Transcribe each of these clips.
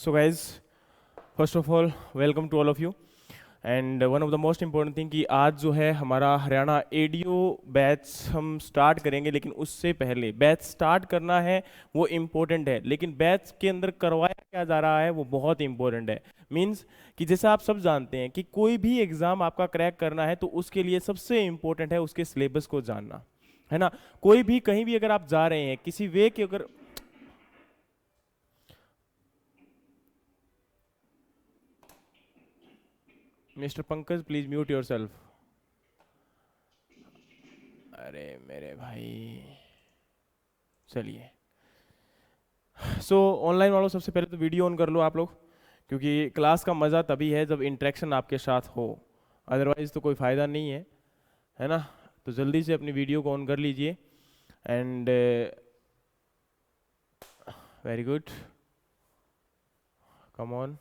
So guys, first of all, welcome to all of you. And one of the most important thing कि आज जो है हमारा Haryana ADO batch हम start करेंगे, लेकिन उससे पहले बैच स्टार्ट करना है वो इम्पोर्टेंट है, लेकिन बैच के अंदर करवाया क्या जा रहा है वो बहुत इंपॉर्टेंट है। मींस कि जैसा आप सब जानते हैं कि कोई भी एग्जाम आपका क्रैक करना है तो उसके लिए सबसे इम्पोर्टेंट है उसके सिलेबस को जानना, है ना। कोई भी कहीं भी अगर आप जा रहे हैं किसी वे के, अगर mister Pankaj please mute your self. अरे मेरे भाई, चलिए। सो ऑनलाइन वालों, सबसे पहले तो वीडियो ऑन कर लो आप लोग, क्योंकि क्लास का मज़ा तभी है जब इंटरेक्शन आपके साथ हो, अदरवाइज तो कोई फ़ायदा नहीं है ना। तो जल्दी से अपनी वीडियो को ऑन कर लीजिए। And very good, come on.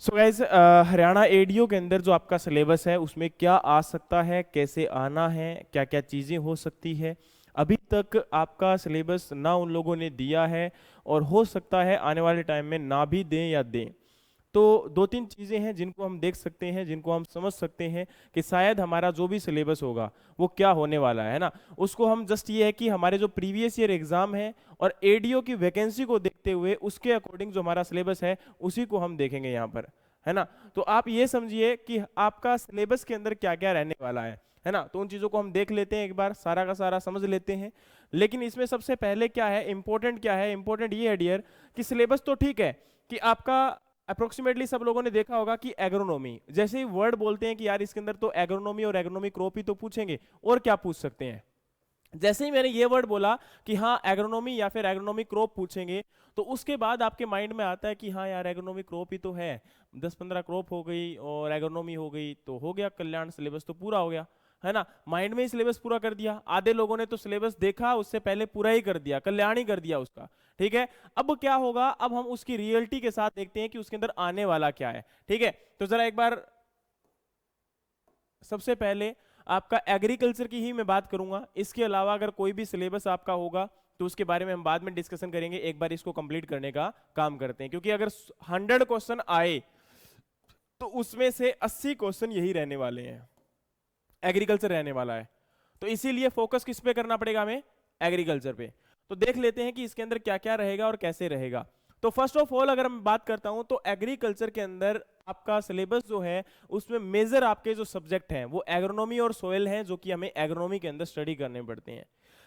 So guys, Haryana ADO के अंदर जो आपका सिलेबस है उसमें क्या आ सकता है, कैसे आना है, क्या क्या चीज़ें हो सकती है, अभी तक आपका सिलेबस ना उन लोगों ने दिया है और हो सकता है आने वाले टाइम में ना भी दें या दें। तो दो तीन चीज़ें हैं जिनको हम देख सकते हैं, जिनको हम समझ सकते हैं कि शायद हमारा जो भी सिलेबस होगा वो क्या होने वाला है ना। उसको हम जस्ट ये है कि हमारे जो प्रीवियस ईयर एग्जाम है और एडीओ की वैकेंसी को देखते हुए उसके अकॉर्डिंग जो हमारा सिलेबस है उसी को हम देखेंगे यहाँ पर, है ना। तो आप ये समझिए कि आपका सिलेबस के अंदर क्या क्या रहने वाला है ना। तो उन चीज़ों को हम देख लेते हैं, एक बार सारा का सारा समझ लेते हैं। लेकिन इसमें सबसे पहले क्या है, इंपॉर्टेंट क्या है, इंपॉर्टेंट ये है डियर कि सिलेबस तो ठीक है कि आपका अप्रोक्सीमेटली सब लोगों ने देखा होगा कि एग्रोनॉमी, जैसे ही वर्ड बोलते हैं कि यार इसके अंदर तो एग्रोनॉमी और एग्रोनॉमी क्रॉप ही तो पूछेंगे, और क्या पूछ सकते हैं। जैसे ही मैंने ये वर्ड बोला कि हाँ एग्रोनॉमी या फिर एग्रोनॉमी क्रॉप पूछेंगे, तो उसके बाद आपके माइंड में आता है कि हाँ यार एग्रोनॉमी क्रॉप ही तो है, 10-15 क्रॉप हो गई और एग्रोनॉमी हो गई तो हो गया कल्याण, सिलेबस तो पूरा हो गया, है ना। माइंड में ही सिलेबस पूरा कर दिया। आधे लोगों ने तो सिलेबस देखा उससे पहले पूरा ही कर दिया, कल्याण ही कर दिया उसका, ठीक है। अब क्या होगा, अब हम उसकी रियलिटी के साथ देखते हैं कि उसके अंदर आने वाला क्या है, ठीक है। तो जरा एक बार सबसे पहले आपका एग्रीकल्चर की ही मैं बात करूंगा, इसके अलावा अगर कोई भी सिलेबस आपका होगा तो उसके बारे में हम बाद में डिस्कशन करेंगे। एक बार इसको कंप्लीट करने का काम करते हैं, क्योंकि अगर 100 क्वेश्चन आए तो उसमें से 80 क्वेश्चन यही रहने वाले हैं, एग्रीकल्चर रहने वाला है। तो इसीलिए फोकस किस पे करना पड़ेगा हमें, एग्रीकल्चर पे। तो देख लेते हैं कि इसके अंदर क्या क्या रहेगा और कैसे रहेगा। तो फर्स्ट ऑफ ऑल अगर मैं बात करता हूं तो एग्रीकल्चर के अंदर आपका सिलेबस जो है उसमें मेजर आपके जो सब्जेक्ट हैं वो एग्रोनॉमी और सोयल हैं, जो कि हमें एग्रोनॉमी के अंदर स्टडी करने पड़ते हैं।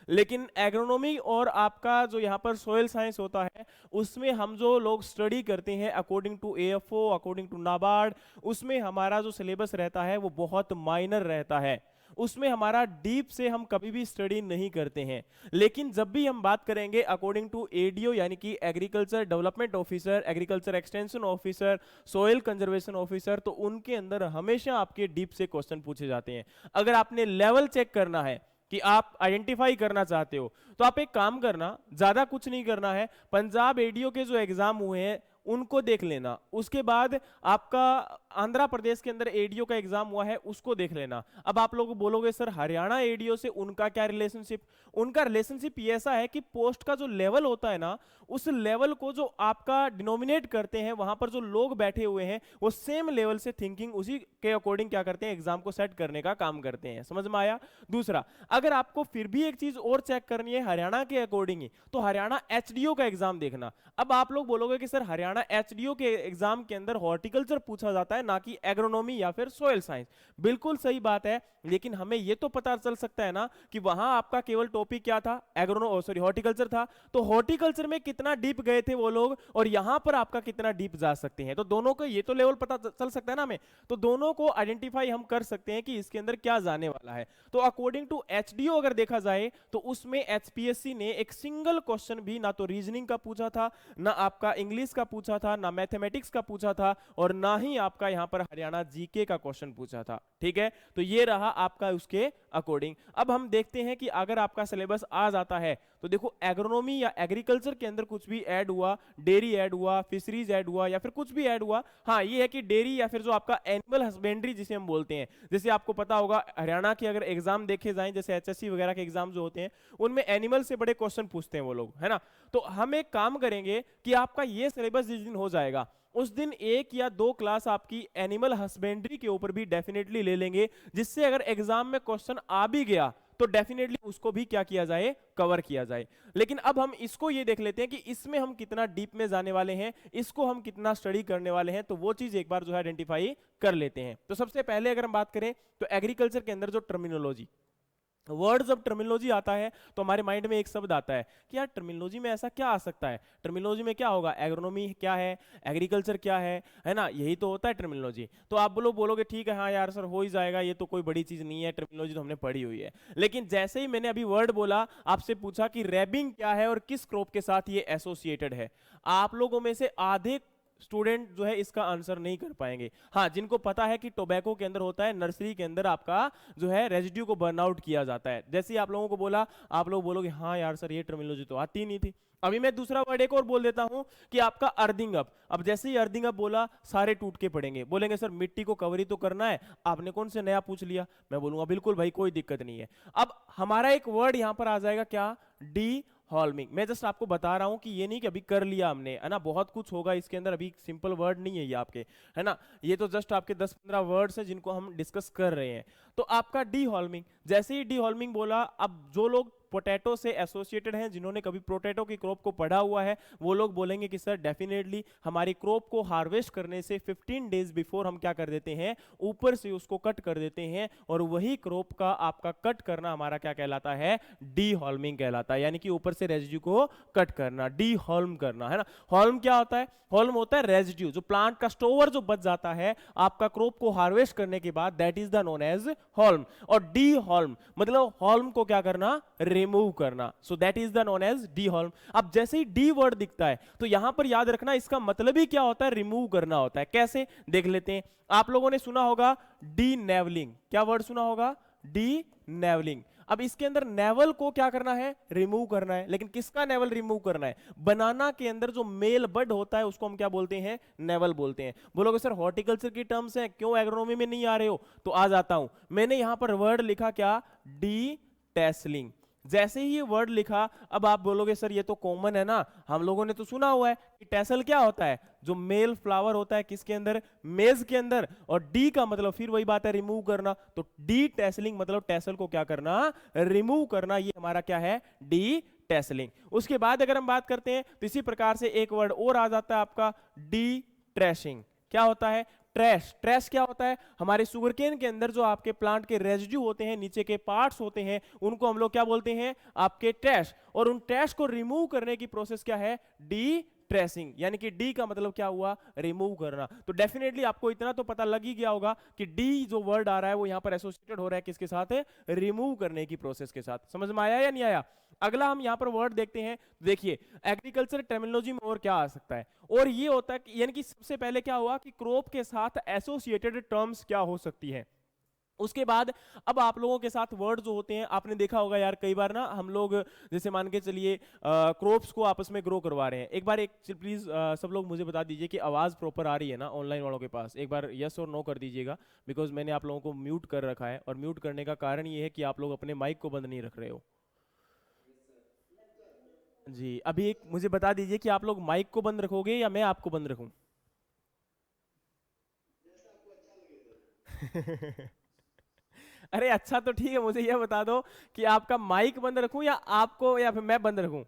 लेकिन एग्रोनॉमी और आपका जो यहाँ पर सोयल साइंस होता है उसमें हम जो लोग स्टडी करते हैं according to AFO, according to NABARD, उसमें हमारा जो सिलेबस रहता है वो बहुत माइनर रहता है, उसमें हमारा डीप से हम कभी भी स्टडी नहीं करते हैं। लेकिन जब भी हम बात करेंगे अकॉर्डिंग टू एडीओ यानी कि agriculture development officer, agriculture extension officer, soil conservation officer, तो उनके अंदर हमेशा आपके डीप से क्वेश्चन पूछे जाते हैं। अगर आपने लेवल चेक करना है कि आप आइडेंटिफाई करना चाहते हो तो आप एक काम करना, ज्यादा कुछ नहीं करना है, पंजाब एडीओ के जो एग्जाम हुए हैं उनको देख लेना, उसके बाद आपका आंध्र प्रदेश के अंदर एडीओ का एग्जाम हुआ है उसको देख लेना। अब आप लोग बोलोगे सर हरियाणा एडीओ से उनका क्या रिलेशनशिप, उनका रिलेशनशिप ये ऐसा है कि पोस्ट का जो लेवल होता है ना उस लेवल को जो आपका डिनोमिनेट करते हैं, वहां पर जो लोग बैठे हुए हैं वो सेम लेवल से थिंकिंग उसी के अकॉर्डिंग क्या करते हैं, एग्जाम को सेट करने का काम करते हैं। समझ में आया। दूसरा, अगर आपको फिर भी एक चीज और चेक करनी है हरियाणा के अकॉर्डिंग ही, तो हरियाणा एचडीओ का एग्जाम देखना। अब आप लोग बोलोगे कि सर हरियाणा एचडीओ के एग्जाम के अंदर हॉर्टिकल्चर पूछा जाता है ना कि एग्रोनॉमी या फिर सोयल साइंस, बिल्कुल सही बात है। लेकिन हमें यह तो पता चल सकता है ना कि वहां आपका केवल टॉपिक क्या था, हॉर्टिकल्चर था, तो हॉर्टिकल्चर में कितना डीप गए थे वो लोग और यहां पर आपका कितना डीप जा सकते हैं, तो दोनों को ये तो लेवल पता चल सकता है ना हमें। तो दोनों को आइडेंटिफाई हम कर सकते हैं कि इसके अंदर क्या जाने वाला है। तो अकॉर्डिंग टू एचडीओ अगर देखा जाए तो उसमें एचपीएससी ने एक सिंगल क्वेश्चन भी ना तो रीजनिंग का पूछा था, ना आपका इंग्लिश का पूछा पूछा था, ना मैथमेटिक्स का पूछा था, और ना ही आपका यहाँ पर हरियाणा जीके का क्वेश्चन पूछा था। ठीक है, तो ये रहा आपका उसके अकॉर्डिंग। अब हम देखते हैं कि अगर आपका सिलेबस आ जाता है तो देखो एग्रोनॉमी या एग्रीकल्चर के अंदर कुछ भी ऐड हुआ, डेयरी ऐड हुआ, फिशरीज ऐड हुआ, या फिर कुछ भी ऐड हुआ, हाँ ये है कि डेयरी या फिर जो आपका एनिमल हस्बेंड्री जिसे हम बोलते हैं, जैसे आपको पता होगा हरियाणा के अगर एग्जाम देखे जाएं, जैसे एचएससी वगैरह के एग्जाम जो होते हैं उनमें एनिमल से बड़े क्वेश्चन पूछते हैं वो लोग, है ना। तो हम एक काम करेंगे कि आपका ये सिलेबस जिस दिन हो जाएगा उस दिन 1 या 2 क्लास आपकी एनिमल हस्बेंड्री के ऊपर भी डेफिनेटली ले लेंगे, जिससे अगर एग्जाम में क्वेश्चन आ भी गया तो डेफिनेटली उसको भी क्या किया जाए, कवर किया जाए। लेकिन अब हम इसको ये देख लेते हैं कि इसमें हम कितना डीप में जाने वाले हैं, इसको हम कितना स्टडी करने वाले हैं, तो वो चीज एक बार जो है आइडेंटिफाई कर लेते हैं। तो सबसे पहले अगर हम बात करें तो एग्रीकल्चर के अंदर जो टर्मिनोलॉजी, वर्ड जब टर्मिनोलॉजी आता है तो हमारे माइंड में एक शब्द आता है कि यार टर्मिनोलॉजी में ऐसा क्या आ सकता है, टर्मिनोलॉजी में क्या होगा, एग्रोनॉमी क्या है, एग्रीकल्चर क्या है ना, यही तो होता है टर्मिनोलॉजी। तो आप बोलोगे ठीक है हाँ यार सर हो ही जाएगा, ये तो कोई बड़ी चीज नहीं है, टर्मिनोलॉजी तो हमने पढ़ी हुई है। लेकिन जैसे ही मैंने अभी वर्ड बोला, आपसे पूछा कि रैबिंग क्या है और किस क्रॉप के साथ ये एसोसिएटेड है, आप लोगों में से आधे स्टूडेंट जो है इसका आंसर नहीं कर पाएंगे। हाँ, जिनको पता है कि टोबैको के अंदर होता है, नर्सरी के अंदर आपका जो है रेजिड्यू को बर्न आउट किया जाता है। जैसे ही आप लोगों को बोला, आप लोग बोलोगे हाँ यार सर ये टर्मिनोलॉजी तो आती नहीं थी। अभी मैं दूसरा वर्ड एक और बोल देता हूं कि आपका अर्थिंग अप। अब जैसे ही अर्थिंग अप बोला सारे टूट के पड़ेंगे, बोलेंगे सर मिट्टी को कवर ही तो करना है, आपने कौन से नया पूछ लिया। मैं बोलूंगा बिल्कुल भाई कोई दिक्कत नहीं है। अब हमारा एक वर्ड यहां पर आ जाएगा क्या, डी हॉल्मिंग। मैं जस्ट आपको बता रहा हूं कि ये नहीं कि अभी कर लिया हमने, है ना, बहुत कुछ होगा इसके अंदर, अभी सिंपल वर्ड नहीं है ये आपके, है ना, ये तो जस्ट आपके 10-15 वर्ड्स हैं जिनको हम डिस्कस कर रहे हैं। तो आपका डी हॉल्मिंग, जैसे ही डी हॉल्मिंग बोला, अब जो लोग पोटैटो से एसोसिएटेड हैं, जिन्होंने कभी पोटैटो की क्रॉप को पढ़ा हुआ है, वो लोग बोलेंगे कि सर डेफिनेटली हमारी क्रॉप को हार्वेस्ट करने से 15 डेज बिफोर हम क्या कर देते हैं, ऊपर से उसको कट कर देते हैं, और वही क्रॉप का आपका कट करना हमारा क्या कहलाता है, डी हॉल्मिंग कहलाता है। यानी कि ऊपर से रेजिड्यू को कट करना, डी हॉल्म करना, है ना। हॉल्म क्या होता है, हॉल्म होता है रेजिड्यू, जो प्लांट का स्टोवर जो बच जाता है आपका क्रॉप को हार्वेस्ट करने के बाद, that is the known as haulm. और डी हॉल्म मतलब हॉल्म को क्या करना, रिमूव करना, so that is the known as the haulm. अब जैसे ही डी वर्ड दिखता है तो यहां पर याद रखना इसका मतलब ही क्या होता है, रिमूव करना होता है। कैसे देख लेते हैं, आप लोगों ने सुना होगा डी नेवलिंग, क्या वर्ड सुना होगा, डी नेवलिंग। अब इसके अंदर नेवल को क्या करना है, रिमूव करना है। लेकिन किसका नेवल रिमूव करना है, बनाना के अंदर जो मेल बड होता है उसको हम क्या बोलते हैं, नेवल बोलते हैं। बोलोगे सर हॉर्टिकल्चर की टर्म्स हैं, क्यों एग्रोनॉमी में नहीं आ रहे हो, तो आ जाता हूं। मैंने यहां पर वर्ड लिखा क्या, डी टेसलिंग। जैसे ही ये वर्ड लिखा, अब आप बोलोगे सर ये तो कॉमन है ना, हम लोगों ने तो सुना हुआ है कि टेसल क्या होता है, जो मेल फ्लावर होता है किसके अंदर, मेज के अंदर, और डी का मतलब फिर वही बात है रिमूव करना, तो डी टेसलिंग मतलब टेसल को क्या करना, रिमूव करना, ये हमारा क्या है, डी टेसलिंग। उसके बाद अगर हम बात करते हैं तो इसी प्रकार से एक वर्ड और आ जाता है आपका, डी ट्रैशिंग। क्या होता है, ट्रैश। ट्रैश क्या होता है, हमारे सुगरकेन के अंदर जो आपके प्लांट के रेजिड्यू होते हैं, नीचे के पार्ट्स होते हैं, उनको हम लोग क्या बोलते हैं, आपके ट्रैश। और उन ट्रैश को रिमूव करने की प्रोसेस क्या है, डी ट्रेसिंग। यानी कि डी का मतलब क्या हुआ, रिमूव करना। तो डेफिनेटली आपको इतना तो पता लग ही गया होगा कि डी जो वर्ड आ रहा है वो यहां पर एसोसिएटेड हो रहा है किसके साथ, रिमूव करने की प्रोसेस के साथ। समझ में आया या नहीं आया। अगला हम यहां पर वर्ड देखते हैं, देखिए एग्रीकल्चर टर्मिनोलॉजी में और क्या आ सकता है, और ये होता है कि यानी कि सबसे पहले क्या हुआ कि क्रॉप के साथ एसोसिएटेड टर्म्स क्या हो सकती है। उसके बाद अब आप लोगों के साथ वर्ड जो होते हैं, आपने देखा होगा यार कई बार ना हम लोग जैसे मान के चलिए क्रॉप्स को आपस में ग्रो करवा रहे हैं। एक बार एक प्लीज सब लोग मुझे बता दीजिए कि आवाज प्रॉपर आ रही है ना ऑनलाइन वालों के पास, एक बार यस और नो कर दीजिएगा, बिकॉज मैंने आप लोगों को म्यूट कर रखा है, और म्यूट करने का कारण ये है कि आप लोग अपने माइक को बंद नहीं रख रहे हो। जी, अभी एक मुझे बता दीजिए कि आप लोग माइक को बंद रखोगे या मैं आपको बंद रखूं। अरे अच्छा तो ठीक है, मुझे यह बता दो कि आपका माइक बंद रखूं या आपको, या फिर मैं बंद रखूं।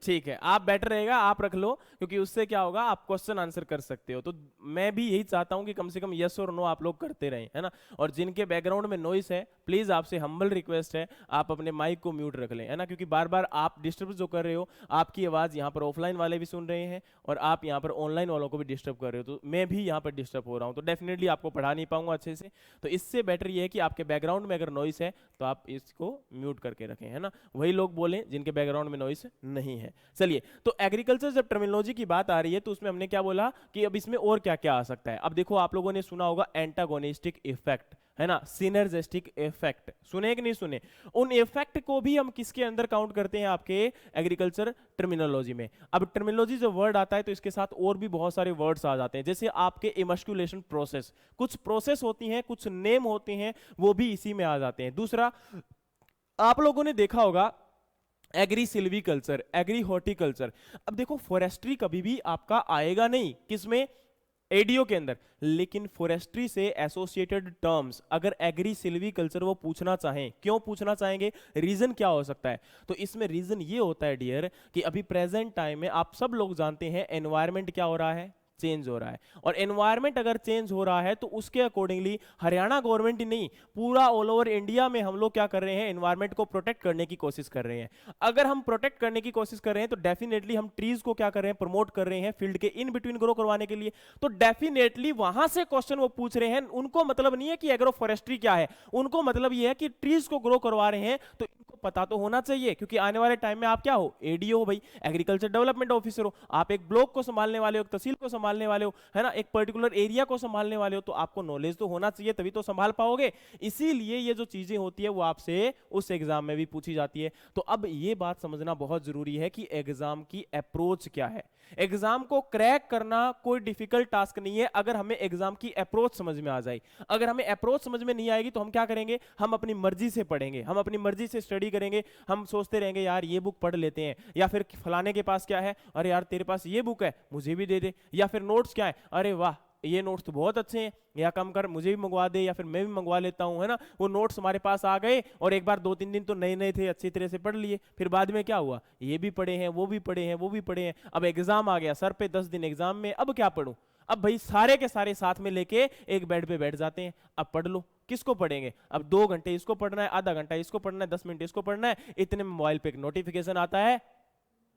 ठीक है, आप बेटर रहेगा आप रख लो, क्योंकि उससे क्या होगा आप क्वेश्चन आंसर कर सकते हो। तो मैं भी यही चाहता हूं कि कम से कम यस और नो आप लोग करते रहें, है ना। और जिनके बैकग्राउंड में नॉइस है, प्लीज आपसे हम्बल रिक्वेस्ट है आप अपने माइक को म्यूट रख लें, है ना, क्योंकि बार बार आप डिस्टर्ब जो कर रहे हो, आपकी आवाज यहाँ पर ऑफलाइन वाले भी सुन रहे हैं और आप यहाँ पर ऑनलाइन वालों को भी डिस्टर्ब कर रहे हो, तो मैं भी यहाँ पर डिस्टर्ब हो रहा हूँ, तो डेफिनेटली आपको पढ़ा नहीं पाऊंगा अच्छे से। तो इससे बेटर ये है कि आपके बैकग्राउंड में अगर नॉइस है तो आप इसको म्यूट करके रखें, है ना। वही लोग बोलें जिनके बैकग्राउंड में नॉइस नहीं है। हैं। चलिए, तो एग्रीकल्चर जब टर्मिनोलॉजी की बात आ रही है तो उसमें हमने क्या बोला कि अब इसमें और क्या क्या आ सकता है। अब देखो, आप लोगों ने सुना होगा एंटागोनिस्टिक इफेक्ट, है ना, सिनर्जिस्टिक इफेक्ट, सुने कि नहीं सुने? उन इफेक्ट को भी हम किसके अंदर काउंट करते हैं? आपके एग्रीकल्चर टर्मिनोलॉजी में। अब टर्मिनोलॉजी जब वर्ड आता है तो इसके साथ और भी बहुत सारे वर्ड्स आ जाते हैं, जैसे आपके इमस्कुलेशन प्रोसेस, कुछ प्रोसेस होती हैं, कुछ नेम होते हैं, वो भी इसी में आ जाते हैं। दूसरा, आप लोगों ने देखा होगा एग्री सिल्वीकल्चर, एग्री हॉर्टिकल्चर। अब देखो, फॉरेस्ट्री कभी भी आपका आएगा नहीं किसमें? एडीओ के अंदर। लेकिन फॉरेस्ट्री से एसोसिएटेड टर्म्स अगर एग्री सिल्वीकल्चर वो पूछना चाहें, क्यों पूछना चाहेंगे, रीजन क्या हो सकता है? तो इसमें रीजन ये होता है डियर कि अभी प्रेजेंट टाइम में आप सब लोग जानते हैं एनवायरमेंट क्या हो रहा है, चेंज हो रहा है। और एनवायरमेंट अगर चेंज हो रहा है तो उसके अकॉर्डिंगली हरियाणा गवर्नमेंट ही नहीं, पूरा ऑल ओवर इंडिया में हम लोग क्या कर रहे हैं? एनवायरमेंट को प्रोटेक्ट करने की कोशिश कर रहे हैं। अगर हम प्रोटेक्ट करने की कोशिश कर रहे हैं तो डेफिनेटली हम ट्रीज को क्या कर रहे हैं? प्रमोट कर रहे हैं फील्ड के इन बिटवीन ग्रो करवाने के लिए। तो डेफिनेटली वहां से क्वेश्चन वो पूछ रहे हैं। उनको मतलब नहीं है कि एग्रो फॉरेस्ट्री क्या है, उनको मतलब ये है कि ट्रीज को ग्रो करवा रहे हैं, तो इनको पता तो होना चाहिए, क्योंकि आने वाले टाइम में आप क्या हो? एडीओ हो भाई, एग्रीकल्चर डेवलपमेंट ऑफिसर हो। आप एक ब्लॉक को संभालने वाले हो, एक तहसील को संभालने वाले हो, है ना, एक पर्टिकुलर एरिया को संभालने वाले हो, तो आपको नॉलेज तो होना चाहिए, तभी तो संभाल पाओगे। इसीलिए ये जो चीजें होती है वो आपसे उस एग्जाम में भी पूछी जाती है। तो अब ये बात समझना बहुत जरूरी है कि एग्जाम की अप्रोच क्या है। एग्जाम को क्रैक करना कोई डिफिकल्ट टास्क नहीं है अगर हमें एग्जाम की अप्रोच समझ में आ जाए। अगर हमें अप्रोच समझ में नहीं आएगी तो हम क्या करेंगे? हम अपनी मर्जी से पढ़ेंगे, हम अपनी मर्जी से स्टडी करेंगे, हम सोचते रहेंगे यार ये बुक पढ़ लेते हैं, या फिर फलाने के पास क्या है, अरे यार तेरे पास ये बुक है मुझे भी दे दे, या फिर नोट्स क्या है, अरे वाह ये नोट्स तो बहुत अच्छे हैं, या कम कर मुझे भी मंगवा दे, या फिर मैं भी मंगवा लेता हूं, है ना। वो नोट्स हमारे पास आ गए और एक बार 2-3 दिन तो नए नए थे, अच्छी तरह से पढ़ लिए, फिर बाद में क्या हुआ? ये भी पढ़े हैं, वो भी पढ़े हैं, वो भी पढ़े हैं, अब एग्जाम आ गया सर पे, 10 दिन एग्जाम में, अब क्या पढ़ूं? अब भाई सारे के सारे साथ में लेके एक बेड पे बैठ जाते हैं, अब पढ़ लो। किसको पढ़ेंगे? अब 2 घंटे इसको पढ़ना है, आधा घंटा इसको पढ़ना है, 10 मिनट इसको पढ़ना है, इतने में मोबाइल पे एक नोटिफिकेशन आता है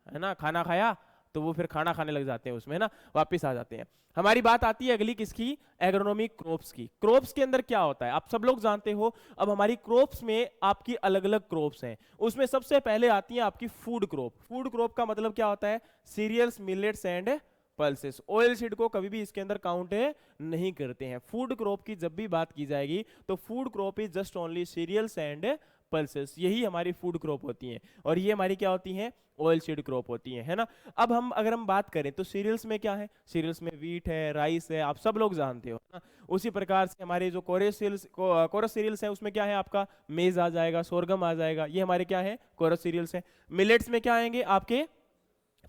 ना, खाना खाया, तो वो फिर खाना खाने लग जाते हैं उसमें, ना, वापस आ जाते हैं। हमारी बात आती है अगली किसकी? एग्रोनॉमी क्रॉप्स की। क्रॉप्स के अंदर क्या होता है आप सब लोग जानते हो। अब हमारी क्रॉप्स में आपकी अलग अलग क्रॉप्स हैं, उसमें सबसे पहले आती है आपकी फूड क्रॉप। फूड क्रॉप का मतलब क्या होता है? Cereals, millets and pulses. Oil seed को कभी भी इसके अंदर काउंट नहीं करते हैं। फूड क्रॉप की जब भी बात की जाएगी तो food crop is just only cereals and pulses, यही हमारी फूड क्रॉप होती हैं, और ये हमारी क्या होती हैं? ऑयल सीड क्रॉप होती है ना। अब हम अगर हम बात करें तो सीरियल्स में क्या है? सीरियल्स में व्हीट है, राइस है, आप सब लोग जानते हो ना। उसी प्रकार से हमारे जो कोरस सीरियल्स है उसमें क्या है? आपका मेज आ जाएगा, सोरगम आ जाएगा, ये हमारे क्या है? कोरस सीरियल्स है। मिलेट्स में क्या आएंगे? आपके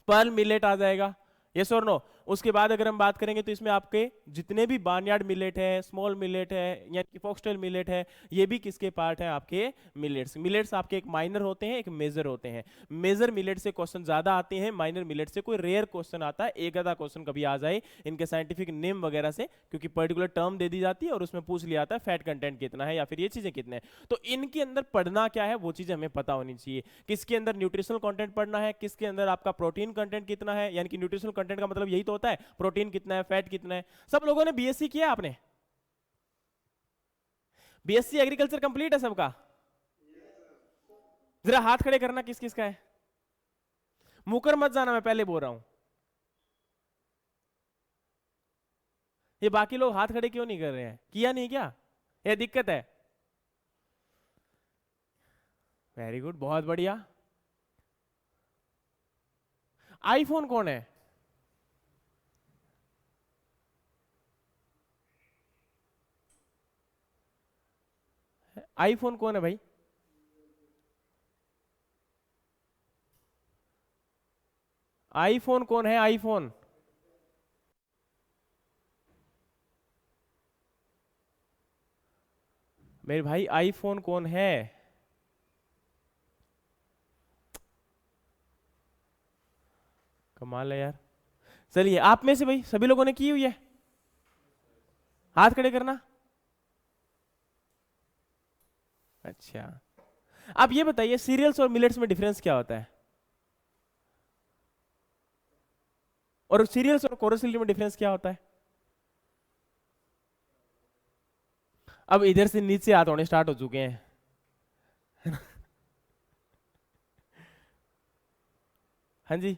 पर्ल मिलेट आ जाएगा, यस और नो। उसके बाद अगर हम बात करेंगे तो इसमें आपके जितने भी बार्नयार्ड मिलेट है, स्मॉल मिलेट है, यानी कि फॉक्सटेल मिलेट है, ये भी किसके पार्ट है? आपके मिलेट्स। मिलेट्स आपके एक माइनर होते हैं, एक मेजर होते हैं। मेजर मिलेट से क्वेश्चन ज्यादा आते हैं, माइनर मिलेट से कोई रेयर क्वेश्चन आता है, एक आधा क्वेश्चन कभी आ जाए इनके साइंटिफिक नेम वगैरह से, क्योंकि पर्टिकुलर टर्म दे दी जाती है और उसमें पूछ लिया जाता है फैट कंटेंट कितना है या फिर ये चीजें कितने हैं। तो इनके अंदर पढ़ना क्या है वो चीजें हमें पता होनी चाहिए। किसके अंदर न्यूट्रिशनल कंटेंट पढ़ना है, किसके अंदर आपका प्रोटीन कंटेंट कितना है, यानी कि न्यूट्रिशनल कंटेंट का मतलब यही तो होता है प्रोटीन कितना है, फैट कितना है। सब लोगों ने बीएससी किया? आपने बीएससी एग्रीकल्चर कंप्लीट है सबका? जरा हाथ खड़े करना किस किस का है। मुकर मत जाना, मैं पहले बोल रहा हूं। ये बाकी लोग हाथ खड़े क्यों नहीं कर रहे हैं? किया नहीं क्या? ये दिक्कत है? वेरी गुड, बहुत बढ़िया। आईफोन कौन है? आईफोन कौन है भाई? आईफोन कौन है? आईफोन मेरे भाई, आईफोन कौन है? कमाल है यार। चलिए, आप में से भाई सभी लोगों ने की हुई है? हाथ खड़े करना। अच्छा, आप ये बताइए सीरियल्स और मिलेट्स में डिफरेंस क्या होता है? और सीरियल्स और कोरोसीरियल में डिफरेंस क्या होता है? अब इधर से नीचे हाथ होने स्टार्ट हो चुके हैं। हाँ जी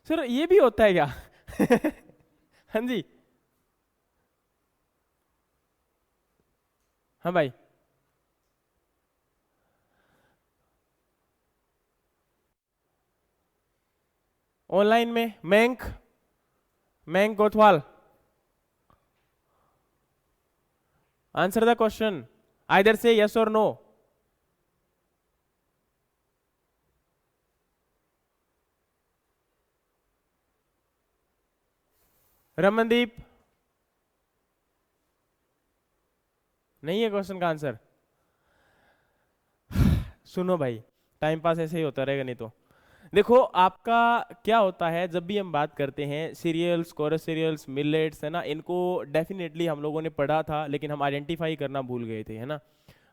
सर, ये भी होता है क्या? हाँ जी। हाँ भाई। ऑनलाइन में bank, bank Kotwal, answer the question, either से यस और नो। रमनदीप, नहीं है क्वेश्चन का आंसर? सुनो भाई, टाइम पास ऐसे ही होता रहेगा नहीं तो। देखो आपका क्या होता है, जब भी हम बात करते हैं सीरियल्स, कोरस सीरियल्स, मिलेट्स, है ना, इनको डेफिनेटली हम लोगों ने पढ़ा था, लेकिन हम आइडेंटिफाई करना भूल गए थे, है ना।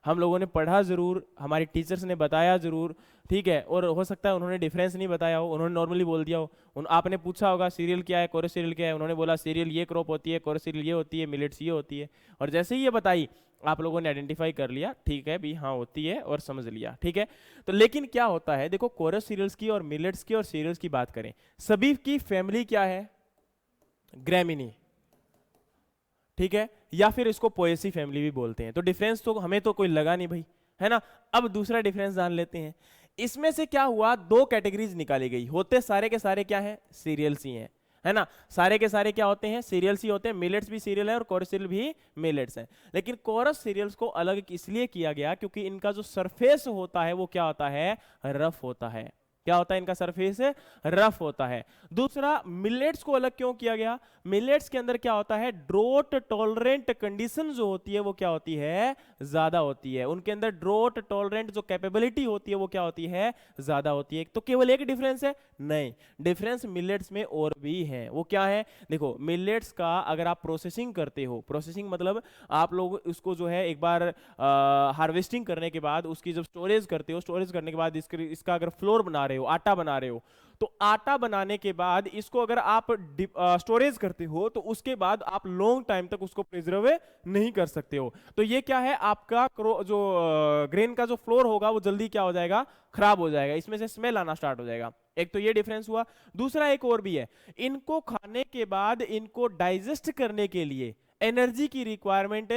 हम लोगों ने पढ़ा जरूर, हमारे टीचर्स ने बताया जरूर, ठीक है, और हो सकता है उन्होंने डिफरेंस नहीं बताया हो, उन्होंने नॉर्मली बोल दिया हो। आपने पूछा होगा सीरियल क्या है, कोरस सीरियल क्या है, उन्होंने बोला सीरियल ये क्रॉप होती है, कोरस सीरियल ये होती है, मिलेट्स ये होती है, और जैसे ही ये बताई आप लोगों ने आइडेंटिफाई कर लिया, ठीक है भी, हाँ होती है, और समझ लिया, ठीक है। तो लेकिन क्या होता है, देखो कोरस सीरियल्स की और मिलेट्स की और सीरियल्स की बात करें, सभी की फैमिली क्या है? ग्रैमिनी, ठीक है, या फिर इसको पोएसी फैमिली भी बोलते हैं। तो डिफरेंस तो हमें तो कोई लगा नहीं भाई, है ना। अब दूसरा डिफरेंस जान लेते हैं। इसमें से क्या हुआ, दो कैटेगरीज निकाली गई, होते सारे के सारे क्या है? सीरियल्स ही हैं, है ना। सारे के सारे क्या होते हैं? सीरियल्स ही होते हैं। मिलेट्स भी सीरियल है और कोरस सीरियल भी मिलेट्स है। लेकिन कोरस सीरियल्स को अलग इसलिए किया गया क्योंकि इनका जो सरफेस होता है वो क्या होता है? रफ होता है। क्या होता है? इनका सरफेस रफ होता है। दूसरा, मिलेट्स को अलग क्यों किया गया? मिलेट्स के अंदर क्या होता है? ड्रोट टॉलरेंट कंडीशन जो होती है वो क्या होती है? ज्यादा होती है। उनके अंदर ड्रोट टॉलरेंट जो कैपेबिलिटी होती है वो क्या होती है? ज्यादा होती है। तो केवल एक डिफरेंस है? नहीं, डिफरेंस मिलेट्स में और भी है। वो क्या है? देखो, मिलेट्स का अगर आप प्रोसेसिंग करते हो, प्रोसेसिंग मतलब आप लोग उसको जो है एक बार हार्वेस्टिंग करने के बाद उसकी जब स्टोरेज करते हो, स्टोरेज करने के बाद इसका अगर फ्लोर बना रहे हो, आटा बना रहे हो, तो आटा बनाने के बाद इसको अगर आप स्टोरेज करते हो तो उसके बाद आप लॉन्ग टाइम तक उसको प्रिजर्व नहीं कर सकते हो। तो ये क्या है, आपका जो ग्रेन का जो फ्लोर होगा वो जल्दी क्या हो जाएगा? खराब हो जाएगा, इसमें से स्मेल आना स्टार्ट हो जाएगा। एक तो ये डिफरेंस हुआ। दूसरा एक और भी है, इनको खाने के बाद इनको डाइजेस्ट करने के लिए एनर्जी की रिक्वायरमेंट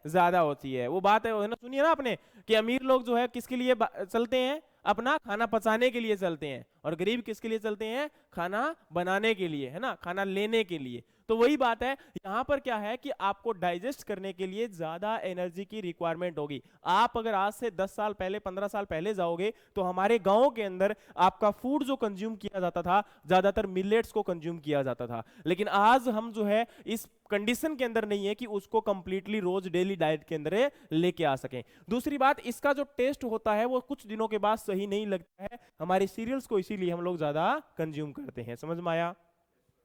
ज्यादा होती है। वो बात है ना, सुनिए ना आपने, कि अमीर लोग जो है किसके लिए चलते हैं? अपना खाना पचाने के लिए चलते हैं, और गरीब किसके लिए चलते हैं? खाना बनाने के लिए, है ना, खाना लेने के लिए। तो वही बात है, यहां पर क्या है कि आपको डाइजेस्ट करने के लिए ज्यादा एनर्जी की रिक्वायरमेंट होगी। आप अगर आज से 10 साल पहले, 15 साल पहले जाओगे तो हमारे गांव के अंदर आपका फूड जो कंज्यूम किया जाता था, ज्यादातर मिलेट्स को कंज्यूम किया जाता था। लेकिन आज हम जो है इस कंडीशन के अंदर नहीं है कि उसको कंप्लीटली रोज डेली डाइट के अंदर लेके आ सकें। दूसरी बात, इसका जो टेस्ट होता है वो कुछ दिनों के बाद सही नहीं लगता है हमारे सीरियल्स को, इसीलिए हम लोग ज्यादा कंज्यूम करते हैं। समझ में आया?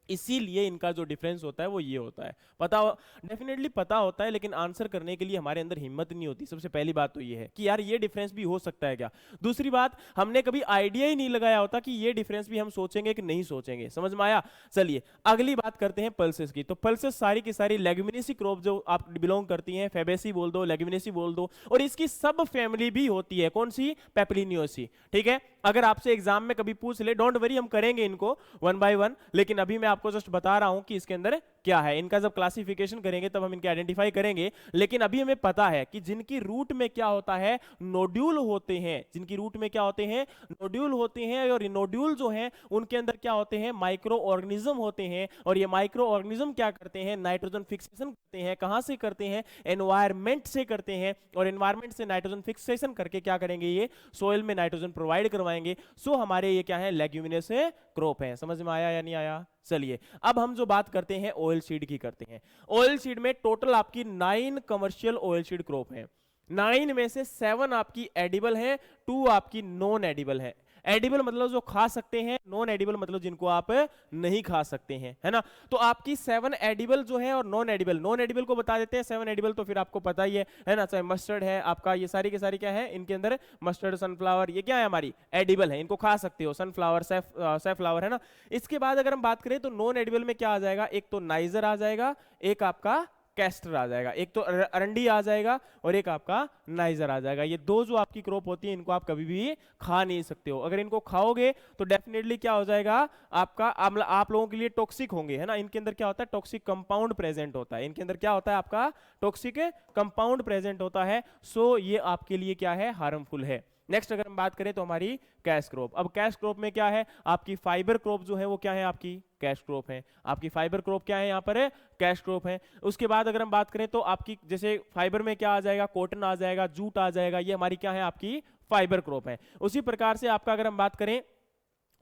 इसीलिए इनका जो डिफरेंस होता है वो ये होता है। पता, डेफिनेटली पता होता है, लेकिन आंसर करने के लिए हमारे अंदर हिम्मत नहीं होती। सबसे पहली बात तो ये है कि यार ये डिफरेंस भी हो सकता है क्या। दूसरी बात, हमने कभी आइडिया ही नहीं लगाया होता कि ये डिफरेंस भी हम सोचेंगे कि नहीं सोचेंगे। समझ में आया? चलिए अगली बात करते हैं पल्सेस की। तो पल्सेस सारी की सारी लेग्यूमिनेसी क्रॉप जो आप बिलोंग करती हैं, फेबेसी बोल दो, लेग्यूमिनेसी बोल दो, और इसकी सब फैमिली भी होती है। कौन सी? पेपलिनियोसी। ठीक है, अगर आपसे एग्जाम में कभी पूछ ले, डोंट वरी, हम करेंगे इनको वन बाय वन, लेकिन अभी मैं आपको जस्ट बता रहा हूं कि इसके अंदर क्या है। इनका जब क्लासिफिकेशन करेंगे तब हम इनके आइडेंटिफाई करेंगे। लेकिन अभी हमें पता है कि जिनकी रूट में क्या होता है? नोड्यूल होते हैं। जिनकी रूट में क्या होते हैं? नोड्यूल होते हैं। और नोड्यूल जो हैं उनके अंदर क्या होते हैं? माइक्रो ऑर्गेनिज्म होते हैं। और ये माइक्रो ऑर्गेनिज्म क्या करते हैं? नाइट्रोजन फिक्सेशन करते हैं। कहां से करते हैं? एनवायरमेंट से करते हैं। और एनवायरमेंट से नाइट्रोजन फिक्सेशन करके क्या करेंगे? ये सोइल में नाइट्रोजन प्रोवाइड करवाएंगे। सो हमारे ये क्या है? लेग्यूमिनेस क्रॉप है। समझ में आया या नहीं आया? चलिए अब हम जो बात करते हैं ऑयल सीड की करते हैं। ऑयल सीड में टोटल आपकी 9 कमर्शियल ऑयल सीड क्रॉप है। 9 में से 7 आपकी एडिबल है, 2 आपकी नॉन एडिबल है। एडिबल मतलब जो खा सकते हैं, नॉन एडिबल मतलब जिनको आप नहीं खा सकते हैं, है ना। तो आपकी 7 एडिबल जो है और नॉन एडिबल, नॉन एडिबल को बता देते हैं, 7 एडिबल तो फिर आपको पता ही है ना। चाहे मस्टर्ड है आपका, ये सारी के सारी क्या है इनके अंदर? मस्टर्ड, सनफ्लावर, ये क्या है? हमारी एडिबल है, इनको खा सकते हो। सनफ्लावर, सैफफ्लावर, है ना। इसके बाद अगर हम बात करें तो नॉन एडिबल में क्या आ जाएगा? एक तो नाइजर आ जाएगा, एक आपका कैस्टर आ जाएगा, एक तो अरंडी आ जाएगा और एक आपका नाइजर आ जाएगा। ये दो जो आपकी क्रॉप होती है इनको आप कभी भी खा नहीं सकते हो। अगर इनको खाओगे तो डेफिनेटली क्या हो जाएगा आपका, आप लोगों के लिए टॉक्सिक होंगे, है ना। इनके अंदर क्या होता है, टॉक्सिक कंपाउंड प्रेजेंट होता है, इनके अंदर क्या होता है आपका टॉक्सिक कंपाउंड प्रेजेंट होता है। सो ये आपके लिए क्या है, हार्मफुल है। नेक्स्ट अगर हम बात करें तो हमारी कैश क्रॉप। अब कैश क्रॉप में क्या है, आपकी फाइबर क्रॉप जो है वो क्या है, आपकी कैश क्रॉप है। आपकी फाइबर क्रॉप क्या है, यहाँ पर है कैश क्रॉप है। उसके बाद अगर हम बात करें तो आपकी जैसे फाइबर में क्या आ जाएगा, कॉटन आ जाएगा, जूट आ जाएगा, ये हमारी क्या है, आपकी फाइबर क्रॉप है। उसी प्रकार से आपका अगर हम बात करें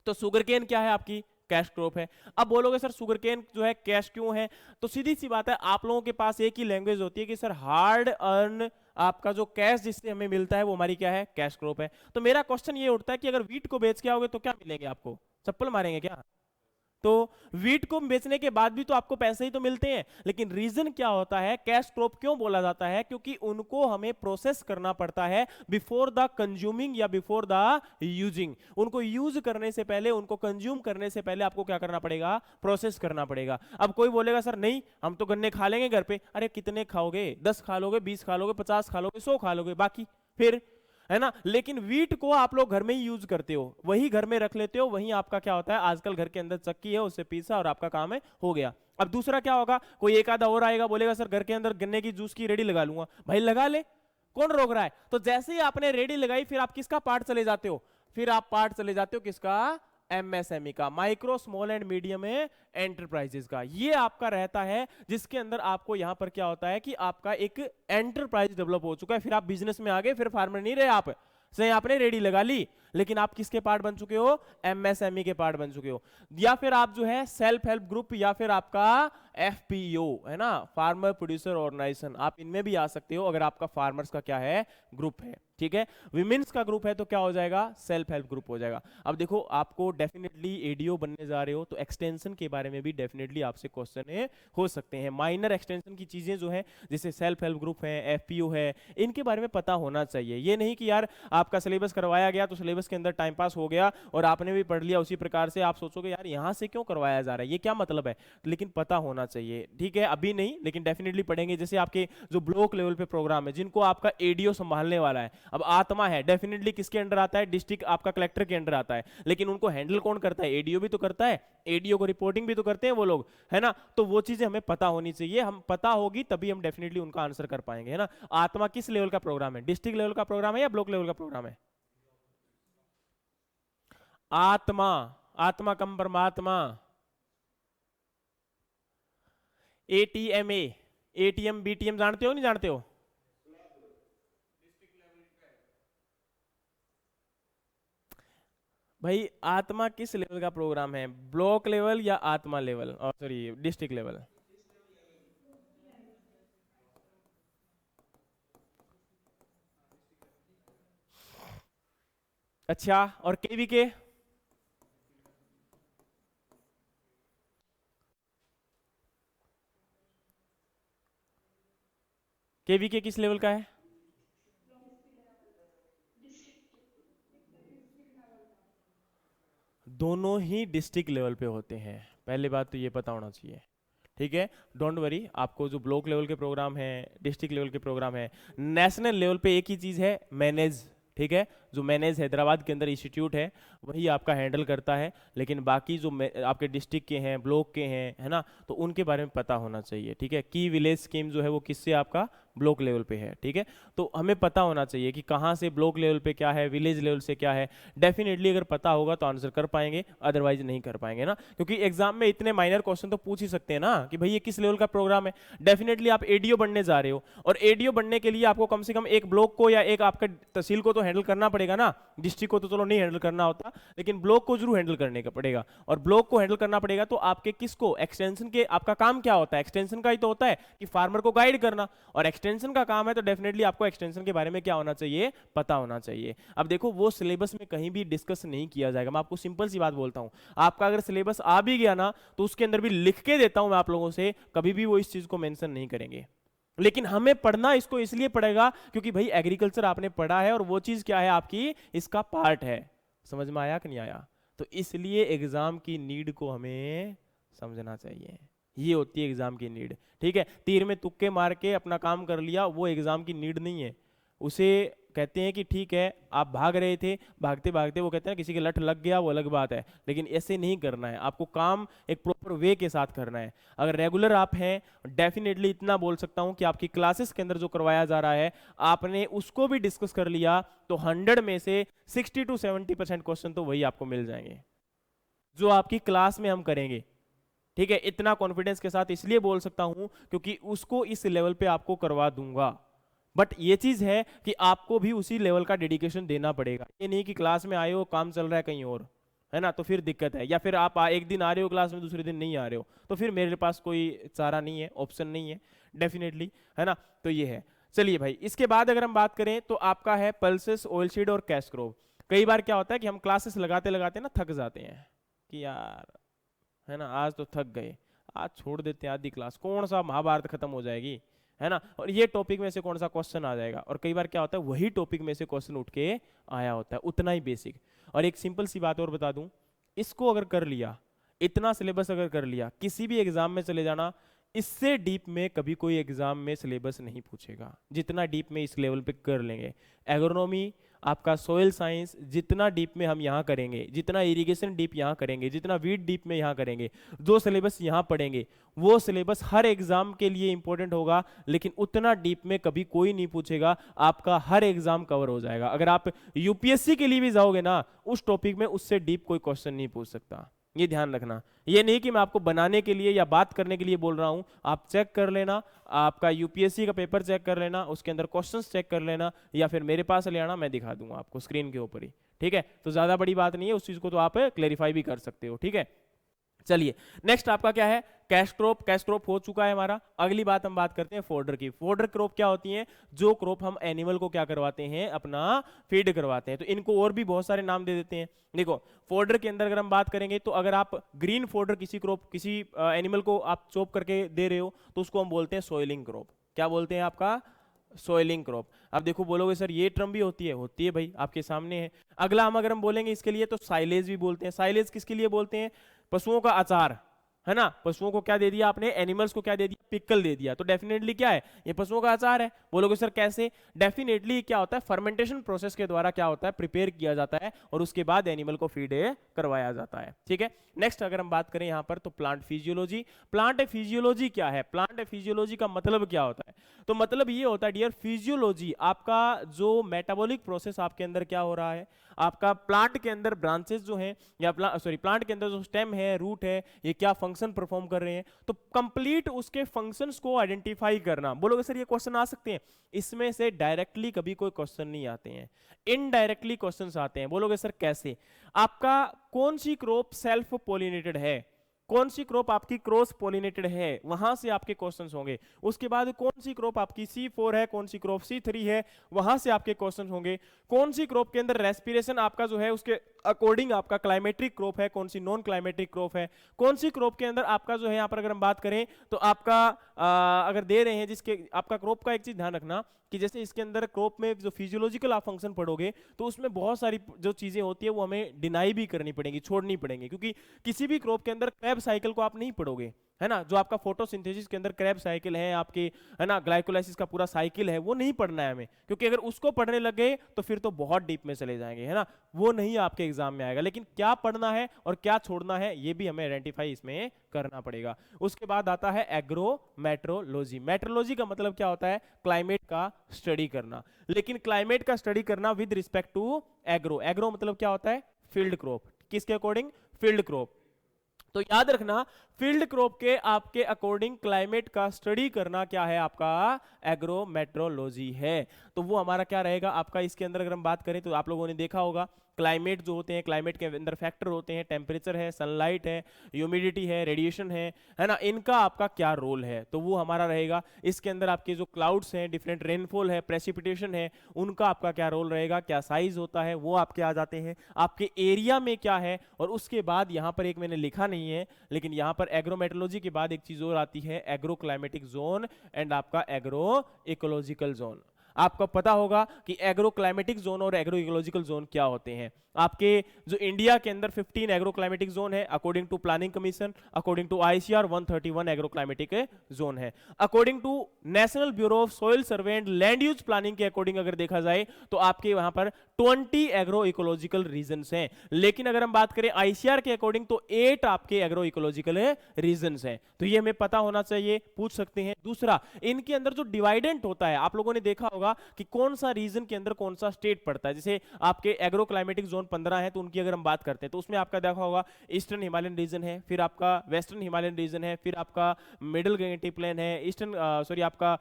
तो शुगर केन क्या है, आपकी कैश क्रॉप है। अब बोलोगे सर शुगर केन जो है कैश क्यों है, तो सीधी सी बात है, आप लोगों के पास एक ही लैंग्वेज होती है कि सर हार्ड अर्न आपका जो कैश जिससे हमें मिलता है वो हमारी क्या है, कैश क्रॉप है। तो मेरा क्वेश्चन ये उठता है कि अगर वीट को बेच के आओगे तो क्या मिलेंगे आपको, चप्पल मारेंगे क्या। तो वीट को बेचने के बाद भी तो आपको पैसे ही तो मिलते हैं, लेकिन रीजन क्या होता है, कैश क्रॉप क्यों बोला जाता है, क्योंकि उनको हमें प्रोसेस करना पड़ता है बिफोर द कंज्यूमिंग या बिफोर द यूजिंग। उनको यूज करने से पहले, उनको कंज्यूम करने से पहले आपको क्या करना पड़ेगा, प्रोसेस करना पड़ेगा। अब कोई बोलेगा सर नहीं हम तो गन्ने खा लेंगे घर पे, अरे कितने खाओगे, 10 खा लोगे, 20 खा लोगे, 50 खा लोगे, 100 खा लोगे, बाकी फिर, है ना। लेकिन वीट को आप लोग घर में ही यूज करते हो, वही घर में रख लेते हो, वही आपका क्या होता है, आजकल घर के अंदर चक्की है उससे पीसा और आपका काम है, हो गया। अब दूसरा क्या होगा, कोई एक आधा और आएगा बोलेगा सर घर के अंदर गन्ने की जूस की रेडी लगा लूंगा, भाई लगा ले, कौन रोक रहा है। तो जैसे ही आपने रेडी लगाई फिर आप किसका पार्ट चले जाते हो, फिर आप पार्ट चले जाते हो किसका, एमएसएमई का, micro small and medium enterprises का। ये आपका रहता है जिसके अंदर आपको यहां पर क्या होता है कि आपका एक एंटरप्राइज डेवलप हो चुका है, फिर आप बिजनेस में आ गए, फिर फार्मर नहीं रहे आप, सही आपने रेडी लगा ली, लेकिन आप किसके पार्ट बन चुके हो, एमएसएमई के पार्ट बन चुके हो। या फिर आप जो है सेल्फ हेल्प ग्रुप या फिर आपका एफपीओ, है ना, फार्मर प्रोड्यूसर ऑर्गेनाइजेशन, आप इनमें भी आ सकते हो अगर आपका फार्मर्स का क्या है, ग्रुप है, ठीक है। विमेंस का ग्रुप है तो क्या हो जाएगा, सेल्फ हेल्प ग्रुप हो जाएगा। अब देखो आपको डेफिनेटली एडीओ बनने जा रहे हो तो एक्सटेंशन के बारे में भी डेफिनेटली आपसे क्वेश्चन हो सकते हैं। माइनर एक्सटेंशन की चीजें जो है जैसे सेल्फ हेल्प ग्रुप है, एफपीओ है, इनके बारे में पता होना चाहिए। ये नहीं कि यार आपका सिलेबस करवाया गया तो सिलेबस के अंदर टाइम पास हो गया और आपने भी पढ़ लिया, उसी प्रकार से आप सोचोगे यार यहाँ से क्यों करवाया जा रहा है, ये क्या मतलब है, लेकिन पता होना चाहिए, ठीक है। अभी नहीं लेकिन डेफिनेटली पढ़ेंगे। जैसे आपके जो ब्लॉक लेवल पे प्रोग्राम है जिनको आपका एडीओ संभालने वाला है, अब आत्मा है डेफिनेटली किसके अंडर आता है, डिस्ट्रिक्ट आपका कलेक्टर के अंडर आता है, लेकिन उनको हैंडल कौन करता है, एडीओ भी तो करता है, एडीओ को रिपोर्टिंग भी तो करते हैं वो लोग, है ना। तो वो चीजें हमें पता होनी चाहिए, हम पता होगी तभी हम डेफिनेटली उनका आंसर कर पाएंगे, है ना। आत्मा किस लेवल का प्रोग्राम है, डिस्ट्रिक्ट लेवल का प्रोग्राम है या ब्लॉक लेवल का प्रोग्राम है। आत्मा, आत्मा कम परमात्मा, एटीएमए, एटीएम बीटीएम जानते हो नहीं जानते हो, भाई आत्मा किस लेवल का प्रोग्राम है, ब्लॉक लेवल या आत्मा लेवल, और सॉरी डिस्ट्रिक्ट लेवल। अच्छा, और केवीके, केवीके किस लेवल का है, दोनों ही डिस्ट्रिक्ट लेवल पे होते हैं, पहली बात तो ये पता होना चाहिए, ठीक है। डोंट वरी, आपको जो ब्लॉक लेवल के प्रोग्राम है, डिस्ट्रिक्ट लेवल के प्रोग्राम है, नेशनल लेवल पे एक ही चीज है, मैनेज, ठीक है। जो मैनेज हैदराबाद के अंदर इंस्टीट्यूट है वही आपका हैंडल करता है, लेकिन बाकी जो आपके डिस्ट्रिक्ट के हैं, ब्लॉक के हैं, है ना, तो उनके बारे में पता होना चाहिए, ठीक है। की विलेज स्कीम जो है वो किससे आपका ब्लॉक लेवल पे है, ठीक है। तो हमें पता होना चाहिए कि कहाँ से ब्लॉक लेवल पे क्या है, विलेज लेवल से क्या है। डेफिनेटली अगर पता होगा तो आंसर कर पाएंगे, अदरवाइज नहीं कर पाएंगे ना, क्योंकि एग्जाम में इतने माइनर क्वेश्चन तो पूछ ही सकते हैं ना कि भाई ये किस लेवल का प्रोग्राम है। डेफिनेटली आप एडीओ बनने जा रहे हो और एडीओ बनने के लिए आपको कम से कम एक ब्लॉक को या एक आपका तहसील को तो हैंडल करना पड़ेगा ना, डिस्ट्रिक्ट को तो चलो नहीं हैंडल करना होता, लेकिन ब्लॉक को जरूर हैंडल करने का पड़ेगा। और ब्लॉक को हैंडल करना पड़ेगा तो आपके किसको, एक्सटेंशन के, आपका काम क्या होता है, एक्सटेंशन का ही तो होता है कि फार्मर को गाइड करना, और एक्सटेंशन का काम है तो डेफिनेटली आपको एक्सटेंशन के बारे में क्या होना चाहिए, पता होना चाहिए। अब देखो वो सिलेबस में कहीं भी डिस्कस नहीं किया जाएगा, मैं आपको सिंपल सी बात बोलता हूं, आपका अगर सिलेबस आ भी गया ना तो उसके अंदर भी लिख के देता हूं मैं आप लोगों से, कभी भी वो इस चीज को मेंशन नहीं करेंगे। लेकिन हमें पढ़ना इसको इसलिए पड़ेगा क्योंकि भाई एग्रीकल्चर आपने पढ़ा है और वो चीज क्या है आपकी, इसका पार्ट है। समझ में आया कि नहीं आया, तो इसलिए एग्जाम की नीड को हमें समझना चाहिए, ये होती है एग्जाम की नीड। ठीक है, तीर में तुक्के मार के अपना काम कर लिया, वो एग्जाम की नीड नहीं है। उसे कहते हैं कि ठीक है आप भाग रहे थे, भागते भागते वो कहते हैं किसी के लठ लग गया, वो अलग बात है, लेकिन ऐसे नहीं करना है आपको, काम एक प्रॉपर वे के साथ करना है। अगर रेगुलर आप हैं, डेफिनेटली इतना बोल सकता हूं कि आपकी क्लासेस के अंदर जो करवाया जा रहा है आपने उसको भी डिस्कस कर लिया तो 100 में से 60 to 70% क्वेश्चन तो वही आपको मिल जाएंगे जो आपकी क्लास में हम करेंगे। ठीक है, इतना कॉन्फिडेंस के साथ इसलिए बोल सकता हूं क्योंकि उसको इस लेवल पे आपको करवा दूंगा। बट ये चीज है कि आपको भी उसी लेवल का डेडिकेशन देना पड़ेगा। ये नहीं कि क्लास में आए हो काम चल रहा है कहीं और, है ना, तो फिर दिक्कत है। या फिर आप एक दिन आ रहे हो क्लास में, दूसरे दिन नहीं आ रहे हो, तो फिर मेरे पास कोई चारा नहीं है, ऑप्शन नहीं है डेफिनेटली, है ना। तो ये है। चलिए भाई, इसके बाद अगर हम बात करें तो आपका है पल्सेस, ऑयल शीट और कैश क्रॉप। कई बार क्या होता है कि हम क्लासेस लगाते लगाते ना थक जाते हैं कि यार, है ना, आज तो थक गए, आज छोड़ देते हैं आधी क्लास, कौन सा महाभारत खत्म हो जाएगी, है ना, और ये टॉपिक में से कौन सा क्वेश्चन आ जाएगा। और कई बार क्या होता है वही टॉपिक में से क्वेश्चन उठ के आया होता है, उतना ही बेसिक। और एक सिंपल सी बात और बता दूं, इसको अगर कर लिया, इतना सिलेबस अगर कर लिया, किसी भी एग्जाम में चले जाना, इससे डीप में कभी कोई एग्जाम में सिलेबस नहीं पूछेगा जितना डीप में इस लेवल पे कर लेंगे। एग्रोनॉमी, आपका सोयल साइंस, जितना डीप में हम यहाँ करेंगे, जितना इरिगेशन डीप यहाँ करेंगे, जितना वीड डीप में यहाँ करेंगे, जो सिलेबस यहाँ पढ़ेंगे वो सिलेबस हर एग्जाम के लिए इंपॉर्टेंट होगा, लेकिन उतना डीप में कभी कोई नहीं पूछेगा, आपका हर एग्जाम कवर हो जाएगा। अगर आप यूपीएससी के लिए भी जाओगे ना, उस टॉपिक में उससे डीप कोई क्वेश्चन नहीं पूछ सकता, ये ध्यान रखना। ये नहीं कि मैं आपको बनाने के लिए या बात करने के लिए बोल रहा हूं, आप चेक कर लेना, आपका यूपीएससी का पेपर चेक कर लेना, उसके अंदर क्वेश्चंस चेक कर लेना, या फिर मेरे पास ले आना, मैं दिखा दूंगा आपको स्क्रीन के ऊपर ही। ठीक है, तो ज्यादा बड़ी बात नहीं है, उस चीज को तो आप क्लेरिफाई भी कर सकते हो। ठीक है, चलिए नेक्स्ट आपका क्या है, कैश क्रॉप। कैश क्रॉप हो चुका है हमारा। अगली बात हम बात करते हैं फोल्डर की। फोल्डर क्रॉप क्या होती है, जो क्रॉप हम एनिमल को क्या करवाते हैं, अपना फीड करवाते हैं। तो इनको और भी बहुत सारे नाम दे देते हैं। देखो, फोल्डर के अंदर अगर हम बात करेंगे तो अगर आप ग्रीन फोल्डर किसी क्रॉप, किसी एनिमल को आप चॉप करके दे रहे हो तो उसको हम बोलते हैं सोइलिंग क्रॉप। क्या बोलते हैं आपका, सोइलिंग क्रॉप। अब देखो बोलोगे सर ये टर्म भी होती है भाई, आपके सामने है। अगला हम अगर हम बोलेंगे इसके लिए तो साइलेज भी बोलते हैं। साइलेज किसके लिए बोलते हैं, पशुओं का अचार, है ना। पशुओं को क्या दे दिया आपने, एनिमल्स को क्या दे दिया, पिकल दे दिया, तो डेफिनेटली क्या है, ये पशुओं का अचार है। बोलोगे सर कैसे, डेफिनेटली क्या होता है, फर्मेंटेशन प्रोसेस के द्वारा क्या होता है, प्रिपेयर किया जाता है और उसके बाद एनिमल को फीड करवाया जाता है। ठीक है, नेक्स्ट अगर हम बात करें यहाँ पर तो प्लांट फिजियोलॉजी। प्लांट फिजियोलॉजी क्या है, प्लांट फिजियोलॉजी का मतलब क्या होता है, तो मतलब ये होता है डियर, फिजियोलॉजी आपका जो मेटाबॉलिक प्रोसेस आपके अंदर क्या हो रहा है, आपका प्लांट के अंदर ब्रांचेस जो हैं, या प्लांट के अंदर जो स्टेम है, रूट है, ये क्या फंक्शन परफॉर्म कर रहे हैं, तो कंप्लीट उसके फंक्शंस को आइडेंटिफाई करना। बोलोगे सर ये क्वेश्चन आ सकते हैं, इसमें से डायरेक्टली कभी कोई क्वेश्चन नहीं आते हैं, इनडायरेक्टली क्वेश्चंस आते हैं। बोलोगे सर कैसे, आपका कौन सी क्रॉप सेल्फ पोलिनेटेड है, कौन सी क्रॉप आपकी क्रॉस पोलिनेटेड है, वहां से आपके क्वेश्चंस होंगे। उसके बाद कौन सी क्रॉप आपकी C4 है, कौन सी क्रॉप C3 है, वहां से आपके क्वेश्चंस होंगे। कौन सी क्रॉप के अंदर रेस्पिरेशन आपका जो है उसके अकॉर्डिंग आपका क्लाइमेट्रिक क्रॉप है, कौन सी नॉन क्लाइमेट्रिक क्रॉप है, कौन सी क्रॉप के अंदर आपका जो है, यहाँ पर अगर हम बात करें तो आपका अगर दे रहे हैं जिसके आपका क्रॉप का एक चीज ध्यान रखना कि जैसे इसके अंदर क्रॉप में जो फिजियोलॉजिकल आप फंक्शन पढ़ोगे तो उसमें बहुत सारी जो चीजें होती है वो हमें डिनाई भी करनी पड़ेंगी, छोड़नी पड़ेंगी, क्योंकि किसी भी क्रॉप के अंदर क्रेब साइकिल को आप नहीं पढ़ोगे, है ना। जो आपका फोटोसिंथेसिस के अंदर क्रेब साइकिल है आपके, है ना, ग्लाइकोलाइसिस का पूरा साइकिल है, वो नहीं पढ़ना है हमें, क्योंकि अगर उसको पढ़ने लग गए तो फिर तो बहुत डीप में चले जाएंगे, है ना, वो नहीं आपके एग्जाम में आएगा। लेकिन क्या पढ़ना है और क्या छोड़ना है ये भी हमें आइडेंटिफाई इसमें करना पड़ेगा। उसके बाद आता है एग्रोमेट्रोलॉजी। मेट्रोलॉजी का मतलब क्या होता है, क्लाइमेट का स्टडी करना, लेकिन क्लाइमेट का स्टडी करना with respect to agro. Agro मतलब क्या होता है, फील्ड क्रॉप, किसके अकॉर्डिंग, फील्ड क्रॉप। तो याद रखना फील्ड क्रॉप के आपके अकॉर्डिंग क्लाइमेट का स्टडी करना क्या है, आपका एग्रोमेट्रोलॉजी है। तो वो हमारा क्या रहेगा आपका, इसके अंदर अगर हम बात करें तो आप लोगों ने देखा होगा क्लाइमेट जो होते हैं, क्लाइमेट के अंदर फैक्टर होते हैं, टेम्परेचर है, सनलाइट है, ह्यूमिडिटी है, रेडिएशन है ना, इनका आपका क्या रोल है, तो वो हमारा रहेगा। इसके अंदर आपके जो क्लाउड्स हैं, डिफरेंट रेनफॉल है, प्रेसिपिटेशन है, उनका आपका क्या रोल रहेगा, क्या साइज होता है, वो आपके आ जाते हैं। आपके एरिया में क्या है, और उसके बाद यहाँ पर एक मैंने लिखा नहीं है, लेकिन यहाँ पर एग्रोमेट्रोलॉजी के बाद एक चीज और आती है, एग्रो क्लाइमेटिक जोन एंड आपका एग्रो इकोलॉजिकल जोन। आपको पता होगा कि एग्रो क्लाइमेटिक जोन और एग्रो इकोलॉजिकल जोन क्या होते हैं। आपके जो इंडिया के अंदर 15 एग्रो क्लाइमेटिक जोन है according to planning commission, according to ICR 131 agro climatic zone है। According to national bureau of soil survey and land use planning के अकॉर्डिंग अगर देखा जाए तो आपके वहां पर 20 एग्रो इकोलॉजिकल रीजन्स हैं। लेकिन अगर हम बात करें आईसीआर के अकॉर्डिंग तो 8 आपके एग्रो इकोलॉजिकल रीजन्स हैं। तो ये हमें पता होना चाहिए, पूछ सकते हैं। दूसरा, इनके अंदर जो डिवाइडेंट होता है, आप लोगों ने देखा होगा कि कौन सा रीजन के अंदर कौन सा स्टेट पड़ता है। जैसे आपके एग्रो क्लाइमेटिक जोन 15 है, तो उनकी अगर हम बात करते हैं तो उसमें आपका देखा होगा ईस्टर्न हिमालयन रीजन है, फिर आपका वेस्टर्न हिमालयन रीजन है, फिर आपका मिडिल गैंजेटिक प्लेन है, ईस्टर्न सॉरी आपका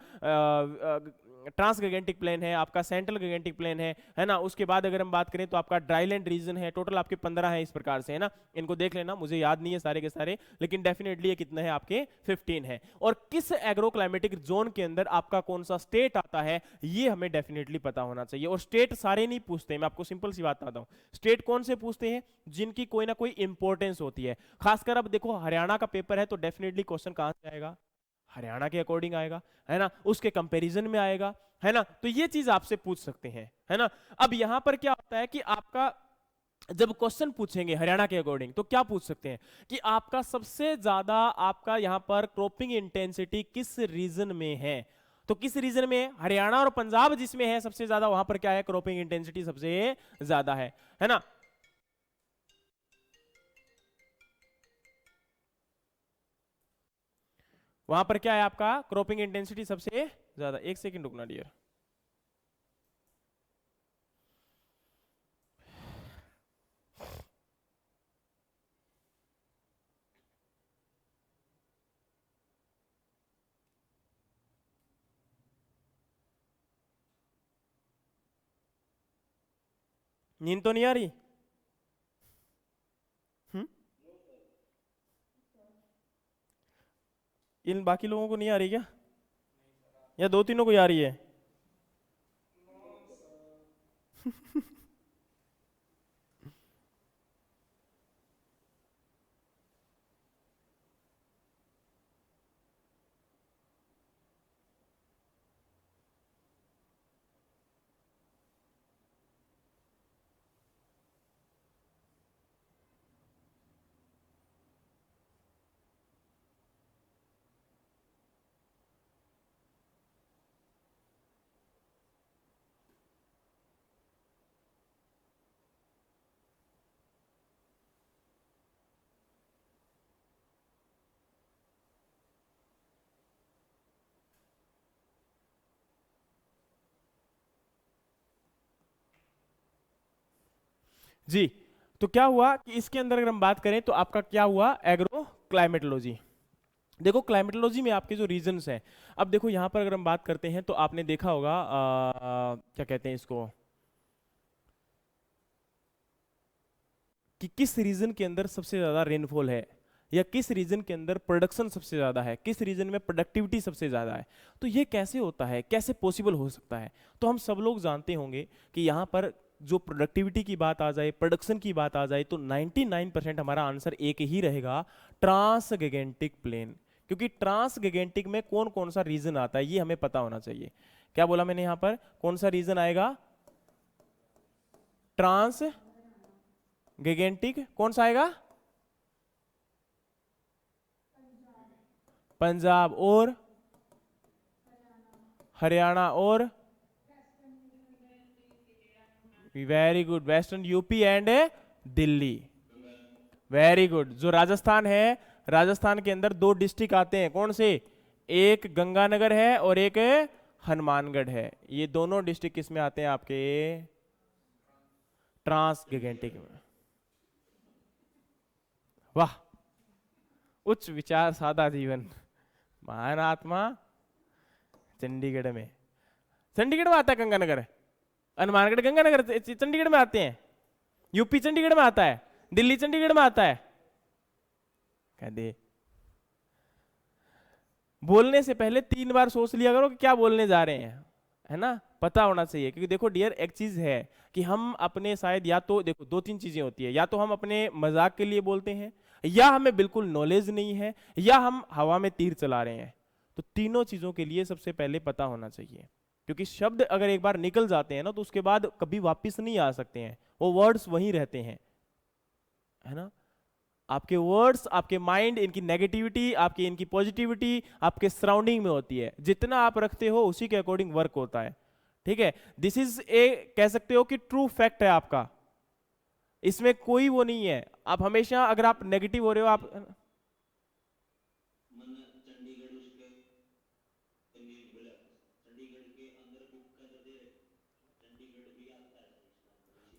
ट्रांस गैंजेटिक प्लेन है, आपका सेंट्रल गैंजेटिक प्लेन है ना। उसके बाद अगर हम बात करें तो आपका ड्राईलैंड रीजन है। टोटल आपके 15 है इस प्रकार से, है ना। इनको देख लेना, मुझे याद नहीं है सारे के सारे, लेकिन डेफिनेटली ये कितने हैं आपके 15 है। और किस एग्रो क्लाइमेटिक जोन के अंदर आपका कौन सा स्टेट आता है ये हमें डेफिनेटली पता होना चाहिए। और स्टेट सारे नहीं पूछते हैं, मैं आपको सिंपल सी बात बताता हूं। स्टेट कौन से पूछते हैं? जिनकी कोई ना कोई इंपॉर्टेंस होती है। खासकर अब देखो हरियाणा का पेपर है तो डेफिनेटली क्वेश्चन कहां से आएगा? हरियाणा के अकॉर्डिंग आएगा, है ना, उसके कंपैरिजन में आएगा, है ना। तो ये चीज आपसे पूछ सकते हैं, है ना। अब यहां पर क्या होता है कि आपका जब क्वेश्चन पूछेंगे हरियाणा के अकॉर्डिंग तो क्या पूछ सकते हैं कि आपका सबसे ज्यादा आपका यहां पर क्रॉपिंग इंटेंसिटी किस रीजन में है। तो किस रीजन में? हरियाणा और पंजाब जिसमें है सबसे ज्यादा, वहां पर क्या है? क्रॉपिंग इंटेंसिटी सबसे ज्यादा है ना। वहां पर क्या है आपका? क्रॉपिंग इंटेंसिटी सबसे ज्यादा। एक सेकंड रुकना डियर। नींद तो नहीं आ रही? हम्म, इन बाकी लोगों को नहीं आ रही क्या, या दो तीनों को ही आ रही है? जी, तो क्या हुआ कि इसके अंदर अगर हम बात करें तो आपका क्या हुआ? Agro climatology. देखो क्लाइमेटोलॉजी में आपके जो रीजन्स हैं, अब देखो यहां पर अगर हम बात करते हैं तो आपने देखा होगा क्या कहते हैं इसको, कि किस रीजन के अंदर सबसे ज्यादा रेनफॉल है, या किस रीजन के अंदर प्रोडक्शन सबसे ज्यादा है, किस रीजन में प्रोडक्टिविटी सबसे ज्यादा है। तो ये कैसे होता है, कैसे पॉसिबल हो सकता है? तो हम सब लोग जानते होंगे कि यहाँ पर जो प्रोडक्टिविटी की बात आ जाए, प्रोडक्शन की बात आ जाए, तो 99% हमारा आंसर एक ही रहेगा, ट्रांसगैंजेटिक प्लेन। क्योंकि ट्रांसगैंजेटिक में कौन कौन सा रीजन आता है ये हमें पता होना चाहिए। क्या बोला मैंने यहां पर? कौन सा रीजन आएगा? Trans Gangetic. कौन सा आएगा? पंजाब और हरियाणा और very good, western UP and Delhi. Very good. जो राजस्थान है, राजस्थान के अंदर दो डिस्ट्रिक्ट आते हैं, कौन से? एक गंगानगर है और एक हनुमानगढ़ है। ये दोनों डिस्ट्रिक्ट किस में आते हैं आपके? ट्रांसगैंजेटिक में। वाह, उच्च विचार सादा जीवन, महान आत्मा चंडीगढ़ में। चंडीगढ़ में आता है गंगानगर, हनुमानगढ़ गंगानगर चंडीगढ़ में आते हैं, यूपी चंडीगढ़ में आता है, दिल्ली चंडीगढ़ में आता है। कह दे, बोलने से पहले 3 बार सोच लिया करो कि क्या बोलने जा रहे हैं, है ना, पता होना चाहिए। क्योंकि देखो डियर, एक चीज है कि हम अपने शायद, या तो देखो 2-3 चीजें होती है, या तो हम अपने मजाक के लिए बोलते हैं, या हमें बिल्कुल नॉलेज नहीं है, या हम हवा में तीर चला रहे हैं। तो तीनों चीजों के लिए सबसे पहले पता होना चाहिए। क्योंकि शब्द अगर एक बार निकल जाते हैं ना तो उसके बाद कभी वापस नहीं आ सकते हैं, वो वर्ड्स वहीं रहते हैं, है ना। आपके वर्ड्स, आपके माइंड, इनकी नेगेटिविटी, आपकी इनकी पॉजिटिविटी आपके सराउंडिंग में होती है, जितना आप रखते हो उसी के अकॉर्डिंग वर्क होता है, ठीक है। दिस इज ए, कह सकते हो कि ट्रू फैक्ट है आपका, इसमें कोई वो नहीं है। आप हमेशा अगर आप नेगेटिव हो रहे हो, आप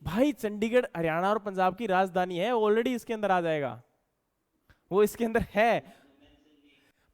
भाई चंडीगढ़ हरियाणा और पंजाब की राजधानी है, ऑलरेडी इसके अंदर आ जाएगा, वो इसके अंदर है।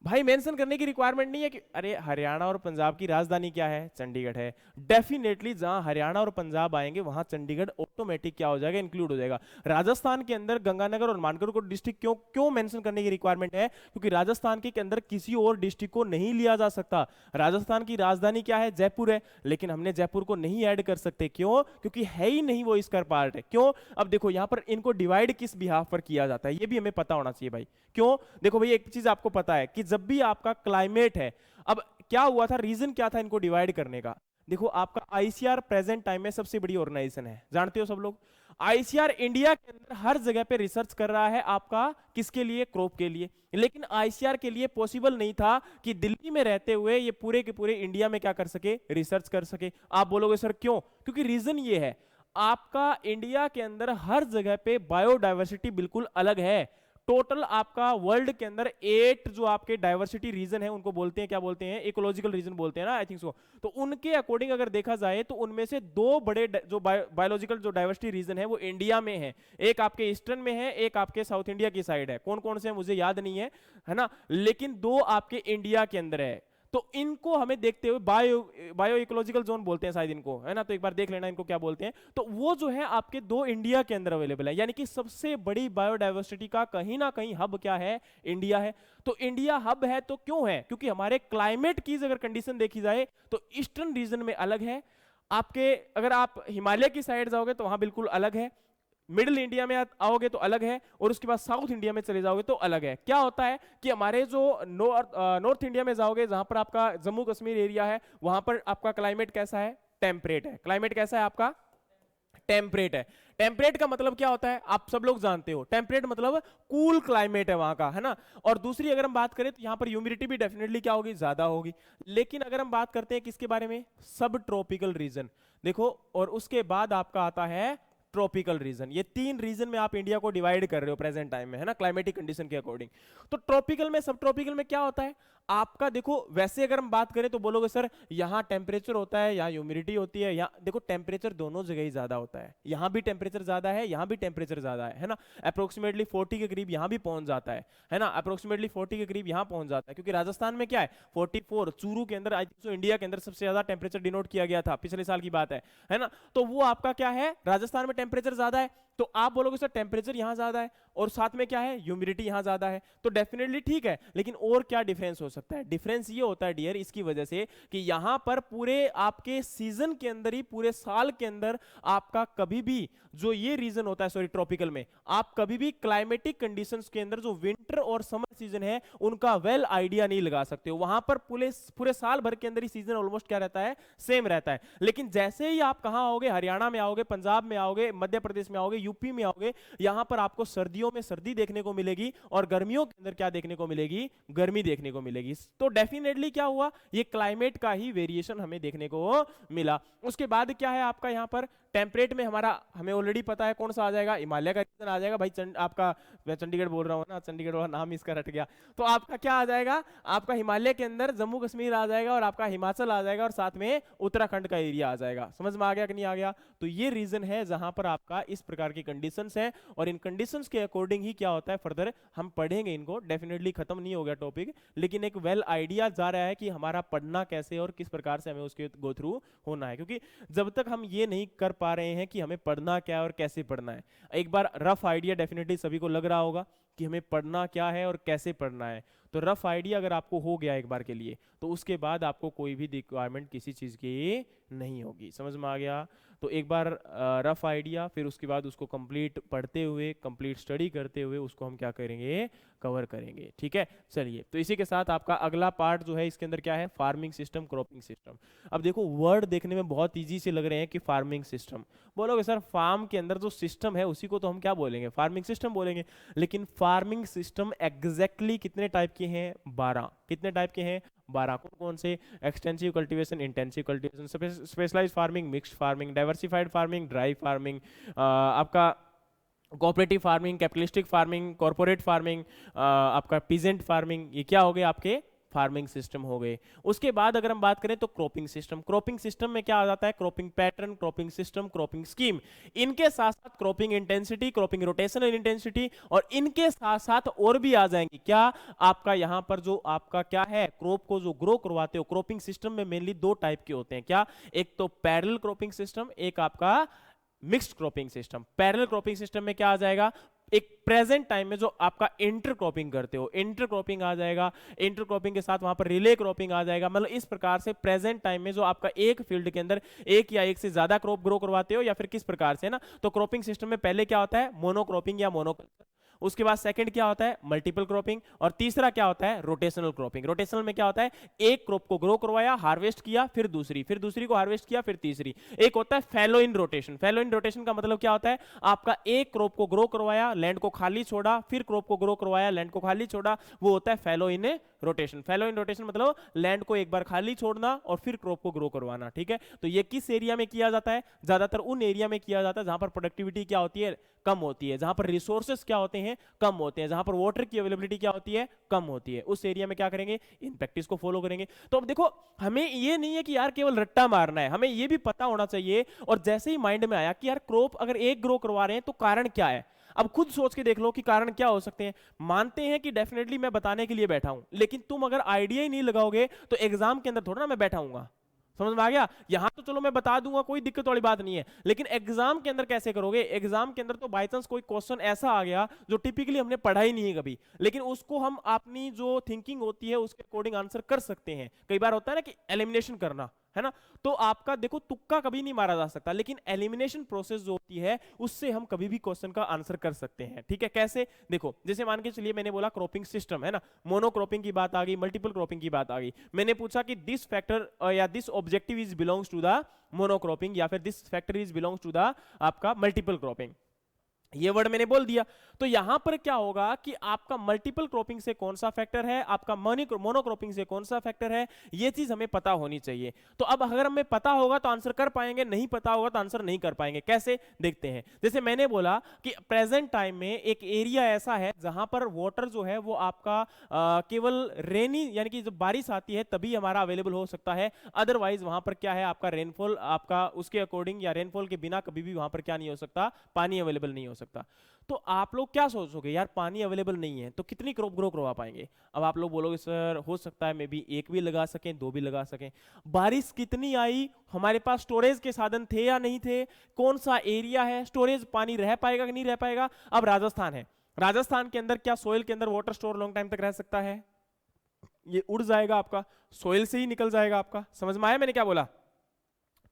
भाई मेंशन करने की रिक्वायरमेंट नहीं है कि अरे हरियाणा और पंजाब की राजधानी क्या है, चंडीगढ़ है। डेफिनेटली जहां हरियाणा और पंजाब आएंगे वहां चंडीगढ़ ऑटोमेटिक क्या हो जाएगा, इंक्लूड हो जाएगा। राजस्थान के अंदर गंगानगर और मानकोट डिस्ट्रिक्ट क्यों क्यों मेंशन करने की रिक्वायरमेंट है, क्योंकि राजस्थान के अंदर किसी और डिस्ट्रिक्ट को नहीं लिया जा सकता। राजस्थान की राजधानी क्या है, जयपुर है, लेकिन हमने जयपुर को नहीं ऐड कर सकते, क्यों, क्योंकि है ही नहीं वो इसका पार्ट है। क्यों, अब देखो यहाँ पर इनको डिवाइड किस बिहाफ पर किया जाता है ये भी हमें पता होना चाहिए भाई। क्यों, देखो भाई एक चीज आपको पता है कि जब भी आपका क्लाइमेट है, अब क्या हुआ था, रीजन क्या था इनको डिवाइड करने का। देखो आपका आईसीआर प्रेजेंट टाइम में सबसे बड़ी ऑर्गेनाइजेशन है, जानते हो सब लोग। आईसीआर इंडिया के अंदर हर जगह पे रिसर्च कर रहा है आपका, किसके लिए, क्रॉप के लिए। लेकिन आईसीआर के लिए पॉसिबल नहीं था कि दिल्ली में रहते हुए ये पूरे के पूरे इंडिया में क्या कर सके, रिसर्च कर सके। आप बोलोगे सर क्यों, क्योंकि रीजन ये है, आपका इंडिया के अंदर हर जगह पे बायोडाइवर्सिटी बिल्कुल अलग है। टोटल आपका वर्ल्ड के अंदर 8 जो आपके डाइवर्सिटी रीजन है उनको बोलते हैं, क्या बोलते हैं, इकोलॉजिकल रीजन बोलते हैं ना, आई थिंक सो। तो उनके अकॉर्डिंग अगर देखा जाए तो उनमें से 2 बड़े जो बायोलॉजिकल जो डाइवर्सिटी रीजन है वो इंडिया में है। एक आपके ईस्टर्न में है, एक आपके साउथ इंडिया की साइड है। कौन कौन से है मुझे याद नहीं है ना, लेकिन 2 आपके इंडिया के अंदर है। तो इनको हमें देखते हुए बायो इकोलॉजिकल जोन बोलते हैं शायद इनको, है ना, तो एक बार देख लेना इनको क्या बोलते हैं। तो वो जो है आपके 2 इंडिया के अंदर अवेलेबल है, यानी कि सबसे बड़ी बायोडाइवर्सिटी का कहीं ना कहीं हब क्या है, इंडिया है। तो इंडिया हब है तो क्यों है, क्योंकि हमारे क्लाइमेट की अगर कंडीशन देखी जाए तो ईस्टर्न रीजन में अलग है आपके, अगर आप हिमालय की साइड जाओगे तो वहां बिल्कुल अलग है, मिडिल इंडिया में आओगे तो अलग है, और उसके बाद साउथ इंडिया में चले जाओगे तो अलग है। क्या होता है कि हमारे जो नॉर्थ इंडिया में जाओगे, जहां पर आपका जम्मू कश्मीर एरिया है, वहां पर आपका क्लाइमेट कैसा है, टेम्परेट है। क्लाइमेट कैसा है आपका, टेम्परेट है। टेम्परेट का मतलब क्या होता है, आप सब लोग जानते हो, टेम्परेट मतलब कूल क्लाइमेट है वहां का, है ना। और दूसरी अगर हम बात करें तो यहां पर ह्यूमिडिटी भी डेफिनेटली क्या होगी, ज्यादा होगी। लेकिन अगर हम बात करते हैं किसके बारे में, सब ट्रॉपिकल रीजन, देखो, और उसके बाद आपका आता है ट्रॉपिकल रीजन। ये 3 रीजन में आप इंडिया को डिवाइड कर रहे हो प्रेजेंट टाइम में, है ना, क्लाइमेटिक कंडीशन के अकॉर्डिंग। तो ट्रॉपिकल में, सब ट्रॉपिकल में क्या होता है आपका, देखो वैसे अगर हम बात करें तो बोलोगे सर यहाँ टेम्परेचर होता है, यहाँ ह्यूमिडिटी होती है, यहाँ देखो टेम्परेचर दोनों जगह ही ज्यादा होता है, यहाँ भी टेम्परेचर ज्यादा है, यहाँ भी टेम्परेचर ज्यादा है ना। अप्रोक्सीमेटली 40 के करीब यहाँ भी पहुंच जाता है ना, अप्रोक्सीमेटली 40 के करीब यहाँ पहुंच जाता है, क्योंकि राजस्थान में क्या है 44, चूरू के अंदर आई थिंक इंडिया के अंदर सबसे ज्यादा टेम्परेचर डिनोट किया गया था, पिछले साल की बात है ना। तो वो आपका क्या है, राजस्थान में टेम्परेचर ज्यादा है, तो आप बोलोगे सर टेम्परेचर यहां ज्यादा है और साथ में क्या है, ह्यूमिडिटी यहां ज्यादा है, तो डेफिनेटली ठीक है। लेकिन और क्या डिफरेंस हो सकता है, डिफरेंस ये होता है डियर, इसकी वजह से कि यहां पर पूरे आपके सीजन के अंदर ही, पूरे साल के अंदर आपका कभी भी जो ये रीजन होता है, सॉरी ट्रॉपिकल में, आप कभी भी क्लाइमेटिक कंडीशंस के अंदर जो विंटर और समर सीजन है उनका वेल आइडिया नहीं लगा सकते हो। वहां पर पूरे साल भर के अंदर ही सीजन ऑलमोस्ट क्या रहता है, सेम रहता है। लेकिन जैसे ही आप कहां आओगे, हरियाणा में आओगे, पंजाब में आओगे, मध्य प्रदेश में आओगे, यूपी में आओगे, यहां पर आपको सर्दियों में सर्दी देखने को मिलेगी और गर्मियों के अंदर क्या देखने को मिलेगी, गर्मी देखने को मिलेगी। तो डेफिनेटली क्या हुआ, ये क्लाइमेट का ही वेरिएशन हमें देखने को मिला। उसके बाद क्या है आपका यहां पर टेम्परेट में, हमारा हमें ऑलरेडी पता है कौन सा आ जाएगा, हिमालय का रीजन आ जाएगा भाई। आपका, मैं चंडीगढ़ बोल रहा हूँ ना, चंडीगढ़ वाला नाम इसका रट गया, तो आपका क्या आ जाएगा, आपका हिमालय के अंदर जम्मू कश्मीर आ जाएगा और आपका हिमाचल आ जाएगा और साथ में उत्तराखंड का एरिया आ जाएगा। समझ में आ गया कि नहीं आ गया। तो ये रीजन है जहां पर आपका इस प्रकार की कंडीशंस है, और इन कंडीशंस के अकॉर्डिंग ही क्या होता है, फर्दर हम पढ़ेंगे इनको, डेफिनेटली खत्म नहीं हो गया टॉपिक, लेकिन एक वेल आइडिया जा रहा है कि हमारा पढ़ना कैसे और किस प्रकार से हमें उसके गो थ्रू होना है। क्योंकि जब तक हम ये नहीं कर पा रहे हैं कि हमें पढ़ना क्या है और कैसे पढ़ना है, एक बार रफ आइडिया डेफिनेटली सभी को लग रहा होगा कि हमें पढ़ना क्या है और कैसे पढ़ना है। तो रफ आइडिया अगर आपको हो गया एक बार के लिए, तो उसके बाद आपको कोई भी रिक्वायरमेंट किसी चीज़ की नहीं होगी। समझ में आ गया? तो एक बार रफ आइडिया, फिर उसके बाद उसको कंप्लीट पढ़ते हुए, कंप्लीट स्टडी करते हुए उसको हम क्या करेंगे, कवर करेंगे। ठीक है, चलिए। तो इसी के साथ आपका अगला पार्ट जो है इसके अंदर क्या है, फार्मिंग सिस्टम, क्रॉपिंग सिस्टम। अब देखो वर्ड देखने में बहुत ईजी से लग रहे हैं कि फार्मिंग सिस्टम, बोलोगे सर फार्म के अंदर जो सिस्टम है उसी को तो हम क्या बोलेंगे, फार्मिंग सिस्टम बोलेंगे। लेकिन फार्मिंग सिस्टम एग्जैक्टली कितने टाइप के हैं, 12। कितने टाइप के हैं, 12। कौन कौन से, extensive cultivation, intensive cultivation, specialised farming, mixed farming, diversified farming, dry farming, आपका cooperative farming, capitalistic farming, corporate farming, आपका पीजेंट फार्मिंग। ये क्या हो गए आपके फार्मिंग सिस्टम हो गए। उसके बाद अगर हम बात करें तो क्रॉपिंग सिस्टम। क्रॉपिंग सिस्टम में क्या आ जाता है, cropping pattern, cropping system, cropping scheme. इनके साथ साथ cropping intensity, cropping rotational intensity, और इनके साथ साथ और भी आ जाएंगी। क्या आपका यहां पर जो आपका क्या है, क्रॉप को जो ग्रो करवाते हो, क्रॉपिंग सिस्टम में मेनली 2 टाइप के होते हैं। क्या, एक तो पैरेलल क्रॉपिंग सिस्टम, एक आपका mixed cropping system. Parallel cropping system में क्या आ जाएगा, एक प्रेजेंट टाइम में जो आपका इंटर क्रॉपिंग करते हो, इंटर क्रॉपिंग आ जाएगा। इंटर क्रॉपिंग के साथ वहां पर रिले क्रॉपिंग आ जाएगा। मतलब इस प्रकार से प्रेजेंट टाइम में जो आपका एक फील्ड के अंदर एक या एक से ज्यादा क्रॉप ग्रो करवाते हो, या फिर किस प्रकार से ना, तो क्रॉपिंग सिस्टम में पहले क्या होता है, मोनोक्रॉपिंग या मोनोकल्चर। उसके बाद सेकंड क्या होता है, मल्टीपल क्रॉपिंग, और तीसरा क्या होता है, रोटेशनल क्रॉपिंग। रोटेशनल में क्या होता है, एक क्रॉप को ग्रो करवाया, हार्वेस्ट किया, फिर दूसरी को हार्वेस्ट किया, फिर तीसरी। एक होता है fallow in rotation. Fallow in rotation का मतलब क्या होता है, आपका एक क्रॉप को ग्रो करवाया, लैंड को खाली छोड़ा, फिर क्रॉप को ग्रो करवाया, लैंड को खाली छोड़ा, वो होता है fallow in rotation. Fallow in rotation मतलब लैंड को एक बार खाली छोड़ना और फिर क्रॉप को ग्रो करवाना। ठीक है, तो ये किस एरिया में किया जाता है, ज्यादातर उन एरिया में किया जाता है जहां पर प्रोडक्टिविटी क्या होती है, कम होती है, जहां पर रिसोर्सेस क्या होते हैं, कम होते हैं, जहां पर वाटर की अवेलेबिलिटी क्या होती है, कम होती है। उस एरिया में क्या करेंगे, इन प्रैक्टिस को फॉलो करेंगे। तो अब देखो, हमें ये नहीं है कि यार केवल रट्टा मारना है, हमें ये भी पता होना चाहिए। और जैसे ही माइंड में आया कि यार क्रॉप अगर एक ग्रो करवा रहे हैं तो कारण क्या है, अब खुद सोच के देख लो कि कारण क्या हो सकते हैं। मानते हैं कि डेफिनेटली मैं बताने के लिए बैठा हूं, लेकिन तुम अगर आइडिया ही नहीं लगाओगे तो एग्जाम के अंदर थोड़ा ना मैं बैठा हूंगा। समझ में आ गया? यहां तो चलो मैं बता दूंगा, कोई दिक्कत वाली बात नहीं है, लेकिन एग्जाम के अंदर कैसे करोगे? एग्जाम के अंदर तो बाय चांस कोई क्वेश्चन ऐसा आ गया जो टिपिकली हमने पढ़ा ही नहीं है कभी, लेकिन उसको हम अपनी जो थिंकिंग होती है उसके अकॉर्डिंग आंसर कर सकते हैं। कई बार होता है ना कि एलिमिनेशन करना है ना, तो आपका देखो तुक्का कभी नहीं मारा जा सकता, लेकिन एलिमिनेशन प्रोसेस जो होती है उससे हम कभी भी क्वेश्चन का आंसर कर सकते हैं। ठीक है, कैसे? देखो, जैसे मान के चलिए मैंने बोला क्रॉपिंग सिस्टम है ना, मोनोक्रॉपिंग की बात आ गई, मल्टीपल क्रॉपिंग की बात आ गई। मैंने पूछा कि दिस फैक्टर या this objective is belongs to the monocropping, या फिर this factor is belongs to the आपका मल्टीपल क्रॉपिंग। ये वर्ड मैंने बोल दिया, तो यहां पर क्या होगा कि आपका मल्टीपल क्रॉपिंग से कौन सा फैक्टर है, आपका मोनोक्रॉपिंग से कौन सा फैक्टर है, ये चीज हमें पता होनी चाहिए। तो अब अगर हमें पता होगा तो आंसर कर पाएंगे, नहीं पता होगा तो आंसर नहीं कर पाएंगे। कैसे, देखते हैं। जैसे मैंने बोला कि प्रेजेंट टाइम में एक एरिया ऐसा है जहां पर वाटर जो है वो आपका केवल रेनी यानी कि जब बारिश आती है तभी हमारा अवेलेबल हो सकता है, अदरवाइज वहां पर क्या है, आपका रेनफॉल आपका उसके अकॉर्डिंग या रेनफॉल के बिना कभी भी वहां पर क्या नहीं हो सकता, पानी अवेलेबल नहीं हो सकता। तो आप लोग क्या सोचोगे, यार पानी अवेलेबल नहीं है तो कितनी क्रॉप ग्रो करवा पाएंगे? अब आप लोग बोलोगे सर हो सकता है मे बी एक भी लगा सकें, 2 भी लगा सकें। बारिश कितनी आई, हमारे पास स्टोरेज के साधन थे या नहीं थे, कौन सा एरिया है, स्टोरेज पानी रह पाएगा कि नहीं रह पाएगा। अब राजस्थान है, राजस्थान के अंदर क्या सोइल के अंदर वाटर स्टोर लॉन्ग टाइम तक रह सकता है? ये उड़ जाएगा, आपका सोइल से ही निकल जाएगा आपका। समझ में आया मैंने क्या बोला?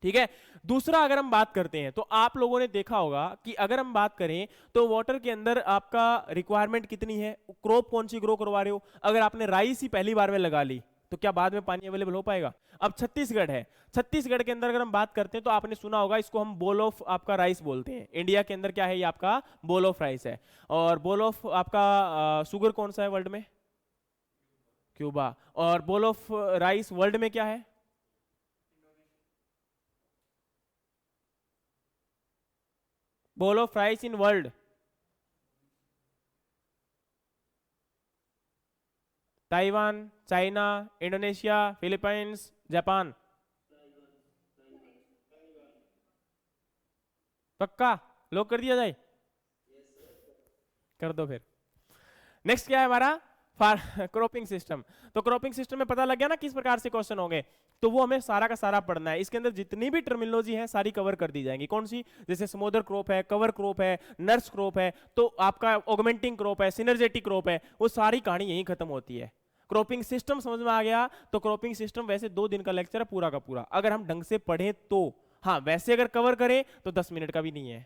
ठीक है। दूसरा अगर हम बात करते हैं तो आप लोगों ने देखा होगा कि अगर हम बात करें तो वाटर के अंदर आपका रिक्वायरमेंट कितनी है, क्रॉप कौन सी ग्रो करवा रहे हो। अगर आपने राइस ही पहली बार में लगा ली तो क्या बाद में पानी अवेलेबल हो पाएगा? अब छत्तीसगढ़ है, छत्तीसगढ़ के अंदर अगर हम बात करते हैं तो आपने सुना होगा इसको हम बोल ऑफ आपका राइस बोलते हैं। इंडिया के अंदर क्या है, ये आपका बोल ऑफ राइस है। और बोल ऑफ आपका शुगर कौन सा है वर्ल्ड में? क्यूबा। और बोल ऑफ राइस वर्ल्ड में क्या है? Bowl of rice in world? Taiwan, China, Indonesia, Philippines, Japan. पक्का लॉक कर दिया जाए? कर दो फिर। नेक्स्ट क्या है हमारा, क्रॉपिंग सिस्टम। तो क्रॉपिंग सिस्टम में पता लग गया ना किस प्रकार से क्वेश्चन होंगे, तो वो हमें सारा का सारा पढ़ना है। इसके अंदर जितनी भी टर्मिनोलॉजी है सारी कवर कर दी जाएंगी। कौन सी? जैसे स्मोदर क्रॉप है, कवर क्रॉप है, नर्स क्रॉप है, तो आपका ऑगमेंटिंग क्रॉप है, सिनर्जेटिक क्रॉप है, वो सारी कहानी यहीं खत्म होती है। क्रॉपिंग सिस्टम समझ में आ गया? तो क्रॉपिंग सिस्टम वैसे 2 दिन का लेक्चर है पूरा का पूरा, अगर हम ढंग से पढ़ें तो। हाँ, वैसे अगर कवर करें तो 10 मिनट का भी नहीं है,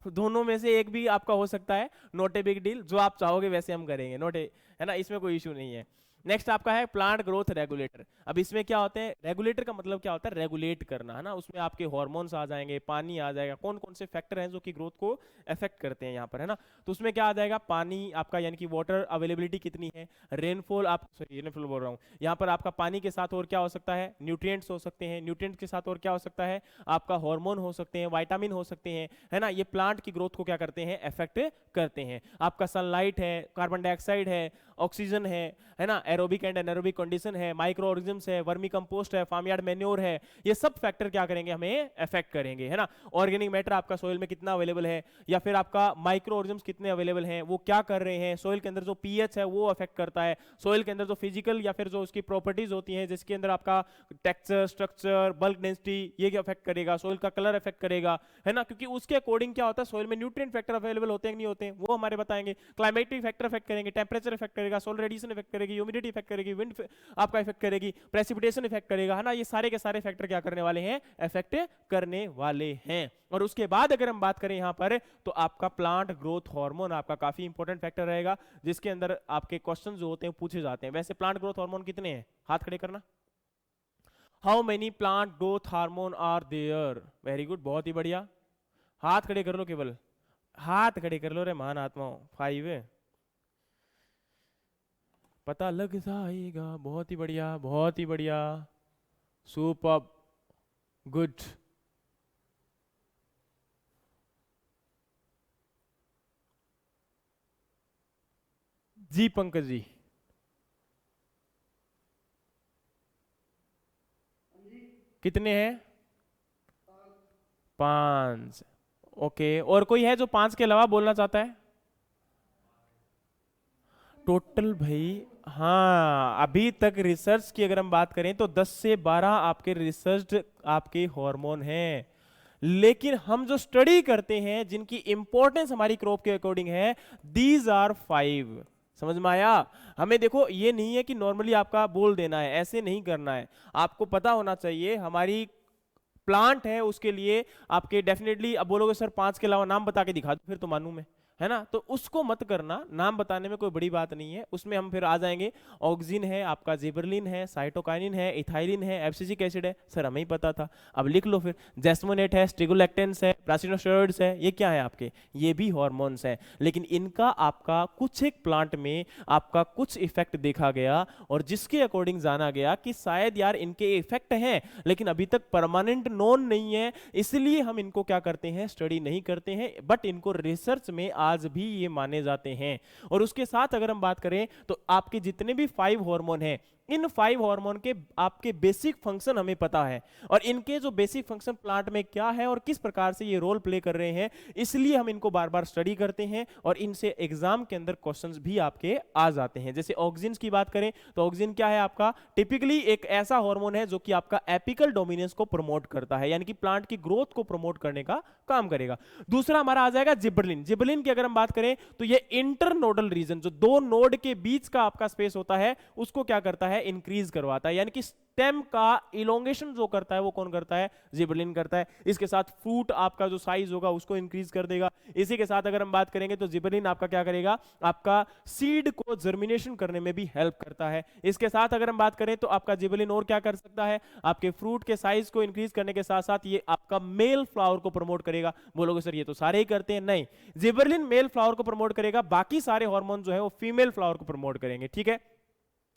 दोनों में से एक भी आपका हो सकता है। नॉट ए बिग डील, जो आप चाहोगे वैसे हम करेंगे, नॉट ए, है ना, इसमें कोई इशू नहीं है। नेक्स्ट आपका है प्लांट ग्रोथ रेगुलेटर। अब इसमें क्या होते हैं? रेगुलेटर का मतलब क्या होता है? रेगुलेट करना, है ना। उसमें आपके हार्मोन्स आ जाएंगे, पानी आ जाएगा, कौन कौन से फैक्टर हैं जो कि ग्रोथ को अफेक्ट करते हैं यहाँ पर, है ना। तो उसमें क्या आ जाएगा? पानी आपका, यानी कि वाटर अवेलेबिलिटी कितनी है, रेनफॉल, आप सॉरी रेनफॉल बोल रहा हूँ, यहाँ पर आपका पानी के साथ और क्या हो सकता है? न्यूट्रिएंट्स हो सकते हैं, न्यूट्रिएंट्स के साथ और क्या हो सकता है? आपका हार्मोन हो सकते हैं, विटामिन हो सकते हैं, है ना। ये प्लांट की ग्रोथ को क्या करते हैं? अफेक्ट करते हैं। आपका सनलाइट है, कार्बन डाइऑक्साइड है, ऑक्सीजन है ना, एरोबिक एंड एनारोबिक कंडीशन है, माइक्रो ऑर्गेनिजम्स है, वर्मी कंपोस्ट है, फार्म यार्ड मैन्योर है, ये सब फैक्टर क्या करेंगे? हमें अफेक्ट करेंगे, है ना। ऑर्गेनिक मैटर आपका सोइल में कितना अवेलेबल है, या फिर आपका माइक्रो ऑर्गेनिजम्स कितने अवेलेबल हैं, वो क्या कर रहे हैं, सोइल के अंदर जो पीएच है वो अफेक्ट करता है, सोइल के अंदर जो फिजिकल या फिर जो उसकी प्रॉपर्टीज होती हैं, जिसके अंदर आपका टेक्सचर, स्ट्रक्चर, बल्क डेंसिटी, ये क्या अफेक्ट करेगा, सोइल का कलर अफेक्ट करेगा, है ना, क्योंकि उसके अकॉर्डिंग क्या होता है, सोइल में न्यूट्रिएंट फैक्टर अवेलेबल होते हैं कि नहीं होते हैं, वो हमारे बताएंगे। क्लाइमेटिक फैक्टर अफेक्ट करेंगे, टेंपरेचर अफेक्ट करेगा, सोल रेडिएशन इफेक्ट करेगी, ह्यूमिडिटी इफेक्ट करेगी, विंड आपका इफेक्ट करेगी, प्रेसिपिटेशन इफेक्ट करेगा, है ना। ये सारे के सारे फैक्टर क्या करने वाले हैं? इफेक्ट करने वाले हैं। और उसके बाद अगर हम बात करें यहां पर, तो आपका प्लांट ग्रोथ हार्मोन आपका काफी इंपॉर्टेंट फैक्टर रहेगा, जिसके अंदर आपके क्वेश्चन जो होते हैं पूछे जाते हैं। वैसे प्लांट ग्रोथ हार्मोन कितने हैं? हाथ खड़े करना। How many plant growth hormone are there? Very good, बहुत ही बढ़िया। हाथ खड़े कर लो, केवल हाथ खड़े कर लो रे महान आत्माओं। 5 है, पता लग जाएगा। बहुत ही बढ़िया, बहुत ही बढ़िया, सुपर, गुड। जी पंकज जी, कितने हैं? 5। ओके, और कोई है जो 5 के अलावा बोलना चाहता है? टोटल भाई, हाँ, अभी तक रिसर्च की अगर हम बात करें तो 10 से 12 आपके रिसर्च आपके हार्मोन हैं। लेकिन हम जो स्टडी करते हैं, जिनकी इंपॉर्टेंस हमारी क्रॉप के अकॉर्डिंग है, दीज आर 5। समझ में आया? हमें देखो, ये नहीं है कि नॉर्मली आपका बोल देना है, ऐसे नहीं करना है। आपको पता होना चाहिए हमारी प्लांट है, उसके लिए आपके डेफिनेटली, अब बोलोगे सर 5 के अलावा नाम बता के दिखा दो, फिर तो मानूं मैं, है ना। तो उसको मत करना, नाम बताने में कोई बड़ी बात नहीं है। उसमें हम फिर आ जाएंगे, ऑक्सिन है आपका, जिबरलिन है, साइटोकाइनिन है, इथाइलिन है, एब्सिसिक एसिड है। सर हमें ही पता था, अब लिख लो फिर। जैस्मोनेट है, स्टिगोलैक्टेंस है, प्लासिनोस्टेरॉइड्स है, ये क्या है आपके? ये भी हार्मोन्स हैं। लेकिन इनका आपका कुछ एक प्लांट में आपका कुछ इफेक्ट देखा गया, और जिसके अकॉर्डिंग जाना गया कि शायद यार इनके इफेक्ट हैं, लेकिन अभी तक परमानेंट नोन नहीं है, इसलिए हम इनको क्या करते हैं? स्टडी नहीं करते हैं, बट इनको रिसर्च में आज भी ये माने जाते हैं। और उसके साथ अगर हम बात करें तो आपके जितने भी 5 हार्मोन हैं, इन 5 हार्मोन के आपके बेसिक फंक्शन हमें पता है, और इनके जो बेसिक फंक्शन प्लांट में क्या है और किस प्रकार से ये रोल प्ले कर रहे हैं, इसलिए हम इनको बार बार स्टडी करते हैं, और इनसे एग्जाम के अंदर क्वेश्चंस भी आपके आ जाते हैं। जैसे ऑक्सिन की बात करें तो ऑक्सिन क्या है आपका? टिपिकली एक ऐसा हार्मोन है जो कि आपका एपिकल डोमिनेंस को प्रमोट करता है, यानी कि प्लांट की ग्रोथ को प्रमोट करने का काम करेगा। दूसरा हमारा आ जाएगा जिबरलिन। जिबरलिन की अगर हम बात करें तो ये इंटरनोडल रीजन, जो 2 नोड के बीच का आपका स्पेस होता है, उसको क्या करता है? इंक्रीज करवाता है, यानी कि स्टेम का इलोंगेशन जो करता है वो कौन करता है? जिबरलिन करता है। इसके साथ फ्रूट आपका जो साइज होगा उसको इंक्रीज कर देगा। इसी के साथ अगर हम बात करेंगे तो जिबरलिन आपका क्या करेगा? आपका सीड को जर्मिनेशन करने में भी हेल्प करता है। इसके साथ अगर हम बात करें तो आपका जिबरलिन और क्या कर सकता है? आपके फ्रूट के साइज को इंक्रीज करने के साथ साथ ये आपका मेल फ्लावर को प्रमोट करेगा। बोलोगे सर ये तो सारे ही करते हैं, नहीं, जिबरलिन मेल फ्लावर को प्रमोट करेगा, बाकी सारे हार्मोन जो है वो फीमेल फ्लावर को प्रमोट करेंगे, ठीक है।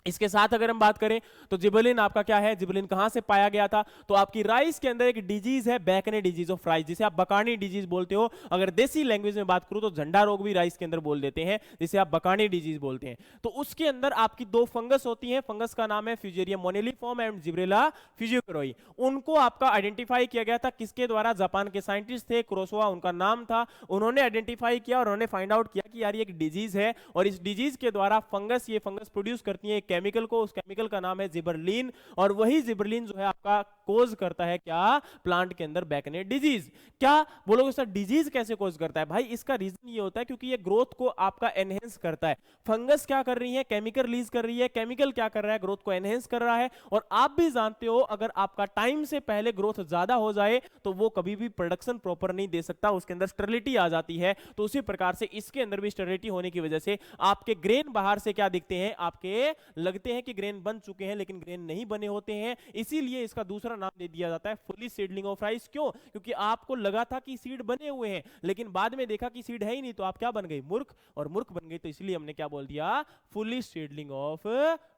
इसके साथ अगर हम बात करें तो जिबरलिन आपका क्या है? जिबरलिन कहां से पाया गया था? तो आपकी राइस के अंदर एक डिजीज है, बैकने डिजीज ऑफ राइस, जिसे आप बकानी डिजीज बोलते हो। अगर देसी लैंग्वेज में बात करूं तो झंडा रोग भी राइस के अंदर बोल देते हैं, जिसे आप बकानी डिजीज बोलते हैं। तो उसके अंदर आपकी 2 फंगस होती हैं, फंगस का नाम है फ्यूजेरियम मोनेलिफॉर्म एंड जिब्रेला फ्यूजियोकोरोई। उनको आपका आइडेंटिफाई किया गया था, किसके द्वारा? जापान के साइंटिस्ट थे, क्रोसोवा उनका नाम था। उन्होंने आइडेंटिफाई किया और उन्होंने फाइंड आउट किया कि यार ये एक डिजीज है और इस डिजीज के द्वारा ये फंगस प्रोड्यूस करती है एक केमिकल को, उस केमिकल का नाम है जिबरलिन, और वही जिबरलिन जो है आपका कोज करता है क्या, प्लांट के अंदर बैकनेट डिजीज। क्या बोलोगे सर डिजीज कैसे कोज करता है? भाई इसका रीजन ये होता है क्योंकि ये ग्रोथ को आपका एनहेंस करता है। फंगस क्या कर रही है, केमिकल रिलीज कर रही है, केमिकल क्या कर रहा है, ग्रोथ को एनहेंस कर रहा है। और आप भी जानते हो अगर आपका टाइम से पहले ग्रोथ ज्यादा हो जाए तो वो कभी भी प्रोडक्शन प्रॉपर नहीं दे सकता, उसके अंदर स्टेरिलिटी आ जाती है। तो उसी प्रकार से इसके अंदर भी स्टेरिलिटी होने की वजह से आपके ग्रेन बाहर से क्या दिखते हैं, आपके लगते हैं कि ग्रेन बन चुके हैं लेकिन ग्रेन नहीं बने होते हैं। इसीलिए इसका दूसरा नाम दे दिया जाता है फुली सीडलिंग ऑफ राइस। क्यों? क्योंकि आपको लगा था कि सीड बने हुए हैं लेकिन बाद में देखा कि सीड है ही नहीं, तो आप क्या बन गए, मूर्ख, और मूर्ख बन गए तो इसलिए हमने क्या बोल दिया, फुली सीडलिंग ऑफ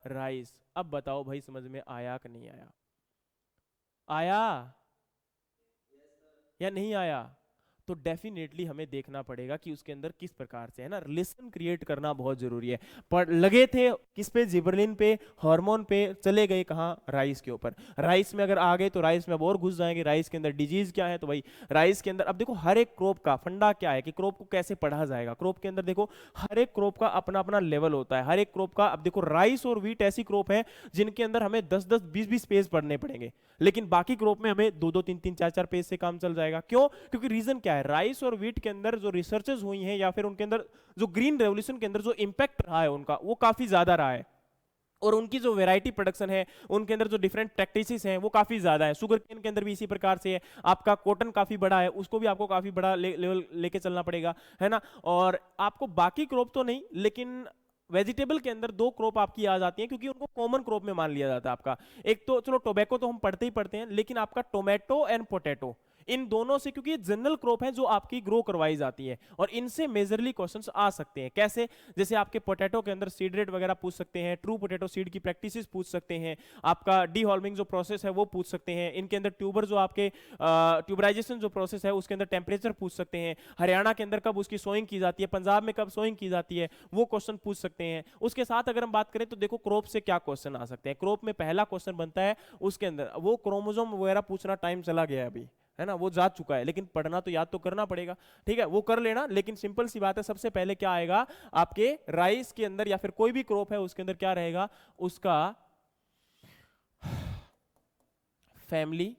राइस। अब बताओ भाई समझ में आया कि नहीं आया? आया या नहीं आया? तो डेफिनेटली हमें देखना पड़ेगा कि उसके अंदर किस प्रकार से है ना रिलेशन क्रिएट करना बहुत जरूरी है। पर लगे थे किस पे, जिबरलिन पे, हार्मोन पे, चले गए कहां, राइस के ऊपर। राइस में अगर आ गए तो राइस में अब और घुस जाएंगे, राइस के अंदर डिजीज क्या है, तो भाई राइस के अंदर अब देखो हर एक क्रॉप का फंडा क्या है कि क्रॉप को कैसे पढ़ा जाएगा। क्रॉप के अंदर देखो हर एक क्रॉप का अपना अपना लेवल होता है, हर एक क्रॉप का। अब देखो राइस और व्हीट ऐसी क्रॉप है जिनके अंदर हमें 10-10 20-20 पेज पढ़ने पड़ेंगे, लेकिन बाकी क्रॉप में हमें 2-2 3-3 4-4 पेज से काम चल जाएगा। क्यों? क्योंकि रीजन क्या है, राइस और व्हीट के अंदर जो रिसर्चेस हुई हैं या फिर उनके अंदर जो ग्रीन रेवोल्यूशन के अंदर जो इंपैक्ट रहा है उनका, वो काफी ज्यादा रहा है। और उनकी जो वैरायटी प्रोडक्शन है, उनके अंदर जो डिफरेंट प्रैक्टिसेस हैं वो काफी ज्यादा है। शुगर केन के अंदर भी इसी प्रकार से है, आपका कॉटन काफी बड़ा है, उसको भी आपको काफी बड़ा लेवल लेके चलना पड़ेगा, है ना। और आपको बाकी क्रॉप तो नहीं, लेकिन वेजिटेबल के अंदर 2 क्रॉप आपकी आ जाती हैं क्योंकि उनको कॉमन क्रॉप में मान लिया जाता है आपका। एक तो चलो टोबैको तो हम पढ़ते ही पढ़ते हैं, लेकिन आपका टोमेटो एंड पोटैटो, इन दोनों से, क्योंकि ये जनरल क्रॉप है जो आपकी ग्रो करवाई जाती है और इनसे मेजरली क्वेश्चंस आ सकते हैं। कैसे? जैसे आपके पोटैटो के अंदर सीड रेट वगैरह पूछ सकते हैं, ट्रू पोटैटो सीड की प्रैक्टिसेस पूछ सकते हैं, आपका डीहॉल्मिंग जो प्रोसेस है वो पूछ सकते हैं, इनके अंदर ट्यूबर जो आपके ट्यूबराइजेशन जो प्रोसेस है उसके अंदर टेम्परेचर पूछ सकते हैं, हरियाणा के अंदर कब उसकी सोइंग की जाती है, पंजाब में कब सोइंग की जाती है, वो क्वेश्चन पूछ सकते हैं। उसके साथ अगर हम बात करें तो देखो क्रॉप से क्या क्वेश्चन आ सकते हैं। क्रॉप में पहला क्वेश्चन बनता है उसके अंदर, वो क्रोमोसोम वगैरह पूछना टाइम चला गया अभी, है ना, वो जा चुका है, लेकिन पढ़ना तो याद तो करना पड़ेगा। ठीक है, वो कर लेना, लेकिन सिंपल सी बात है, सबसे पहले क्या आएगा आपके राइस के अंदर या फिर कोई भी क्रॉप है उसके अंदर क्या रहेगा, उसका फैमिली।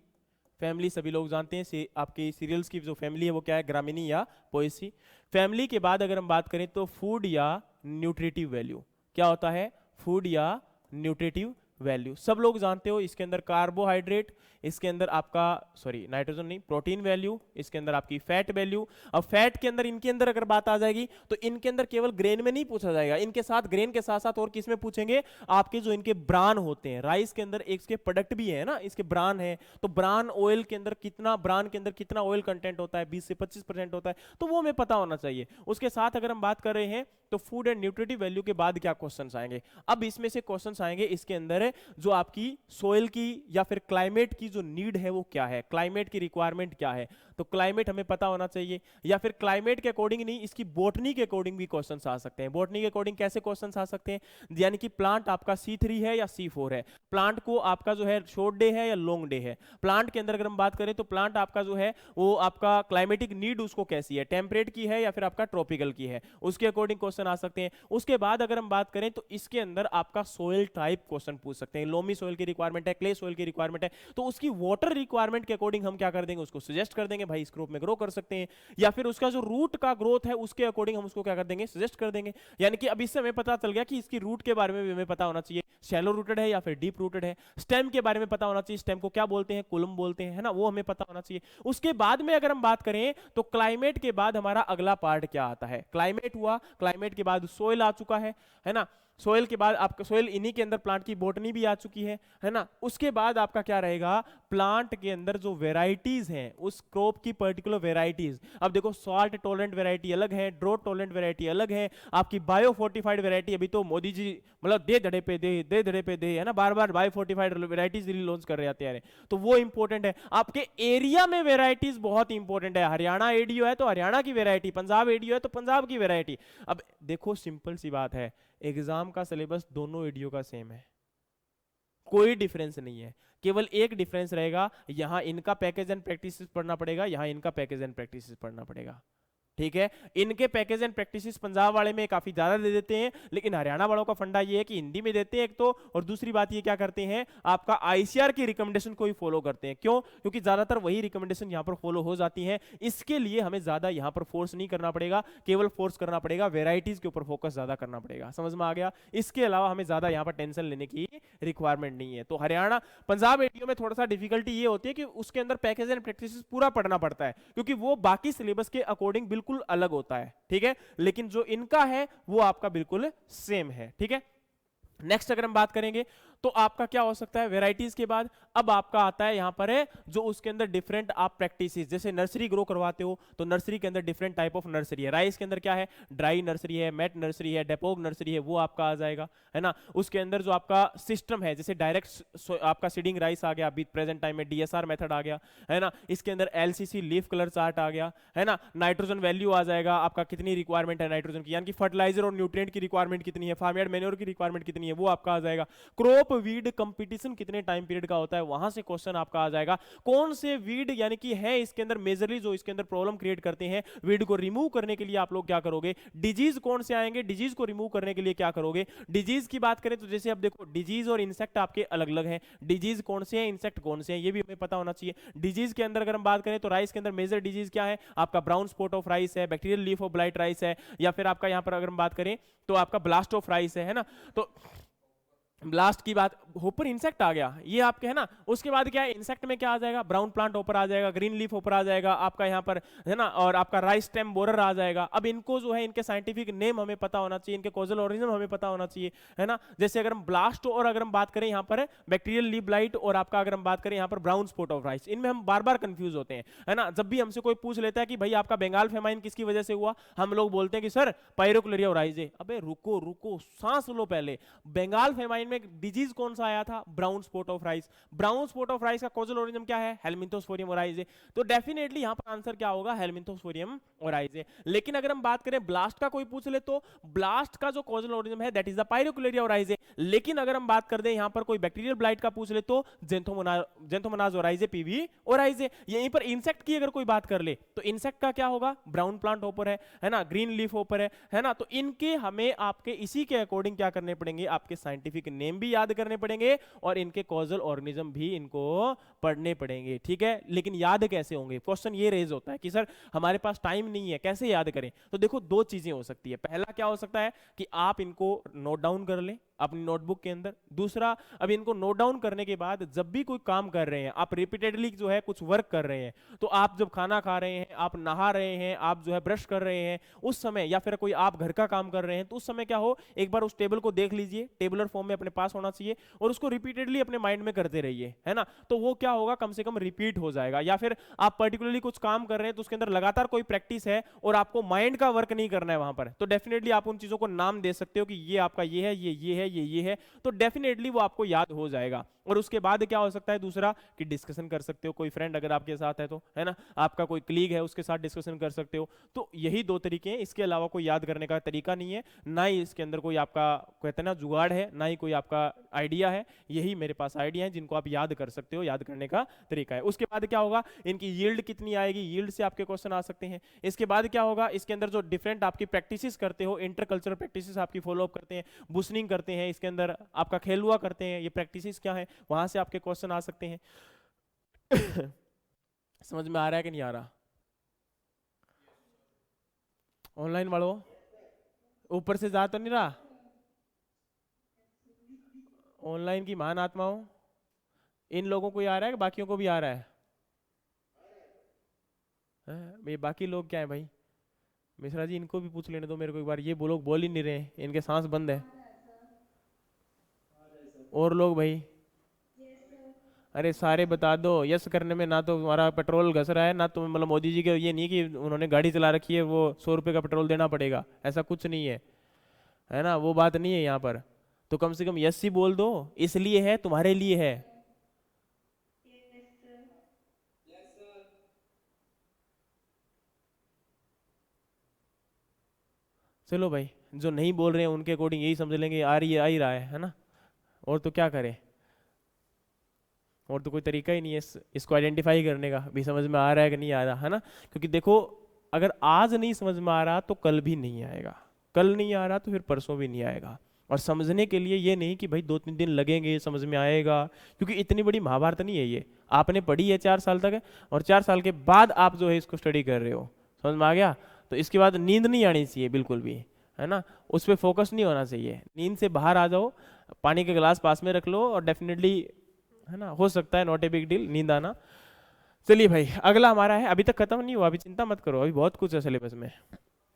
फैमिली सभी लोग जानते हैं से आपकी सीरियल्स की जो फैमिली है वो क्या है, ग्रामीणी या पोएसी। फैमिली के बाद अगर हम बात करें तो फूड या न्यूट्रिटिव वैल्यू, क्या होता है, फूड या न्यूट्रिटिव वैल्यू। सब लोग जानते हो इसके अंदर कार्बोहाइड्रेट, इसके अंदर आपका सॉरी नाइट्रोजन नहीं, प्रोटीन वैल्यू, इसके अंदर आपकी फैट वैल्यू। अब फैट के अंदर इनके अंदर अगर बात आ जाएगी तो इनके अंदर केवल ग्रेन में नहीं पूछा जाएगा, इनके साथ ग्रेन के साथ साथ और किस में पूछेंगे, आपके जो इनके ब्रान होते हैं। राइस के अंदर एक इसके प्रोडक्ट भी है ना, इसके ब्रान है, तो ब्रान ऑयल के अंदर कितना, ब्रान के अंदर कितना ऑयल कंटेंट होता है, 20 से 25% होता है, तो वो हमें पता होना चाहिए। उसके साथ अगर हम बात कर रहे हैं तो फूड एंड न्यूट्रिटिव वैल्यू के बाद क्या क्वेश्चंस आएंगे, अब इसमें से क्वेश्चंस आएंगे इसके अंदर जो आपकी सोइल की या फिर क्लाइमेट की जो नीड है वो क्या है, क्लाइमेट की रिक्वायरमेंट क्या है, तो क्लाइमेट हमें पता होना चाहिए। या फिर क्लाइमेट के अकॉर्डिंग नहीं, इसकी बॉटनी के अकॉर्डिंग भी क्वेश्चंस आ सकते हैं। बॉटनी के अकॉर्डिंग कैसे क्वेश्चंस आ सकते हैं, यानी कि प्लांट आपका C3 है या C4 है, प्लांट को आपका जो है शॉर्ट डे है या लॉन्ग डे है। प्लांट के अंदर अगर हम बात करें तो प्लांट आपका जो है वो आपका क्लाइमेटिक नीड उसको कैसी है, टेम्परेट की है या फिर आपका ट्रॉपिकल की है, उसके अकॉर्डिंग क्वेश्चन आ सकते हैं। उसके बाद अगर हम बात करें तो इसके अंदर आपका सोइल टाइप क्वेश्चन पूछ सकते हैं, लोमी सोइल की रिक्वायरमेंट है, क्ले सोइल की रिक्वायरमेंट है, तो उसकी वाटर रिक्वायरमेंट के अकॉर्डिंग हम क्या कर देंगे, उसको सजेस्ट कर देंगे भाई इस ग्रुप में ग्रो कर सकते हैं। या फिर उसका जो रूट का ग्रोथ है उसके अकॉर्डिंग हम उसको क्या कर देंगे, सजेस्ट कर देंगे। यानी कि अब इससे हमें पता चल गया कि इसकी रूट के बारे में भी हमें पता होना चाहिए, शैलो रूटेड है या फिर डीप रूटेड है। स्टेम के बारे में पता होना चाहिए, स्टेम को क्या बोलते हैं, कुलम बोलते हैं, है ना, वो हमें पता होना चाहिए। उसके बाद में अगर हम बात करें तो क्लाइमेट के बाद हमारा अगला पार्ट क्या आता है, क्लाइमेट हुआ, क्लाइमेट के बाद सोइल आ चुका है ना, सोइल के बाद आपका सोइल, इन्हीं के अंदर प्लांट की बॉटनी भी आ चुकी है ना। उसके बाद आपका क्या रहेगा, प्लांट के अंदर जो वेराइटीज हैं उस क्रॉप की पर्टिकुलर वेराइटीज। अब देखो सॉल्ट टॉलरेंट वेराइटी अलग है, ड्रोट टॉलरेंट वेराइटी अलग है, आपकी बायो फोर्टिफाइड वेराइटी अभी तो मोदी जी मतलब दे धड़े पे दे, है ना, बार बार बायो फोर्टिफाइड वेराइटीज लॉन्च कर रहे आते हैं, तो वो इंपॉर्टेंट है। आपके एरिया में वेराइटीज बहुत इंपॉर्टेंट है, हरियाणा एडीओ है तो हरियाणा की वेराइटी, पंजाब एडीओ है तो पंजाब की वेराइटी। अब देखो सिंपल सी बात है, एग्जाम का सिलेबस दोनों एडीओ का सेम है, कोई डिफरेंस नहीं है, केवल एक डिफरेंस रहेगा, यहां इनका पैकेज एंड प्रैक्टिसेस पढ़ना पड़ेगा, यहां इनका पैकेज एंड प्रैक्टिसेस पढ़ना पड़ेगा। ठीक है। इनके पैकेज एंड प्रैक्टिसेस पंजाब वाले में काफी ज्यादा दे देते हैं, लेकिन हरियाणा वालों का फंडा ये है कि हिंदी में देते हैं एक तो, और दूसरी बात ये क्या करते हैं, आपका आईसीआर की रिकमेंडेशन को ही फॉलो करते हैं। क्यों? क्योंकि ज्यादातर वही रिकमेंडेशन यहाँ पर फॉलो हो जाती है। इसके लिए हमें ज्यादा यहाँ पर फोर्स नहीं करना पड़ेगा, केवल फोर्स करना पड़ेगा वेराइटीज के ऊपर, फोकस ज्यादा करना पड़ेगा। समझ में आ गया? इसके अलावा हमें ज्यादा यहाँ पर टेंशन लेने की रिक्वायरमेंट नहीं है। तो हरियाणा पंजाब एडीओ में थोड़ा सा डिफिकल्टी ये होती है कि उसके अंदर पैकेज एंड प्रैक्टिसेस पूरा पढ़ना पड़ता है, क्योंकि वो बाकी सिलेबस के अकॉर्डिंग बिल्कुल अलग होता है। ठीक है, लेकिन जो इनका है वो आपका बिल्कुल सेम है। ठीक है, नेक्स्ट अगर हम बात करेंगे तो आपका क्या हो सकता है वेराइटीज के बाद, अब आपका आता है यहां पर है जो उसके अंदर डिफरेंट आप प्रैक्टिसेस, जैसे नर्सरी ग्रो करवाते हो तो नर्सरी के अंदर डिफरेंट टाइप ऑफ नर्सरी है। राइस के अंदर क्या है, ड्राई नर्सरी है, मैट नर्सरी है, डेपोग नर्सरी है, वो आपका आ जाएगा, है ना। उसके अंदर जो आपका सिस्टम है, जैसे डायरेक्ट आपका सीडिंग राइस आ गया, अभी प्रेजेंट टाइम में डीएसआर मेथड आ गया, है ना। इसके अंदर एलसीसी लीफ कलर चार्ट आ गया, है ना। नाइट्रोजन वैल्यू आ जाएगा, आपका कितनी रिक्वायरमेंट है नाइट्रोजन की, यानी कि फर्टिलाइजर और न्यूट्रिएंट की रिक्वायरमेंट कितनी है, फार्म यार्ड मैन्योर की रिक्वायरमेंट कितनी है, वो आपका आ जाएगा। क्रॉप वीड कंपटीशन कितने टाइम पीरियड का होता है, वहां से क्वेश्चन आपका आ जाएगा। कौन से वीड यानी कि है इसके अंदर मेजरली जो इसके अंदर प्रॉब्लम क्रिएट करते हैं, वीड को रिमूव करने के लिए आप लोग क्या करोगे, डिजीज कौन से आएंगे, डिजीज को रिमूव करने के लिए क्या करोगे। डिजीज की बात करें तो जैसे अब देखो डिजीज और इंसेक्ट आपके अलग अलग हैं, डिजीज कौन से हैं, इंसेक्ट कौन से हैं, ये भी हमें पता होना चाहिए। डिजीज के अंदर अगर हम बात करें तो राइस के अंदर मेजर डिजीज क्या है, आपका ब्राउन स्पॉट ऑफ राइस है, bacterial leaf of blight rice है, या फिर आपका यहां पर अगर हम बात करें तो आपका ब्लास्ट ऑफ राइस है ना। तो ब्लास्ट की बात, होपर इंसेक्ट आ गया ये आपके, है ना। उसके बाद क्या है, इंसेक्ट में क्या आ जाएगा, ब्राउन प्लांट होपर आ जाएगा, ग्रीन लीफ होपर आ जाएगा आपका यहाँ पर, है ना, और आपका राइस स्टेम बोरर आ जाएगा। अब इनको जो है इनके साइंटिफिक नेम हमें पता होना चाहिए, इनके कॉजल ओरिजिन हमें पता होना चाहिए, है ना। जैसे अगर हम ब्लास्ट और अगर हम बात करें यहाँ पर बैक्टीरियल लीफ ब्लाइट और आपका अगर हम बात करें यहाँ पर ब्राउन स्पॉट ऑफ राइस, इनमें हम बार बार कंफ्यूज होते हैं, है ना। जब भी हमसे कोई पूछ लेता है कि भाई आपका बंगाल फेमाइन किसकी वजह से हुआ, हम लोग बोलते हैं कि सर पायरोक्लोरिया ओराइजे। अबे रुको रुको, सांस लो पहले, बंगाल फेमाइन में डिजीज कौन सा आया था, brown spot of rice. Brown spot of rice का कॉजल ओरिजिन क्या है, हेलमिंथोस्पोरियम ओराइजे। तो डेफिनेटली यहां पर आंसर क्या होगा, हेलमिंथोस्पोरियम ओराइजे। लेकिन अगर हम बात करें ब्लास्ट का कोई पूछ ले तो ब्लास्ट का जो कॉजल ओरिजिन है दैट इज द पायरोक्लोरिया ओराइजे। लेकिन अगर हम बात कर दें यहां पर कोई बैक्टीरियल ब्लाइट का पूछ ले तो जेंथोमोनाज ओराइजे, पीवी ओराइजे। यहीं पर इंसेक्ट की अगर कोई बात कर ले तो इंसेक्ट का क्या होगा, ब्राउन प्लांट होपर है ना, ग्रीन लीफ होपर है ना। तो इनके हमें आपके इसी के अकॉर्डिंग क्या करने पड़ेंगे, आपके साइंटिफिक नेम भी याद करने पड़ेंगे और इनके कॉजल ऑर्गेनिज्म भी इनको पढ़ने पड़ेंगे। ठीक है, लेकिन याद कैसे होंगे, क्वेश्चन ये रेज होता है कि सर हमारे पास टाइम नहीं है, कैसे याद करें। तो देखो दो चीजें हो सकती है, पहला क्या हो सकता है कि आप इनको नोट डाउन कर लें अपनी नोटबुक के अंदर। दूसरा, अब इनको नोट डाउन करने के बाद जब भी कोई काम कर रहे हैं, आप रिपीटेडली जो है कुछ वर्क कर रहे हैं, तो आप जब खाना खा रहे हैं, आप नहा रहे हैं, आप जो है ब्रश कर रहे हैं उस समय, या फिर कोई आप घर का काम कर रहे हैं तो उस समय क्या हो, एक बार उस टेबल को देख लीजिए, टेबलर फॉर्म में अपने पास होना चाहिए, और उसको रिपीटेडली अपने माइंड में करते रहिए, है ना। तो वो क्या होगा, कम से कम रिपीट हो जाएगा। या फिर आप पर्टिकुलरली कुछ काम कर रहे हैं तो उसके अंदर लगातार कोई प्रैक्टिस है और आपको माइंड का वर्क नहीं करना है वहां पर, तो डेफिनेटली आप उन चीजों को नाम दे सकते हो कि ये आपका ये है, ये है, ये है, तो डेफिनेटली वो आपको याद हो जाएगा। और उसके बाद क्या हो सकता है दूसरा, कि डिस्कशन कर सकते हो, कोई फ्रेंड अगर आपके साथ है तो, है ना, आपका कोई कलीग है उसके साथ डिस्कशन कर सकते हो। तो यही दो तरीके हैं, इसके अलावा कोई याद करने का तरीका नहीं है, ना ही इसके अंदर कोई आपका कहते हैं ना जुगाड़ है, ना ही कोई आपका आइडिया है। यही मेरे पास आइडिया है जिनको आप याद कर सकते हो, याद करने का तरीका है। उसके बाद क्या होगा, इनकी यील्ड कितनी आएगी, यील्ड से आपके क्वेश्चन आ सकते हैं। इसके बाद क्या होगा, इसके अंदर जो डिफरेंट आपकी प्रैक्टिसेस करते हो, इंटरकल्चरल प्रैक्टिसेस आपकी फॉलोअप करते हैं, बुशनिंग करते हैं, इसके अंदर आपका खेलुआ करते हैं, ये प्रैक्टिसेस क्या है, वहां से आपके क्वेश्चन आ सकते हैं। समझ में आ रहा है कि नहीं आ रहा? ऑनलाइन वालों ऊपर से जा तो नहीं रहा, ऑनलाइन की महान आत्माओं, इन लोगों को ही आ रहा है कि बाकियों को भी आ रहा है? ये बाकी लोग क्या है भाई, मिश्रा जी इनको भी पूछ लेने दो मेरे को एक बार, ये लोग बोल ही नहीं रहे, इनके सांस बंद है। और लोग भाई, अरे सारे बता दो, यस करने में ना तो तुम्हारा पेट्रोल घस रहा है, ना तो मतलब मोदी जी के ये नहीं कि उन्होंने गाड़ी चला रखी है वो 100 रुपये का पेट्रोल देना पड़ेगा, ऐसा कुछ नहीं है ना, वो बात नहीं है यहाँ पर। तो कम से कम यस ही बोल दो, इसलिए है, तुम्हारे लिए है। चलो भाई, जो नहीं बोल रहे हैं उनके अकॉर्डिंग यही समझ लेंगे, आ रही है, आ ही रहा है ना, और तो क्या करें, और तो कोई तरीका ही नहीं है इसको आइडेंटिफाई करने का भी, समझ में आ रहा है कि नहीं आ रहा, है ना। क्योंकि देखो अगर आज नहीं समझ में आ रहा तो कल भी नहीं आएगा, कल नहीं आ रहा तो फिर परसों भी नहीं आएगा। और समझने के लिए ये नहीं कि भाई 2-3 दिन लगेंगे समझ में आएगा, क्योंकि इतनी बड़ी महाभारत नहीं है ये, आपने पढ़ी है 4 साल तक है, और 4 साल के बाद आप जो है इसको स्टडी कर रहे हो, समझ में आ गया। तो इसके बाद नींद नहीं आनी चाहिए बिल्कुल भी, है ना, उस पर फोकस नहीं होना चाहिए, नींद से बाहर आ जाओ, पानी का गिलास पास में रख लो और डेफिनेटली, है ना, हो सकता है नॉट ए बिग डील नींद आना। चलिए भाई अगला हमारा है, अभी तक खत्म नहीं हुआ, अभी चिंता मत करो, अभी बहुत कुछ है सिलेबस में,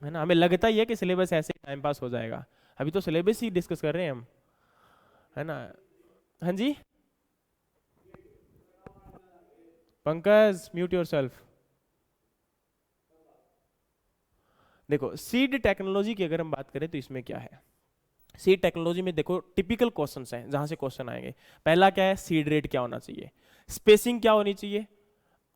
है ना, हमें लगता ही है कि सिलेबस ऐसे ही टाइम पास हो जाएगा, अभी तो सिलेबस ही डिस्कस कर रहे हैं हम, है ना। हाँ जी पंकज म्यूट योरसेल्फ। देखो सीड टेक्नोलॉजी की अगर हम बात करें तो इसमें क्या है, सीड टेक्नोलॉजी में देखो टिपिकल क्वेश्चंस हैं जहां से क्वेश्चन आएंगे। पहला क्या है, सीड रेट क्या होना चाहिए, स्पेसिंग क्या होनी चाहिए,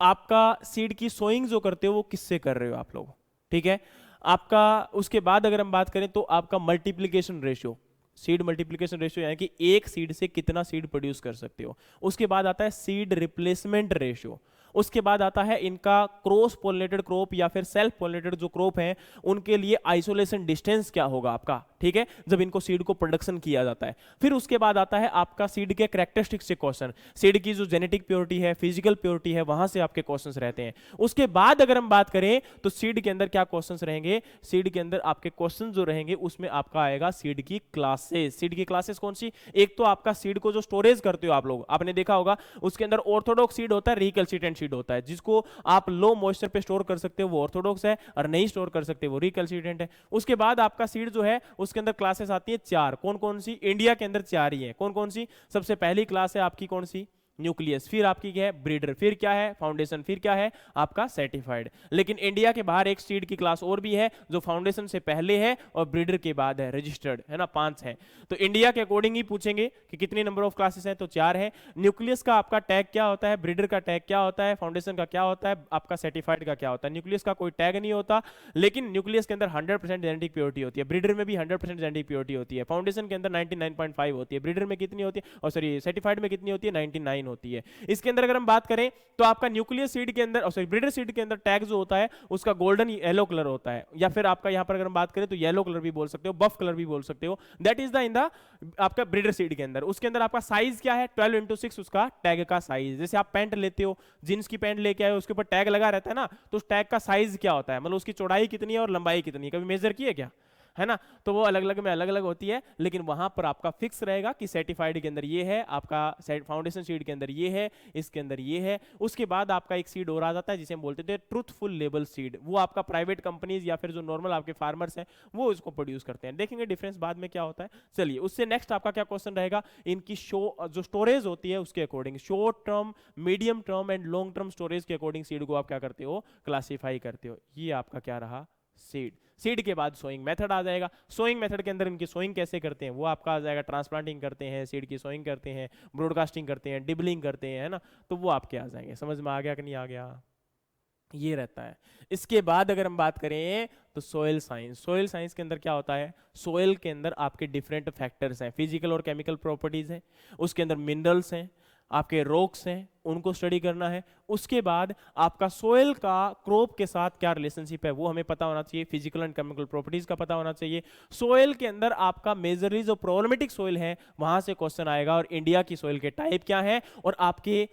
आपका सीड की सोइंग जो करते हो वो किससे कर रहे हो आप लोग, ठीक है आपका। उसके बाद अगर हम बात करें तो आपका multiplication ratio, seed multiplication ratio यानी कि एक सीड से कितना सीड प्रोड्यूस कर सकते हो। उसके बाद आता है सीड रिप्लेसमेंट रेशियो, उसके बाद आता है इनका क्रॉस पोलिनेटेड क्रॉप या फिर सेल्फ पोलिनेटेड जो क्रॉप है उनके लिए आइसोलेशन डिस्टेंस क्या होगा आपका, ठीक है, जब इनको सीड को प्रोडक्शन किया जाता है। फिर उसके बाद आता है आपका सीड के कैरेक्टरिस्टिक्स से क्वेश्चन, सीड की जो जेनेटिक प्योरिटी है, फिजिकल प्योरिटी है, वहां से आपके क्वेश्चंस रहते हैं। उसके बाद अगर हम बात करें तो सीड के अंदर क्या क्वेश्चंस रहेंगे, सीड के अंदर आपके क्वेश्चन जो रहेंगे उसमें आपका आएगा सीड की क्लासेस। सीड की क्लासेस कौन सी, एक तो आपका सीड को जो स्टोरेज करते हो आप लोग, आपने देखा होगा उसके अंदर ऑर्थोडॉक्स सीड होता है, रिकैल्सिटेंट सीड होता है, जिसको आप लो मॉइस्चर पे स्टोर कर सकते हो वो ऑर्थोडॉक्स है, और नहीं स्टोर कर सकते वो रिकैल्सिटेंट है। उसके बाद आपका सीड जो है उसके अंदर क्लासेस आती है 4, कौन कौन सी, इंडिया के अंदर 4 ही है, कौन कौन सी, सबसे पहली क्लास है आपकी कौन सी, न्यूक्लियस, फिर आपकी क्या है ब्रीडर, फिर क्या है फाउंडेशन, फिर क्या है आपका सर्टिफाइड। लेकिन इंडिया के बाहर एक सीड की क्लास और भी है जो फाउंडेशन से पहले है और ब्रीडर के बाद है, रजिस्टर्ड है ना, 5 है। तो इंडिया के अकॉर्डिंग ही पूछेंगे कि कितनी नंबर ऑफ क्लासेस हैं, तो 4 है। न्यूक्लियस का आपका टैग क्या होता है, ब्रीडर का टैग क्या होता है, फाउंडेशन का क्या होता है, आपका सर्टिफाइड का क्या होता है। न्यूक्लियस का कोई टैग नहीं होता, लेकिन न्यूक्लियस के अंदर 100% जेनेटिक प्योरिटी होती है, ब्रीडर में भी 100% जेनेटिक प्योरिटी होती है, फाउंडेशन के अंदर 99.5 होती है, ब्रीडर में कितनी होती है, और सॉरी सर्टिफाइड में कितनी होती है, 99 होती है। इसके अंदर अगर हम बात करें तो आपका न्यूक्लियस सीड के अंदर, सॉरी ब्रीडर सीड के अंदर टैग जो होता है उसका गोल्डन येलो कलर होता है, या फिर आपका यहां पर अगर हम बात करें तो येलो कलर भी बोल सकते हो, बफ कलर भी बोल सकते हो, that is the in the आपका ब्रीडर सीड के अंदर। उसके अंदर आपका साइज क्या है, 12x6 उसका टैग का साइज। जैसे आप पैंट लेते हो, जींस की पैंट लेके आए हो, उसके ऊपर टैग लगा रहता है ना, तो उस टैग का साइज क्या होता है, मतलब उसकी चौड़ाई कितनी है और लंबाई कितनी है, कभी मेजर किए क्या, है ना। तो वो अलग अलग में अलग अलग होती है, लेकिन वहां पर आपका फिक्स रहेगा कि सर्टिफाइड के अंदर ये है, आपका फाउंडेशन सीड के अंदर ये है, इसके अंदर ये है। उसके बाद आपका एक सीड और आ जाता है जिसे हम बोलते थे ट्रूथफुल लेबल सीड, वो आपका प्राइवेट कंपनीज या फिर जो नॉर्मल आपके फार्मर्स हैं वो इसको प्रोड्यूस करते हैं, देखेंगे डिफरेंस बाद में क्या होता है। चलिए उससे नेक्स्ट आपका क्या क्वेश्चन रहेगा, इनकी जो स्टोरेज होती है उसके according, short term, medium term and long term storage के अकॉर्डिंग सीड को आप क्या करते हो, क्लासीफाई करते हो। ये आपका क्या रहा सीड। सीड के बाद सोइंग मेथड आ जाएगा, सोइंग मेथड के अंदर इनकी सोइंग कैसे करते हैं वो आपका आ जाएगा, ट्रांसप्लांटिंग करते हैं, सीड की सोइंग करते हैं, ब्रॉडकास्टिंग करते हैं, डिबलिंग करते हैं, है ना, तो वो आपके आ जाएंगे। समझ में आ गया कि नहीं आ गया, ये रहता है। इसके बाद अगर हम बात करें तो सोयल साइंस, सोयल साइंस के अंदर क्या होता है, सोयल के अंदर आपके डिफरेंट फैक्टर्स हैं, फिजिकल और केमिकल प्रॉपर्टीज हैं, उसके अंदर मिनरल्स हैं, आपके रॉक्स हैं, उनको स्टडी करना है। उसके बाद आपका सोयल का क्रॉप के साथ क्या रिलेशनशिप है वो हमें पता होना चाहिए, फिजिकल एंड केमिकल प्रॉपर्टीज का पता होना चाहिए। सोयल के अंदर आपका मेजरली जो प्रॉब्लमेटिक सोयल है वहां से क्वेश्चन आएगा, और इंडिया की सोयल के टाइप क्या है, और आपके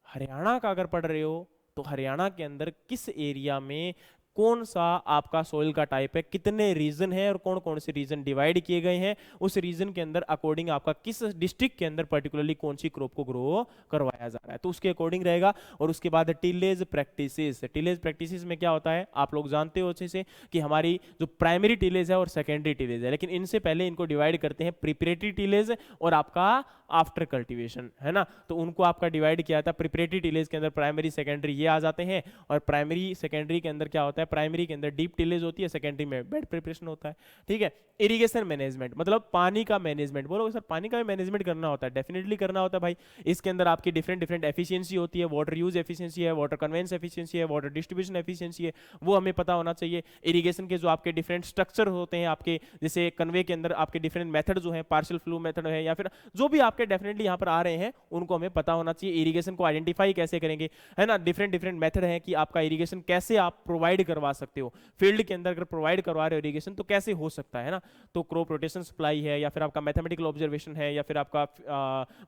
हरियाणा का अगर पढ़ रहे हो तो हरियाणा के अंदर किस एरिया में कौन सा आपका सोइल का टाइप है, कितने रीजन है और कौन कौन से रीजन डिवाइड किए गए हैं, उस रीजन के अंदर अकॉर्डिंग आपका किस डिस्ट्रिक्ट के अंदर पर्टिकुलरली कौन सी क्रॉप को ग्रो करवाया जा रहा है, तो उसके अकॉर्डिंग रहेगा। और उसके बाद टिलेज प्रैक्टिसेस, टिलेज प्रैक्टिसेस में क्या होता है आप लोग जानते हो अच्छे से कि हमारी जो प्राइमरी टिलेज है और सेकेंडरी टिलेज है, लेकिन इनसे पहले इनको डिवाइड करते हैं प्रिपरेटरी टिलेज और आपका आफ्टर कल्टीवेशन, है ना। तो उनको आपका डिवाइड किया था, प्रिपरेटरी टिलेज के अंदर प्राइमरी सेकेंडरी ये आ जाते हैं, और प्राइमरी सेकेंडरी के अंदर क्या होता है प्राइमरी के अंदर डीप टिलेज होती है, सेकेंडरी में बेड प्रिपरेशन होता है, ठीक है। इरिगेशन मैनेजमेंट मतलब पानी का मैनेजमेंट। बोलोगे सर पानी का भी मैनेजमेंट करना होता है, डेफिनेटली करना होता है भाई। इसके अंदर आपकी डिफरेंट डिफरेंट एफिशिएंसी होती है, वाटर यूज एफिशिएंसी है, वाटर कन्वेंस एफिशिएंसी है, वाटर डिस्ट्रीब्यूशन एफिशिएंसी है, वो हमें पता होना चाहिए। इरिगेशन के जो आपके डिफरेंट स्ट्रक्चर होते हैं आपके, जैसे कन्वे के अंदर आपके डिफरेंट मेथड जो है, पार्शियल फ्लो मेथड है या फिर जो भी आपके डेफिनेटली यहाँ पर आ रहे हैं, उनको हमें पता होना चाहिए। इरिगेशन को आइडेंटिफाई कैसे करेंगे, है ना, डिफरेंट डिफरेंट मेथड है कि आपका इरिगेशन कैसे आप प्रोवाइड करवा सकते हो। फील्ड के अंदर अगर प्रोवाइड करवा रहे हो इरिगेशन तो कैसे हो सकता है ना, तो क्रॉप रोटेशन सप्लाई है, या फिर आपका मैथमेटिकल ऑब्जर्वेशन है, या फिर आपका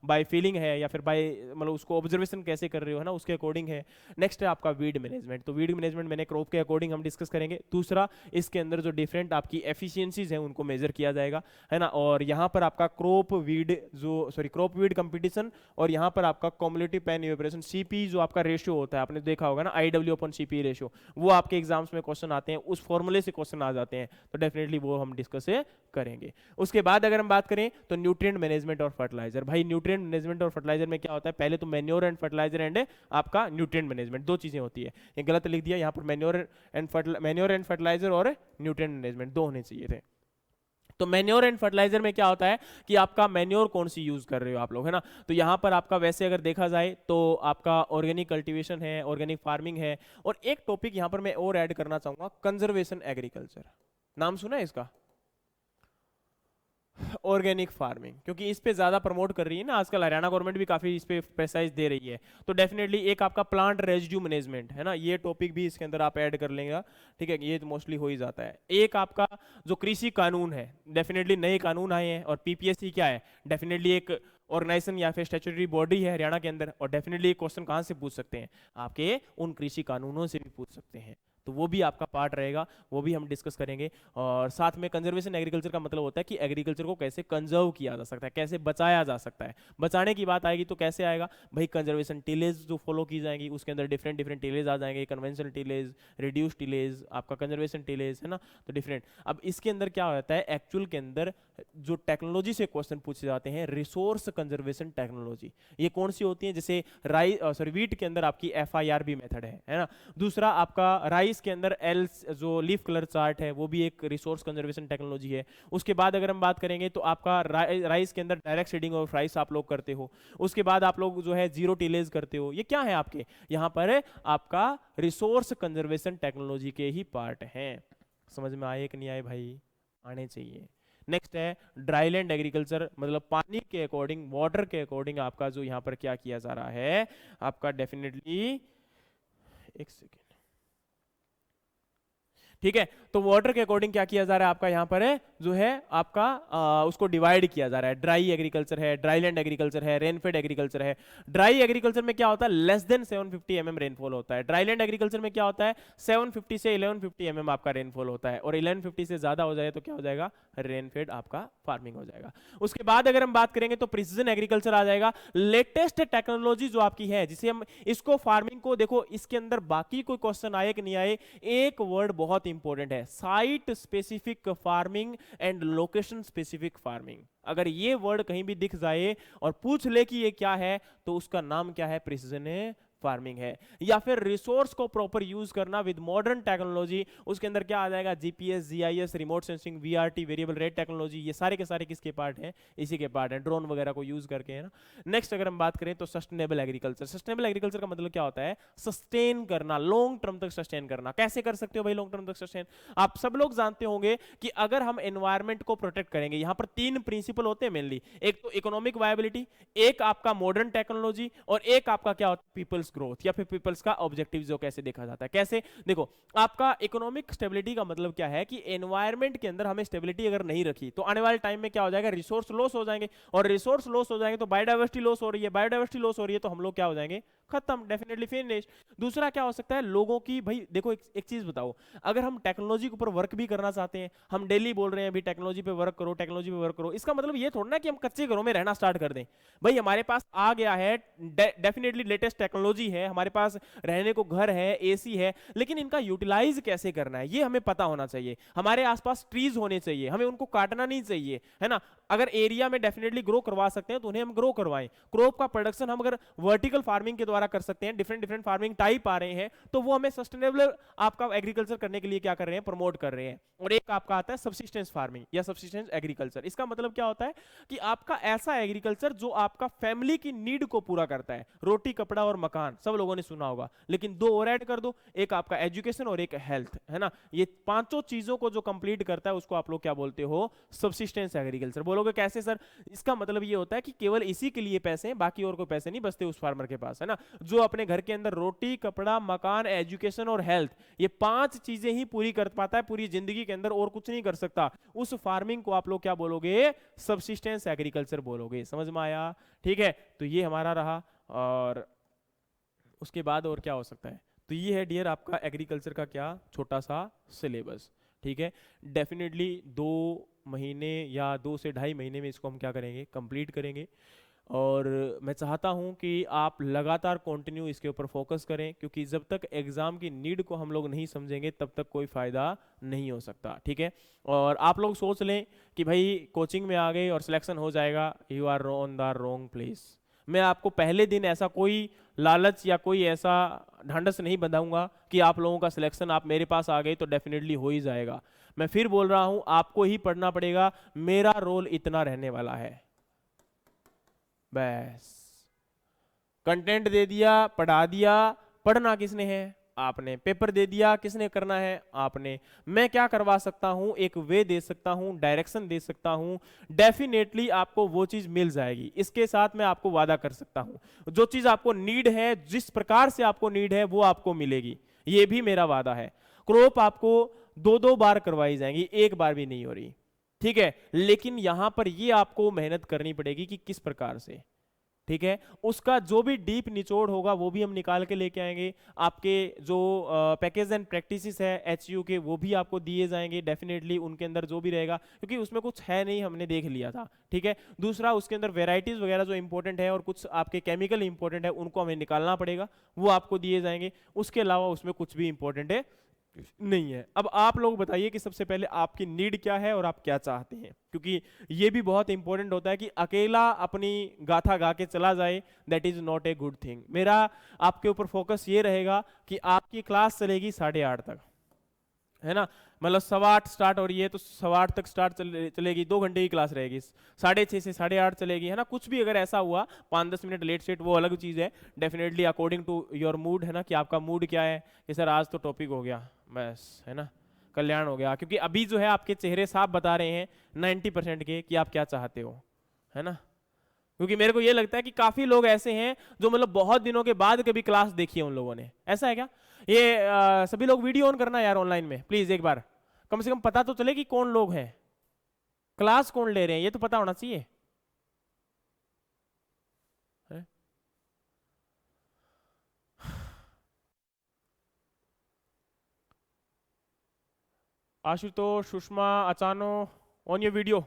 बाय फीलिंग है, या फिर बाय मतलब उसको ऑब्जर्वेशन कैसे कर रहे हो, है ना, उसके अकॉर्डिंग है। नेक्स्ट है आपका वीड मैनेजमेंट। तो वीड मैनेजमेंट मैंने क्रॉप के अकॉर्डिंग हम डिस्कस करेंगे। दूसरा, इसके अंदर जो डिफरेंट आपकी एफिशिएंसीज है उनको मेजर किया जाएगा, है ना। और यहाँ पर आपका क्रॉप वीड कंपटीशन, और यहाँ पर आपका कॉम्युलेटिव पैन इवेपोरेशन सीपी जो आपका रेशियो होता है, आपने देखा होगा ना, IW/CP रेशियो, वो आपके एग्जाम्स में क्वेश्चन आते हैं, उस फॉर्मूले से क्वेश्चन आ जाते हैं, तो डेफिनेटली वो हम डिस्कस करेंगे। उसके बाद अगर हम बात करें तो न्यूट्रिएंट मैनेजमेंट और फर्टिलाइजर। भाई न्यूट्रिएंट मैनेजमेंट और फर्टिलाइजर में क्या होता है, पहले तो मैन्योर एंड फर्टिलाइजर एंड आपका न्यूट्रिएंट मैनेजमेंट, दो चीजें होती है। ये गलत लिख दिया यहाँ पर, मैन्योर एंड फर्टिलाइजर और न्यूट्रिएंट मैनेजमेंट दो होने चाहिए थे। तो मैन्योर एंड फर्टिलाइजर में क्या होता है कि आपका मैन्योर कौन सी यूज कर रहे हो आप लोग, है ना। तो यहां पर आपका वैसे अगर देखा जाए तो आपका ऑर्गेनिक कल्टीवेशन है, ऑर्गेनिक फार्मिंग है, और एक टॉपिक यहां पर मैं और ऐड करना चाहूंगा, कंजर्वेशन एग्रीकल्चर। नाम सुना है इसका, ऑर्गेनिक फार्मिंग, क्योंकि इस पे ज्यादा प्रमोट कर रही है ना आजकल, हरियाणा गवर्नमेंट भी काफी इस पे पैसाइज दे रही है। तो डेफिनेटली एक आपका प्लांट रेजिड्यू मैनेजमेंट है ना, ये टॉपिक भी इसके अंदर आप ऐड कर लेंगे, ठीक है, ये तो मोस्टली हो ही जाता है। एक आपका जो कृषि कानून है, डेफिनेटली नए कानून आए हैं, और पीपीएससी क्या है, डेफिनेटली एक ऑर्गेनाइजेशन या फिर स्टैट्यूटरी बॉडी है हरियाणा के अंदर, और डेफिनेटली क्वेश्चन कहां से पूछ सकते हैं, आपके उन कृषि कानूनों से भी पूछ सकते हैं, तो वो भी आपका पार्ट रहेगा, वो भी हम डिस्कस करेंगे। और साथ में कंजर्वेशन एग्रीकल्चर का मतलब होता है कि एग्रीकल्चर को कैसे कंजर्व किया जा सकता है, कैसे बचाया जा सकता है। बचाने की बात आएगी तो कैसे आएगा भाई, कंजर्वेशन टिलेज जो फॉलो की जाएंगी, उसके अंदर डिफरेंट डिफरेंट टिलेज आ जाएंगे, कन्वेंशनल टिलेज, रिड्यूस टिलेज, आपका कंजर्वेशन टिलेज, है ना, तो डिफरेंट। अब इसके अंदर क्या होता है, एक्चुअल के अंदर जो टेक्नोलॉजी से क्वेश्चन पूछे जाते हैं, रिसोर्स कंजर्वेशन टेक्नोलॉजी, ये कौन सी होती है, जैसे वीट के अंदर आपकी FIRB मेथड है ना। दूसरा आपका राइस के अंदर जो लीफ कलर चार्ट है, वो भी एक रिसोर्स कंजर्वेशन टेक्नोलॉजी है। उसके बाद अगर हम बात करेंगे तो आपका राइस के अंदर डायरेक्ट सीडिंग ऑफ राइस आप लोग करते हो। उसके बाद आप लोग जो है जीरो टिलेज करते हो। ये क्या है आपके यहाँ पर, आपका रिसोर्स कंजर्वेशन टेक्नोलॉजी के ही पार्ट हैं। समझ में आए कि नहीं आए भाई, आने चाहिए। नेक्स्ट है ड्राईलैंड एग्रीकल्चर, मतलब पानी के अकॉर्डिंग, वाटर के अकॉर्डिंग आपका जो यहाँ पर क्या किया जा रहा है, आपका डेफिनेटली, एक सेकेंड, ठीक है। तो वाटर के अकॉर्डिंग क्या किया जा रहा है आपका यहाँ पर है, जो है आपका उसको डिवाइड किया जा रहा है। ड्राई एग्रीकल्चर है, ड्राईलैंड एग्रीकल्चर है, रेनफेड एग्रीकल्चर है। ड्राई एग्रीकल्चर में क्या होता है, लेस देन 750 mm रेनफॉल होता है। ड्राईलैंड एग्रीकल्चर में क्या होता है, 750 से 1150 mm आपका रेनफॉल होता है, और 1150 से ज्यादा हो जाए तो क्या हो जाएगा, रेनफेड आपका फार्मिंग हो जाएगा। उसके बाद अगर हम बात करेंगे तो प्रिसीजन एग्रीकल्चर आ जाएगा, लेटेस्ट टेक्नोलॉजी जो आपकी है, जिसे हम इसको फार्मिंग को, देखो इसके अंदर बाकी कोई क्वेश्चन आए कि नहीं आए, एक वर्ड बहुत इंपॉर्टेंट है, site specific farming and location specific farming. अगर ये वर्ड कहीं भी दिख जाए और पूछ ले कि ये क्या है, तो उसका नाम क्या है, प्रिसीजन फार्मिंग है। या फिर रिसोर्स को प्रॉपर यूज करना विद मॉडर्न टेक्नोलॉजी, उसके अंदर क्या आ जाएगा, GPS, GIS, remote sensing, VRT, variable rate technology, ये सारे के सारे किसके पार्ट हैं, इसी के पार्ट हैं, ड्रोन वगैरह को यूज करके, है ना। नेक्स्ट अगर हम बात करें तो सस्टेनेबल एग्रीकल्चर। सस्टेनेबल एग्रीकल्चर का मतलब क्या होता है, सस्टेन करना, लॉन्ग टर्म तक सस्टेन करना। कैसे कर सकते हो भाई लॉन्ग टर्म तक सस्टेन, आप सब लोग जानते होंगे कि अगर हम एनवायरमेंट को प्रोटेक्ट करेंगे, यहां पर तीन प्रिंसिपल होते हैं मेनली, एक तो इकोनॉमिक वायबिलिटी, एक आपका मॉडर्न टेक्नोलॉजी, और एक आपका क्या होता है, पीपल्स ग्रोथ या फिर पीपल्स का ऑब्जेक्टिव जो कैसे देखा जाता है। कैसे, देखो आपका इकोनॉमिक स्टेबिलिटी का मतलब क्या है कि एनवायरमेंट के अंदर हमें स्टेबिलिटी अगर नहीं रखी तो आने वाले टाइम में क्या हो जाएगा, रिसोर्स लॉस हो जाएंगे, और रिसोर्स लॉस हो जाएंगे तो बायोडाइवर्सिटी लॉस हो रही है, बायोडाइवर्सिटी लॉस हो रही है तो हम लोग क्या हो जाएंगे, खत्म, डेफिनेटली फिनिश। दूसरा क्या हो सकता है, लोगों की, भाई देखो एक चीज बताओ, अगर हम टेक्नोलॉजी के ऊपर वर्क भी करना चाहते हैं, हम डेली बोल रहे हैं अभी टेक्नोलॉजी पे वर्क करो, टेक्नोलॉजी पे वर्क करो, इसका मतलब ये थोड़ा ना कि हम कच्चे घरों में रहना स्टार्ट कर दें। भाई हमारे पास आ गया है डेफिनेटली लेटेस्ट टेक्नोलॉजी है, हमारे पास रहने को घर है, AC है, लेकिन इनका यूटिलाइज कैसे करना है ये हमें पता होना चाहिए। हमारे आसपास ट्रीज होने चाहिए, हमें उनको काटना नहीं चाहिए, है ना। अगर एरिया में डेफिनेटली ग्रो करवा सकते हैं तो उन्हें हम ग्रो करवाएं। क्रॉप का प्रोडक्शन हम अगर वर्टिकल फार्मिंग के द्वारा द्वारा कर सकते हैं, डिफरेंट डिफरेंट फार्मिंग टाइप आ रहे हैं, तो वो हमें सस्टेनेबल आपका एग्रीकल्चर करने के लिए क्या कर रहे हैं, प्रमोट कर रहे हैं। और एक आपका आता है सब्सिस्टेंस फार्मिंग या सब्सिस्टेंस एग्रीकल्चर। इसका मतलब क्या होता है कि आपका ऐसा एग्रीकल्चर जो आपका फैमिली की नीड को पूरा करता है। रोटी, कपड़ा और मकान सब लोगों ने सुना होगा, लेकिन दो और ऐड कर दो, एक आपका एजुकेशन और एक हेल्थ, है ना। ये पांचों चीजों को जो कंप्लीट करता है उसको आप लोग क्या बोलते हो, सब्सिस्टेंस एग्रीकल्चर। बोलोगे कैसे सर? इसका मतलब ये होता है कि केवल इसी के लिए पैसे हैं, बाकी और कोई पैसे नहीं बचते उस फार्मर के पास, है ना। जो अपने घर के अंदर रोटी, कपड़ा, मकान, एजुकेशन और हेल्थ, ये पांच चीजें ही पूरी कर पाता है पूरी जिंदगी के अंदर, और कुछ नहीं कर सकता, उस फार्मिंग को आप लोग क्या बोलोगे, सब्सिस्टेंस एग्रीकल्चर बोलोगे। समझ में आया? ठीक है, तो ये हमारा रहा। और उसके बाद और क्या हो सकता है, तो ये है डियर आपका एग्रीकल्चर का क्या छोटा सा सिलेबस। ठीक है, डेफिनेटली 2 महीने या 2 से ढाई महीने में इसको हम क्या करेंगे, कंप्लीट करेंगे। और मैं चाहता हूं कि आप लगातार कंटिन्यू इसके ऊपर फोकस करें, क्योंकि जब तक एग्जाम की नीड को हम लोग नहीं समझेंगे तब तक कोई फायदा नहीं हो सकता। ठीक है, और आप लोग सोच लें कि भाई कोचिंग में आ गए और सिलेक्शन हो जाएगा, you are on the wrong place. मैं आपको पहले दिन ऐसा कोई लालच या कोई ऐसा ढांढस नहीं बंधाऊंगा कि आप लोगों का सिलेक्शन आप मेरे पास आ गए तो डेफिनेटली हो ही जाएगा। मैं फिर बोल रहा हूं, आपको ही पढ़ना पड़ेगा, मेरा रोल इतना रहने वाला है। बस कंटेंट दे दिया, पढ़ा दिया, पढ़ना किसने है, आपने। पेपर दे दिया, किसने करना है, आपने। मैं क्या करवा सकता हूं, एक वे दे सकता हूं, डायरेक्शन दे सकता हूं, डेफिनेटली आपको वो चीज मिल जाएगी। इसके साथ मैं आपको वादा कर सकता हूं, जो चीज आपको नीड है, जिस प्रकार से आपको नीड है, वो आपको मिलेगी, ये भी मेरा वादा है। क्रॉप आपको 2-2 बार करवाई जाएंगी, एक बार भी नहीं हो रही। ठीक है, लेकिन यहां पर ये आपको मेहनत करनी पड़ेगी कि किस प्रकार से। ठीक है, उसका जो भी डीप निचोड़ होगा वो भी हम निकाल के लेके आएंगे। आपके जो पैकेज एंड प्रैक्टिसेस है एचयू के, वो भी आपको दिए जाएंगे डेफिनेटली, उनके अंदर जो भी रहेगा, क्योंकि उसमें कुछ है नहीं, हमने देख लिया था। ठीक है, दूसरा उसके अंदर वेराइटीज वगैरह जो इंपॉर्टेंट है और कुछ आपके केमिकल इंपॉर्टेंट है, उनको हमें निकालना पड़ेगा, वो आपको दिए जाएंगे। उसके अलावा उसमें कुछ भी इंपॉर्टेंट है नहीं है। अब आप लोग बताइए कि सबसे पहले आपकी नीड क्या है और आप क्या चाहते हैं, क्योंकि ये भी बहुत इंपॉर्टेंट होता है कि अकेला अपनी गाथा गा के चला जाए, that is not a good thing. मेरा आपके ऊपर फोकस ये रहेगा कि आपकी क्लास चलेगी 8:30 तक, है ना। मतलब 8:15 स्टार्ट हो रही है तो 8:15 तक स्टार्ट चलेगी, 2 घंटे की क्लास रहेगी, 6:30 से 8:30 चलेगी, है ना। कुछ भी अगर ऐसा हुआ 5-10 मिनट लेट सेट, वो अलग चीज़ है, definitely according to your mood, है ना, कि आपका मूड क्या है कि सर आज तो टॉपिक हो गया बस, है ना, कल्याण हो गया। क्योंकि अभी जो है आपके चेहरे साफ बता रहे हैं 90% के कि आप क्या चाहते हो, है ना। क्योंकि मेरे को ये लगता है कि काफी लोग ऐसे हैं जो मतलब बहुत दिनों के बाद कभी क्लास देखी है उन लोगों ने। ऐसा है क्या? ये सभी लोग वीडियो ऑन करना यार ऑनलाइन में प्लीज, एक बार कम से कम पता तो चले कि कौन लोग हैं, क्लास कौन ले रहे हैं, ये तो पता होना चाहिए है? आशुतोष, सुषमा, अचानो, ऑन योर वीडियो।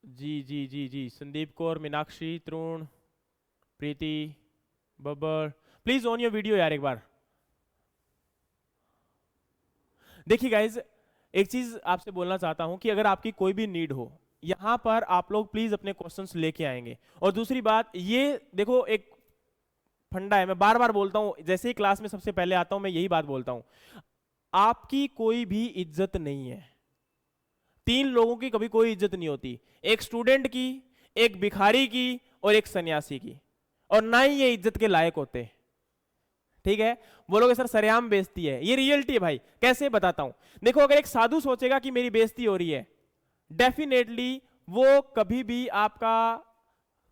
जी जी जी जी, Sandeep Kaur, Meenakshi, Tarun, Preeti, Babbar, please on your video यार एक बार। देखिए गाइज, एक चीज आपसे बोलना चाहता हूं कि अगर आपकी कोई भी नीड हो, यहां पर आप लोग प्लीज अपने क्वेश्चंस लेके आएंगे। और दूसरी बात ये देखो, एक फंडा है, मैं बार बार बोलता हूं, जैसे ही क्लास में सबसे पहले आता हूं मैं यही बात बोलता हूं, आपकी कोई भी इज्जत नहीं है। 3 लोगों की कभी कोई इज्जत नहीं होती, एक स्टूडेंट की, एक भिखारी की और एक सन्यासी की, और ना ही ये इज्जत के लायक होते। ठीक है, बोलोगे सर सरेआम बेइज्जती है, ये रियलिटी है भाई। कैसे बताता हूं, देखो अगर एक साधु सोचेगा कि मेरी बेइज्जती हो रही है, डेफिनेटली वो कभी भी आपका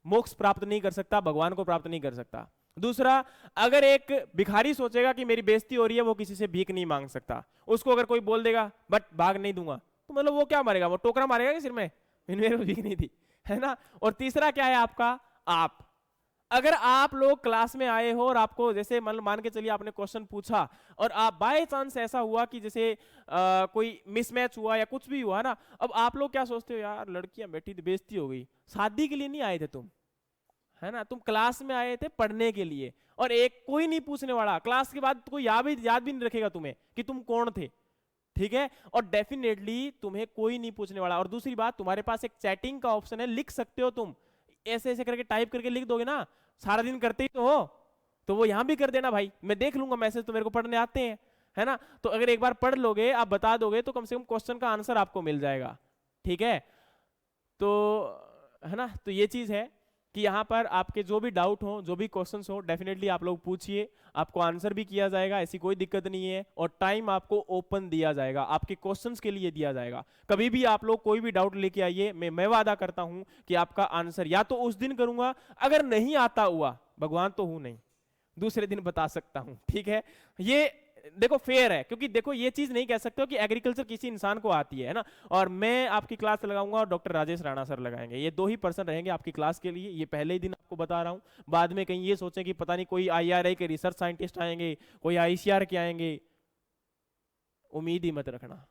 मोक्ष प्राप्त नहीं कर सकता, भगवान को प्राप्त नहीं कर सकता। दूसरा, अगर एक भिखारी सोचेगा कि मेरी बेइज्जती हो रही है, वो किसी से भीख नहीं मांग सकता। उसको अगर कोई बोल देगा बट भाग नहीं दूंगा, तो मतलब वो क्या मारेगा, वो टोकरा मारेगा कि सिर में, मेरे को भीख नहीं थी, है ना। और तीसरा क्या है आपका, आप अगर आप लोग क्लास में आए हो और आपको जैसे मान के चलिए आपने क्वेश्चन पूछा और आप बाय चांस ऐसा हुआ कि जैसे कोई मिसमैच हुआ या कुछ भी हुआ ना, अब आप लोग क्या सोचते हो, यार लड़कियां बैठी थी बेइज्जती हो गई। शादी के लिए नहीं आए थे तुम, है ना, तुम क्लास में आए थे पढ़ने के लिए। और एक कोई नहीं पूछने वाला, क्लास के बाद कोई याद भी नहीं रखेगा तुम्हें कि तुम कौन थे। ठीक है। और डेफिनेटली तुम्हें कोई नहीं पूछने वाला। और दूसरी बात, तुम्हारे पास एक चैटिंग का ऑप्शन है, लिख सकते हो तुम, ऐसे ऐसे करके टाइप करके लिख दोगे ना, सारा दिन करते ही तो हो, तो वो यहां भी कर देना भाई, मैं देख लूंगा मैसेज, तो मेरे को पढ़ने आते हैं, है ना। तो अगर एक बार पढ़ लोगे, आप बता दोगे, तो कम से कम क्वेश्चन का आंसर आपको मिल जाएगा, ठीक है। तो है ना, तो ये चीज है कि यहाँ पर आपके जो भी डाउट हो, जो भी क्वेश्चंस हो, डेफिनेटली आप लोग पूछिए, आपको आंसर भी किया जाएगा, ऐसी कोई दिक्कत नहीं है। और टाइम आपको ओपन दिया जाएगा, आपके क्वेश्चंस के लिए दिया जाएगा। कभी भी आप लोग कोई भी डाउट लेके आइए, मैं वादा करता हूं कि आपका आंसर या तो उस दिन करूंगा, अगर नहीं आता हुआ, भगवान तो हूं नहीं, दूसरे दिन बता सकता हूं, ठीक है। ये देखो फेयर है, क्योंकि देखो ये चीज नहीं कह सकते हो कि एग्रीकल्चर किसी इंसान को आती है ना, और मैं आपकी क्लास लगाऊंगा और डॉक्टर राजेश राणा सर लगाएंगे, ये 2 ही पर्सन रहेंगे आपकी क्लास के लिए, ये पहले ही दिन आपको बता रहा हूं। बाद में कहीं ये सोचें कि पता नहीं कोई IRA के रिसर्च साइंटिस्ट आएंगे, कोई ICR के आएंगे, उम्मीद ही मत रखना,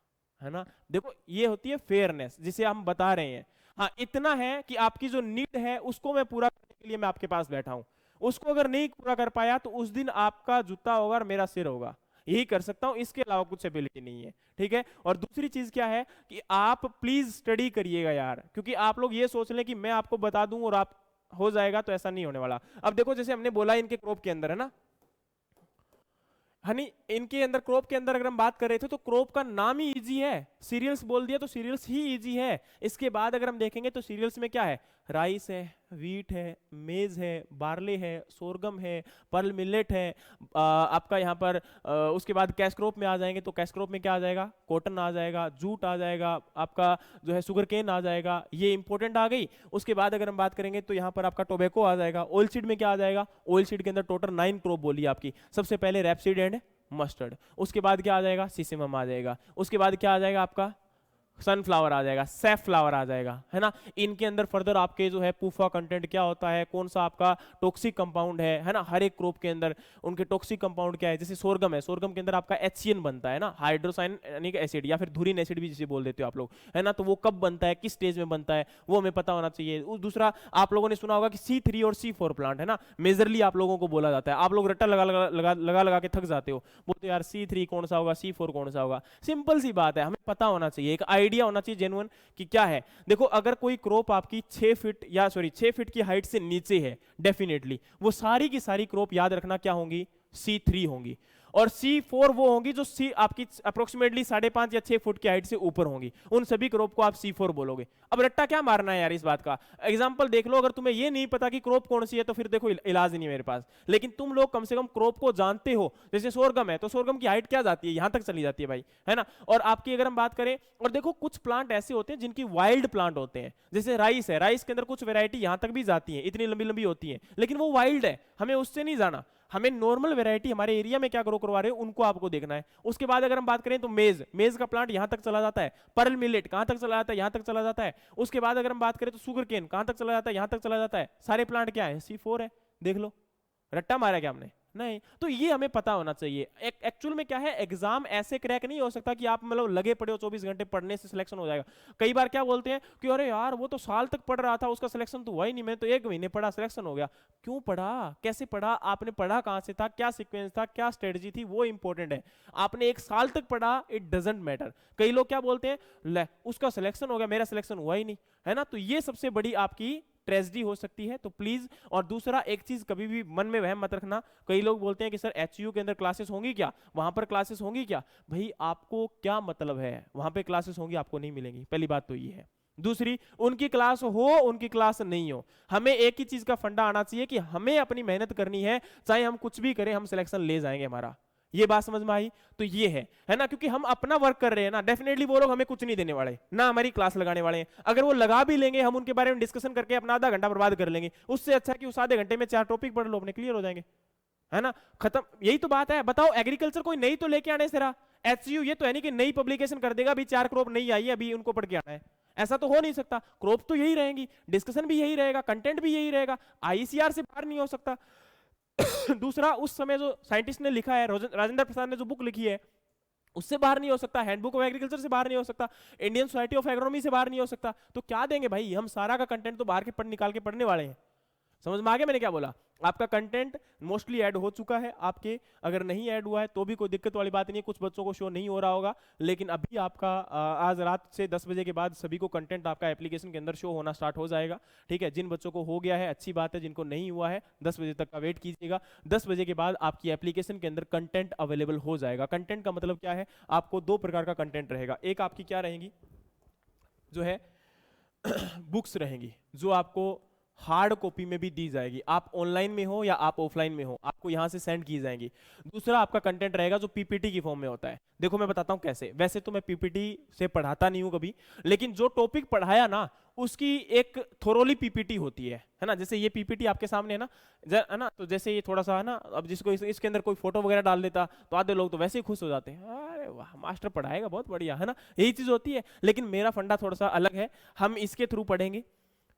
है ना। देखो ये होती है फेयरनेस, जिसे हम बता रहे हैं। हाँ इतना है कि आपकी जो नीड है उसको मैं पूरा करने के लिए मैं आपके पास बैठा हूं, उसको अगर नहीं पूरा कर पाया तो उस दिन आपका जूता होगा और मेरा सिर होगा, यही कर सकता हूं, इसके अलावा कुछ एबिलिटी नहीं है, ठीक है। और दूसरी चीज क्या है कि आप प्लीज स्टडी करिएगा यार, क्योंकि आप लोग ये सोच लें कि मैं आपको बता दूं और आप हो जाएगा, तो ऐसा नहीं होने वाला। अब देखो जैसे हमने बोला इनके क्रॉप के अंदर, है ना हनी, इनके अंदर क्रॉप के अंदर अगर हम बात कर रहे थे, तो क्रॉप का नाम ही इजी है, सीरियल्स बोल दिया तो सीरियल्स ही इजी है। इसके बाद अगर हम देखेंगे तो सीरियल्स में क्या है, राइस है, वीट है, मेज है, बार्ले है, सोरगम है, पर्ल मिलेट है, आपका यहाँ पर उसके बाद कैश क्रॉप में आ जाएंगे, तो कैश क्रॉप में क्या आ जाएगा, कॉटन आ जाएगा, जूट आ जाएगा, आपका जो है शुगर केन आ जाएगा, ये इंपॉर्टेंट आ गई। उसके बाद अगर हम बात करेंगे तो यहाँ पर आपका टोबैको आ जाएगा। ऑयल सीड में क्या आ जाएगा, ऑयल सीड के अंदर टोटल 9 क्रॉप बोली आपकी, सबसे पहले रैपसीड एंड मस्टर्ड, उसके बाद क्या आ जाएगा, सीसेमम आ जाएगा, उसके बाद क्या आ जाएगा आपका सनफ्लावर आ जाएगा, सैफ फ्लावर आ जाएगा, है ना। इनके अंदर फर्दर आपके जो है पूफा कंटेंट क्या होता है, कौन सा आपका टॉक्सिक कंपाउंड है ना, हर एक क्रॉप के अंदर उनके टॉक्सिक कंपाउंड क्या है। जैसे सोरगम है, सोरगम के अंदर आपका HCN बनता है ना, हाइड्रोसायनिक एसिड या फिर धुरीन एसिड भी जिसे बोल देते हो आप लोग, है ना। तो वो कब बनता है, किस स्टेज में बनता है, वो हमें पता होना चाहिए। दूसरा आप लोगों ने सुना होगा कि C3 और C4 प्लांट, है ना, मेजरली आप लोगों को बोला जाता है, आप लोग रट्टा लगा के थक जाते हो, बोलते यार C3 कौन सा होगा, C4 कौन सा होगा। सिंपल सी बात है, हमें पता होना चाहिए, एक आइडिया होना चाहिए जेन्युइन कि क्या है। देखो अगर कोई क्रॉप आपकी 6 फीट की हाइट से नीचे है, डेफिनेटली वो सारी की सारी क्रॉप याद रखना क्या होंगी, C3 होंगी, और C4 वो होंगी जो C आपकी अप्रोक्सीमेटली 5.5 या 6 फुट की हाइट से ऊपर होंगी, उन सभी क्रॉप को आप C4 बोलोगे। अब रट्टा क्या मारना है यार इस बात का, एग्जांपल देख लो, अगर तुम्हें ये नहीं पता कि क्रॉप कौन सी है तो फिर देखो इलाज नहीं है मेरे पास, लेकिन तुम लोग कम से कम क्रॉप को जानते हो। जैसे सोरगम है तो सोरगम की हाइट क्या जाती है, यहां तक चली जाती है भाई, है ना। और आपकी अगर हम बात करें, और देखो कुछ प्लांट ऐसे होते हैं जिनकी वाइल्ड प्लांट होते हैं, जैसे राइस है, राइस के अंदर कुछ वेरायटी यहां तक भी जाती है, इतनी लंबी लंबी होती है, लेकिन वो वाइल्ड है, हमें उससे नहीं जाना, हमें नॉर्मल वैरायटी हमारे एरिया में क्या ग्रो करवा रहे हो उनको आपको देखना है। उसके बाद अगर हम बात करें तो मेज का प्लांट यहां तक चला जाता है, पर्ल मिलेट कहां तक चला जाता है, यहां तक चला जाता है। उसके बाद अगर हम बात करें तो शुगर केन कहां तक चला जाता है, यहां तक चला जाता है। सारे प्लांट क्या है, C4 है, देख लो, रट्टा मारा क्या हमने, नहीं। तो ये हमें पता होना चाहिए। एक्चुअल में क्या है, एग्जाम ऐसे क्रैक नहीं हो सकता कि आप मतलब लगे पड़े हो 24 घंटे पढ़ने से सिलेक्शन हो जाएगा। कई बार क्या बोलते हैं कि अरे यार वो तो साल तक पढ़ रहा था, उसका सिलेक्शन तो हुआ ही नहीं, मैं तो 1 महीने पढ़ा सिलेक्शन हो गया। क्यों पढ़ा, कैसे पढ़ा, आपने पढ़ा कहां से था, क्या सीक्वेंस था, क्या स्ट्रेटजी थी, वो इंपॉर्टेंट है। आपने 1 साल तक पढ़ा, इट डजेंट मैटर। कई लोग क्या बोलते हैं, ले उसका सिलेक्शन हो गया, मेरा सिलेक्शन हुआ ही नहीं, है ना। तो ये सबसे बड़ी आपकी ट्रेजेडी हो सकती है, तो प्लीज। और दूसरा एक चीज कभी भी मन में वहम मत रखना, कई लोग बोलते हैं कि सर HU के अंदर क्लासेस होंगी क्या, वहां पर क्लासेस होंगी क्या, भाई आपको क्या मतलब है, वहां पे क्लासेस होंगी, आपको नहीं मिलेंगी, पहली बात तो ये है। दूसरी, उनकी क्लास हो उनकी क्लास नहीं हो, हमें एक ही चीज का फंडा आना चाहिए कि हमें अपनी मेहनत करनी है, चाहे हम कुछ भी करें, हम सिलेक्शन ले जाएंगे हमारा। ये बात समझ में आई, तो ये है ना, क्योंकि हम अपना वर्क कर रहे हैं ना, डेफिनेटली वो लोग हमें कुछ नहीं देने वाले, ना हमारी क्लास लगाने वाले हैं। अगर वो लगा भी लेंगे, हम उनके बारे में डिस्कशन करके अपना आधा घंटा बर्बाद कर लेंगे, उससे अच्छा कि उस आधे घंटे में 4 टॉपिक पढ़ लो, अपने क्लियर हो जाएंगे, है ना, खत्म। यही तो बात है। बताओ एग्रीकल्चर कोई नई तो लेके आने से रहा, HU ये तो है नहीं कि नई पब्लिकेशन कर देगा, अभी 4 क्रॉप नहीं आई है, अभी उनको पढ़ के आना है, ऐसा तो हो नहीं सकता। क्रॉप तो यही रहेंगी, डिस्कशन भी यही रहेगा, कंटेंट भी यही रहेगा, ICR से बाहर नहीं हो सकता। दूसरा, उस समय जो साइंटिस्ट ने लिखा है, राजेंद्र प्रसाद ने जो बुक लिखी है, उससे बाहर नहीं हो सकता, हैंडबुक ऑफ एग्रीकल्चर से बाहर नहीं हो सकता, इंडियन सोसाइटी ऑफ एग्रोनॉमी से बाहर नहीं हो सकता। तो क्या देंगे भाई, हम सारा का कंटेंट तो बाहर के पढ़ निकाल के पढ़ने वाले हैं, समझ में आ गया मैंने क्या बोला? आपका कंटेंट मोस्टली ऐड हो चुका है आपके, अगर नहीं ऐड हुआ है तो भी कोई दिक्कत वाली बात नहीं है, कुछ बच्चों को शो नहीं हो रहा होगा, लेकिन अभी आपका आज रात से 10 बजे के बाद सभी को कंटेंट आपका एप्लीकेशन के अंदर शो होना स्टार्ट हो जाएगा। ठीक है, जिन बच्चों को हो गया है अच्छी बात है, जिनको नहीं हुआ है 10 बजे तक का वेट कीजिएगा। 10 बजे के बाद आपकी एप्लीकेशन के अंदर कंटेंट अवेलेबल हो जाएगा। कंटेंट का मतलब क्या है? आपको दो प्रकार का कंटेंट रहेगा। एक आपकी क्या रहेंगी, जो है बुक्स रहेंगी, जो आपको हार्ड कॉपी में भी दी जाएगी, आप ऑनलाइन में हो या आप ऑफलाइन में हो, आपको यहां से सेंड की जाएंगी। दूसरा आपका कंटेंट रहेगा जो पीपीटी की फॉर्म में होता है। देखो मैं बताता हूं कैसे, वैसे तो मैं पीपीटी से पढ़ाता नहीं हूं कभी, लेकिन जो टॉपिक पढ़ाया ना उसकी एक थोरोली पीपीटी होती है ना। जैसे ये पीपीटी आपके सामने है ना, है ना, तो जैसे ये थोड़ा सा है ना, अब जिसको इसके अंदर कोई फोटो वगैरह डाल देता तो आधे लोग तो वैसे ही खुश हो जाते हैं, अरे वाह मास्टर पढ़ाएगा बहुत बढ़िया, है ना, यही चीज होती है। लेकिन मेरा फंडा थोड़ा सा अलग है, हम इसके थ्रू पढ़ेंगे,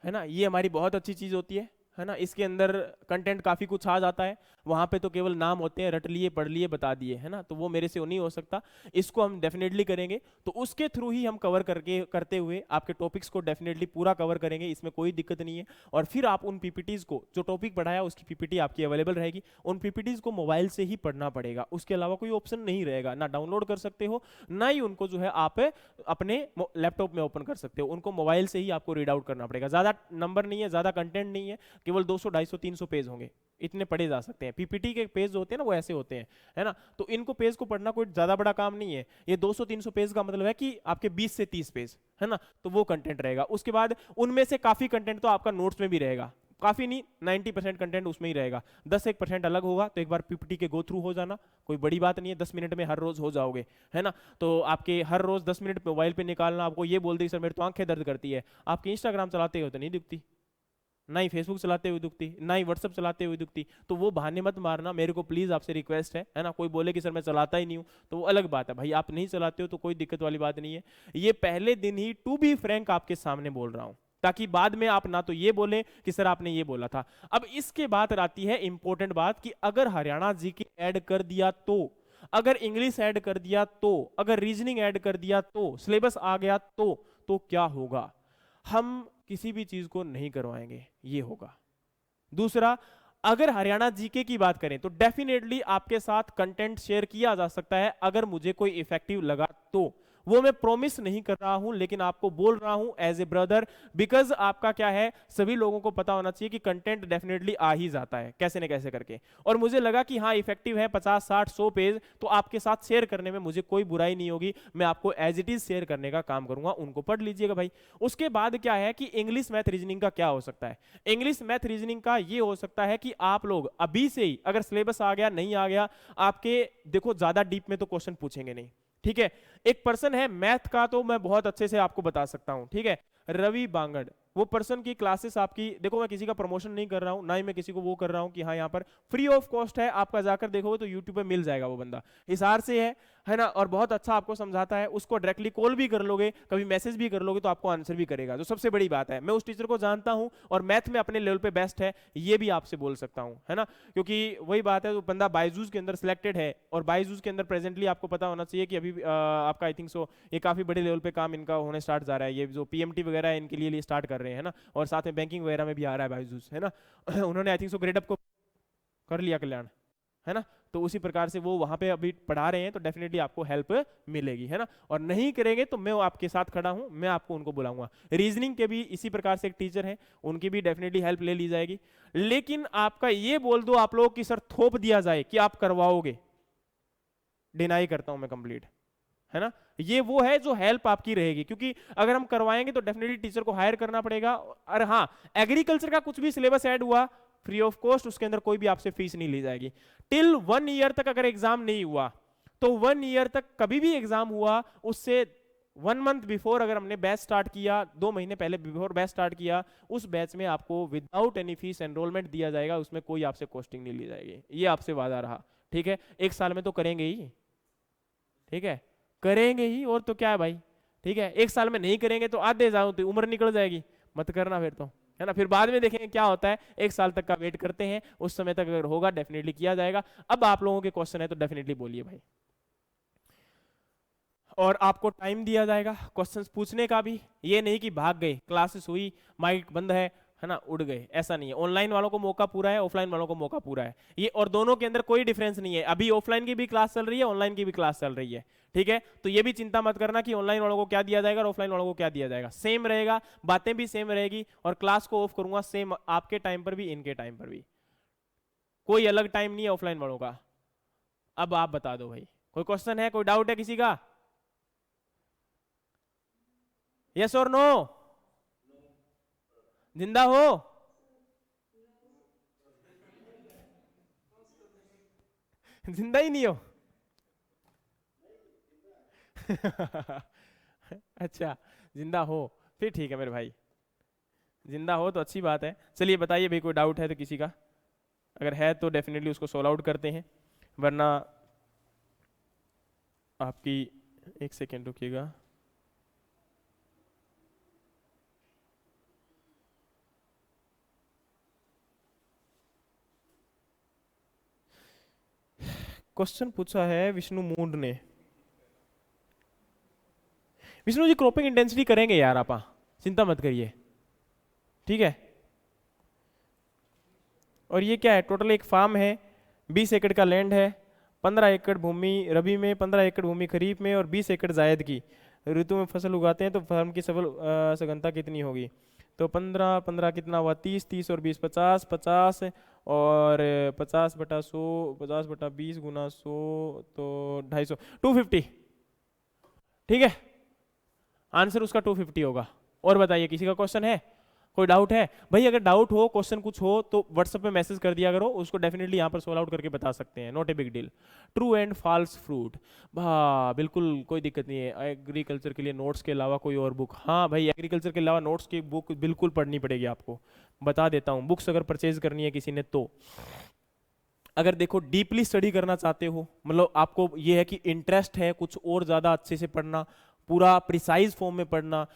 है ना, ये हमारी बहुत अच्छी चीज होती है ना। इसके अंदर कंटेंट काफी कुछ आ जाता है, वहां पे तो केवल नाम होते हैं, रट लिए पढ़ लिए बता दिए, है ना, तो वो मेरे से नहीं हो सकता। इसको हम डेफिनेटली करेंगे, तो उसके थ्रू ही हम कवर करते हुए आपके टॉपिक्स को डेफिनेटली पूरा कवर करेंगे, इसमें कोई दिक्कत नहीं है। और फिर आप उन पीपीटीज को, जो टॉपिक पढ़ाया उसकी पीपीटी आपकी अवेलेबल रहेगी, उन पीपीटीज को मोबाइल से ही पढ़ना पड़ेगा, उसके अलावा कोई ऑप्शन नहीं रहेगा, ना डाउनलोड कर सकते हो, ना ही उनको जो है आप अपने लैपटॉप में ओपन कर सकते हो, उनको मोबाइल से ही आपको रीड आउट करना पड़ेगा। ज्यादा नंबर नहीं है, ज्यादा कंटेंट नहीं है, केवल 200 250 300 पेज होंगे, इतने पढ़े जा सकते हैं। पीपीटी के पेज होते हैं ना वो ऐसे होते हैं, है ना, तो इनको पेज को पढ़ना कोई ज्यादा बड़ा काम नहीं है। ये 200-300 पेज का मतलब है कि आपके 20 से 30 पेज, है ना, तो वो कंटेंट रहेगा। उसके बाद उनमें से काफी कंटेंट तो आपका नोट्स में भी रहेगा, काफी नहीं 90% कंटेंट उसमें ही रहेगा, 10-1% अलग होगा। तो एक बार पीपीटी के गो थ्रू हो जाना, कोई बड़ी बात नहीं है, 10 मिनट में हर रोज हो जाओगे, है ना। तो आपके हर रोज 10 मिनट मोबाइल पे निकालना, आपको ये बोल दी सर मेरी तो आंखें दर्द करती है, आपकी इंस्टाग्राम चलाते हो तो नहीं दिखती, ना ही फेसबुक चलाते हुए दुखती, ना ही व्हाट्सअप चलाते हुए दुखती, तो वो बहाने मत मारना, मेरे को प्लीज आपसे रिक्वेस्ट है ना। कोई बोले कि सर मैं चलाता ही नहीं हूं, तो वो अलग बात है भाई, आप नहीं चलाते हो तो कोई दिक्कत वाली बात नहीं है। ये पहले दिन ही टू बी फ्रैंक आपके सामने बोल रहा हूं, ताकि बाद में आप ना तो ये बोले कि सर आपने ये बोला था। अब इसके बाद आती है इंपॉर्टेंट बात कि अगर हरियाणा जीके ऐड कर दिया तो, अगर इंग्लिश ऐड कर दिया तो, अगर रीजनिंग ऐड कर दिया तो, सिलेबस आ गया तो क्या होगा? हम किसी भी चीज को नहीं करवाएंगे, ये होगा। दूसरा, अगर हरियाणा जीके की बात करें तो डेफिनेटली आपके साथ कंटेंट शेयर किया जा सकता है, अगर मुझे कोई इफेक्टिव लगा तो। वो मैं प्रॉमिस नहीं कर रहा हूं, लेकिन आपको बोल रहा हूं एज ए ब्रदर, बिकॉज आपका क्या है, सभी लोगों को पता होना चाहिए कि कंटेंट डेफिनेटली आ ही जाता है कैसे न कैसे करके। और मुझे लगा कि हाँ इफेक्टिव है 50-60-100 पेज, तो आपके साथ शेयर करने में मुझे कोई बुराई नहीं होगी, मैं आपको एज इट इज शेयर करने का काम करूंगा, उनको पढ़ लीजिएगा भाई। उसके बाद क्या है कि इंग्लिश मैथ रीजनिंग का क्या हो सकता है? इंग्लिश मैथ रीजनिंग का ये हो सकता है कि आप लोग अभी से ही, अगर सिलेबस आ गया नहीं आ गया, आपके देखो ज्यादा डीप में तो क्वेश्चन पूछेंगे नहीं, ठीक है। एक पर्सन है मैथ का, तो मैं बहुत अच्छे से आपको बता सकता हूं, ठीक है, रवि बांगड़, वो पर्सन की क्लासेस आपकी, देखो मैं किसी का प्रमोशन नहीं कर रहा हूं, ना ही मैं किसी को वो कर रहा हूं कि हाँ यहाँ पर फ्री ऑफ कॉस्ट है, आपका जाकर देखोगे तो यूट्यूब पे मिल जाएगा, वो बंदा हिसार से है ना, और बहुत अच्छा आपको समझाता है। उसको डायरेक्टली कॉल भी कर लोगे, कभी मैसेज भी कर लोगे तो आपको आंसर भी करेगा, जो सबसे बड़ी बात है। मैं उस टीचर को जानता हूं और मैथ में अपने लेवल पे बेस्ट है, ये भी आपसे बोल सकता हूं, है ना, क्योंकि वही बात है, वो बंदा बायजूस के अंदर सिलेक्टेड है, और बायजूस के अंदर प्रेजेंटली आपको पता होना चाहिए कि अभी आपका आई थिंक सो ये काफी बड़े लेवल पे काम इनका होने स्टार्ट जा रहा है, ये जो पीएमटी वगैरह है इनके लिए स्टार्ट कर रहे हैं ना, और साथ में बैंकिंग वगैरह में भी आ रहा है बायजूस, है ना। उन्होंने I think so grade up को कर लिया कल्याण, है ना, तो उसी प्रकार से वो वहां पे अभी पढ़ा रहे हैं, तो डेफिनेटली आपको हेल्प मिलेगी, है ना। और नहीं करेंगे तो मैं आपके साथ खड़ा हूं, मैं आपको उनको बुलाऊंगा। रीजनिंग के भी इसी प्रकार से एक टीचर है, उनकी भी डेफिनेटली हेल्प ले ली जाएगी। लेकिन आपका ये बोल दो आप लोग कि सर थोप दिया जाए कि आप करवाओगे, डिनाई करता हूं मैं कंप्लीट, है ना। ये वो है जो हेल्प आपकी रहेगी, क्योंकि अगर हम करवाएंगे तो डेफिनेटली टीचर को हायर करना पड़ेगा। और हाँ, एग्रीकल्चर का कुछ भी सिलेबस ऐड हुआ फ्री ऑफ कॉस्ट, उसके अंदर कोई भी आपसे फीस नहीं ली जाएगी। टिल 1 ईयर तक अगर एग्जाम नहीं हुआ, तो 1 ईयर तक कभी भी एग्जाम हुआ, उससे 1 मंथ बिफोर अगर हमने बैच स्टार्ट किया, 2 महीने पहले बिफोर बैच स्टार्ट किया, उस बैच में आपको विदाउट एनी फीस एनरोलमेंट दिया जाएगा, उसमें कोई आपसे कॉस्टिंग नहीं ली जाएगी, ये आपसे वादा रहा, ठीक है। 1 साल में तो करेंगे ही, ठीक है, करेंगे ही, और तो क्या है भाई, ठीक है। 1 साल में नहीं करेंगे तो आधे जाऊं तो उम्र निकल जाएगी, मत करना फिर तो, है ना। फिर बाद में देखेंगे क्या होता है, 1 साल तक का वेट करते हैं, उस समय तक अगर होगा डेफिनेटली किया जाएगा। अब आप लोगों के क्वेश्चन है तो डेफिनेटली बोलिए भाई, और आपको टाइम दिया जाएगा क्वेश्चंस पूछने का भी, ये नहीं कि भाग गए, क्लासेस हुई माइक बंद है, है ना, उड़ गए, ऐसा नहीं है। ऑनलाइन वालों को मौका पूरा है, ऑफलाइन वालों को मौका पूरा है ये, और दोनों के अंदर कोई डिफरेंस नहीं है। अभी ऑफलाइन की भी क्लास चल रही है, ऑनलाइन की भी क्लास चल रही है, ठीक है। तो ये भी चिंता मत करना कि ऑनलाइन वालों को क्या दिया जाएगा और ऑफलाइन वालों को क्या दिया जाएगा, सेम रहेगा, बातें भी सेम रहेगी, और क्लास को ऑफ करूंगा सेम आपके टाइम पर भी, इनके टाइम पर भी, कोई अलग टाइम नहीं है ऑफलाइन वालों का। अब आप बता दो भाई, कोई क्वेश्चन है, कोई डाउट है किसी का? यस और नो? जिंदा हो? जिंदा ही नहीं हो? अच्छा, जिंदा हो, फिर ठीक है मेरे भाई, जिंदा हो तो अच्छी बात है। चलिए बताइए भाई, कोई डाउट है तो किसी का, अगर है तो डेफिनेटली उसको सोल्व आउट करते हैं, वरना आपकी, एक सेकेंड रुकिएगा। क्वेश्चन पूछा है विष्णु मूंड ने। विष्णु जी क्रॉपिंग इंटेंसिटी करेंगे यार, आप चिंता मत करिए, ठीक है। और ये क्या है, टोटल एक फार्म है, 20 एकड़ का लैंड है, 15 एकड़ भूमि रबी में, 15 एकड़ भूमि खरीफ में, और 20 एकड़ जायद की ऋतु में फसल उगाते हैं। तो फार्म की सफल सघनता कितनी होगी? तो 15 15 कितना हुआ, 30, 30 और 20 50, 50 और 50/100, 50/20 गुना 100, तो 250, 250, ठीक है। आंसर उसका 250 होगा। और बताइए किसी का क्वेश्चन है, कोई डाउट है भाई? अगर डाउट हो, क्वेश्चन कुछ हो तो व्हाट्सएप पे मैसेज कर दिया करो, उसको डेफिनेटली यहाँ पर सोल्व आउट करके बता सकते हैं, not a big deal. True and false fruit, भा बिल्कुल कोई दिक्कत नहीं है। एग्रीकल्चर के लिए नोट्स के अलावा कोई और बुक? हाँ भाई, एग्रीकल्चर के अलावा नोट्स की बुक बिल्कुल पढ़नी पड़ेगी आपको, बता देता हूँ। बुक्स अगर परचेज करनी है किसी ने तो, अगर देखो डीपली स्टडी करना चाहते हो, मतलब आपको ये है कि इंटरेस्ट है कुछ और ज्यादा अच्छे से पढ़ना, पूरा प्रिसाइज फॉर्म में पढ़ना,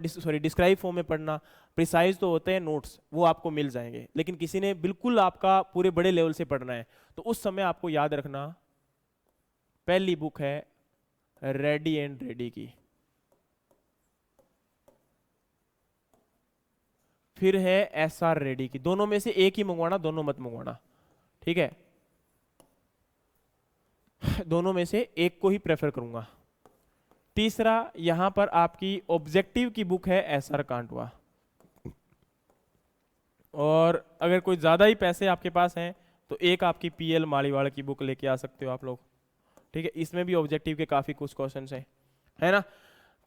सॉरी डिस्क्राइब फॉर्म में पढ़ना, प्रिसाइज तो होते हैं नोट्स, वो आपको मिल जाएंगे। लेकिन किसी ने बिल्कुल आपका पूरे बड़े लेवल से पढ़ना है, तो उस समय आपको याद रखना, पहली बुक है रेडी एंड रेडी की, फिर है SR रेडी की। दोनों में से एक ही मंगवाना, दोनों मत मंगवाना, ठीक है। दोनों में से एक को ही प्रेफर करूंगा। तीसरा, यहां पर आपकी ऑब्जेक्टिव की बुक है SR कांटवा। और अगर कोई ज्यादा ही पैसे आपके पास हैं तो एक आपकी PL मालीवाड़ की बुक लेके आ सकते हो आप लोग, ठीक है। इसमें भी ऑब्जेक्टिव के काफी कुछ क्वेश्चन हैं, है ना।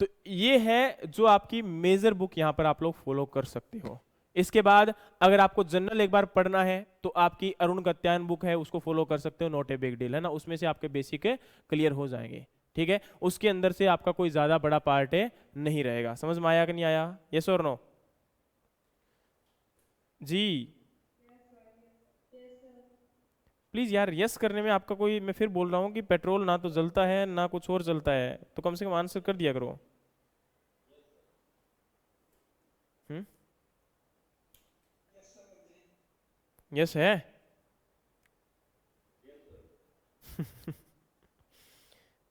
तो ये है जो आपकी मेजर बुक, यहां पर आप लोग फॉलो कर सकते हो। इसके बाद अगर आपको जनरल एक बार पढ़ना है तो आपकी अरुण कत्यायन बुक है, उसको फॉलो कर सकते हो, नॉट ए बिग डील, है ना। उसमें से आपके बेसिक क्लियर हो जाएंगे, ठीक है। उसके अंदर से आपका कोई ज्यादा बड़ा पार्ट है नहीं रहेगा। समझ में आया कि नहीं आया? यस और नो जी? प्लीज यार, यस करने में आपका कोई, मैं फिर बोल रहा हूँ कि पेट्रोल ना तो जलता है ना कुछ और जलता है, तो कम से कम आंसर कर दिया करो। हम्म, यस है।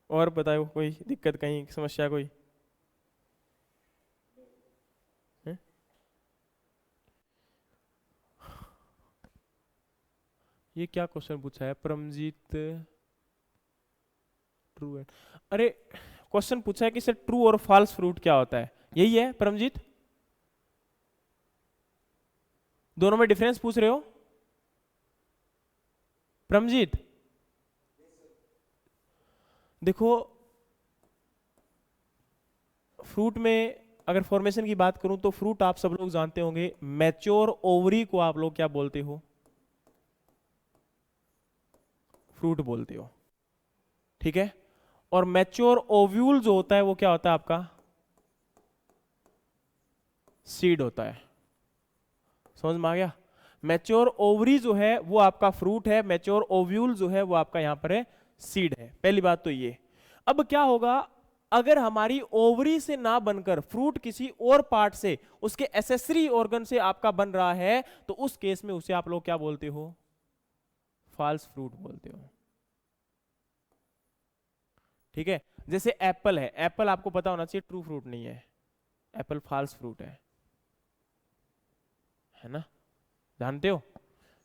और बताओ, कोई दिक्कत, कहीं समस्या कोई? हैं? ये क्या क्वेश्चन पूछा है परमजीत? ट्रू एंड, अरे क्वेश्चन पूछा है कि सर ट्रू और फॉल्स फ्रूट क्या होता है, यही है परमजीत? दोनों में डिफरेंस पूछ रहे हो परमजीत? देखो, फ्रूट में अगर फॉर्मेशन की बात करूं तो फ्रूट आप सब लोग जानते होंगे, मैच्योर ओवरी को आप लोग क्या बोलते हो? फ्रूट बोलते हो, ठीक है। और मैच्योर ओव्यूल जो होता है वो क्या होता है आपका? सीड होता है। समझ में आ गया? मैच्योर ओवरी जो है वो आपका फ्रूट है, मैच्योर ओव्यूल जो है वो आपका यहां पर है सीड है। पहली बात तो ये। अब क्या होगा, अगर हमारी ओवरी से ना बनकर फ्रूट किसी और पार्ट से, उसके एसेसरी ऑर्गन से आपका बन रहा है, तो उस केस में उसे आप लोग क्या बोलते हो? फॉल्स फ्रूट बोलते हो, ठीक है। जैसे एप्पल है, एप्पल आपको पता होना चाहिए ट्रू फ्रूट नहीं है, एप्पल फॉल्स फ्रूट है। है ना, जानते हो।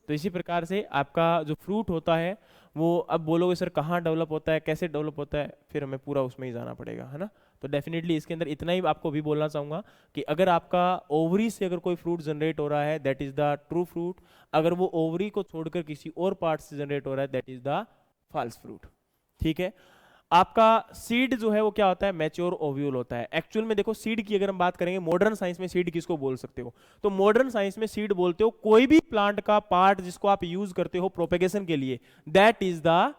तो इसी प्रकार से आपका जो फ्रूट होता है वो, अब बोलोगे सर कहाँ डेवलप होता है, कैसे डेवलप होता है, फिर हमें पूरा उसमें ही जाना पड़ेगा, है ना। तो डेफिनेटली इसके अंदर इतना ही आपको भी बोलना चाहूंगा कि अगर आपका ओवरी से अगर कोई फ्रूट जनरेट हो रहा है that is the true fruit, अगर वो ओवरी को छोड़कर किसी और पार्ट से जनरेट हो रहा है that is the false fruit. ठीक है। आपका सीड जो है वो क्या होता है, मैच्योर ओव्यूल होता है। एक्चुअल में देखो सीड की अगर हम बात करेंगे, मॉडर्न साइंस में सीड किसको बोल सकते हो, तो मॉडर्न साइंस में सीड बोलते हो कोई भी प्लांट का पार्ट जिसको आप यूज करते हो प्रोपेगेशन के लिए, that is the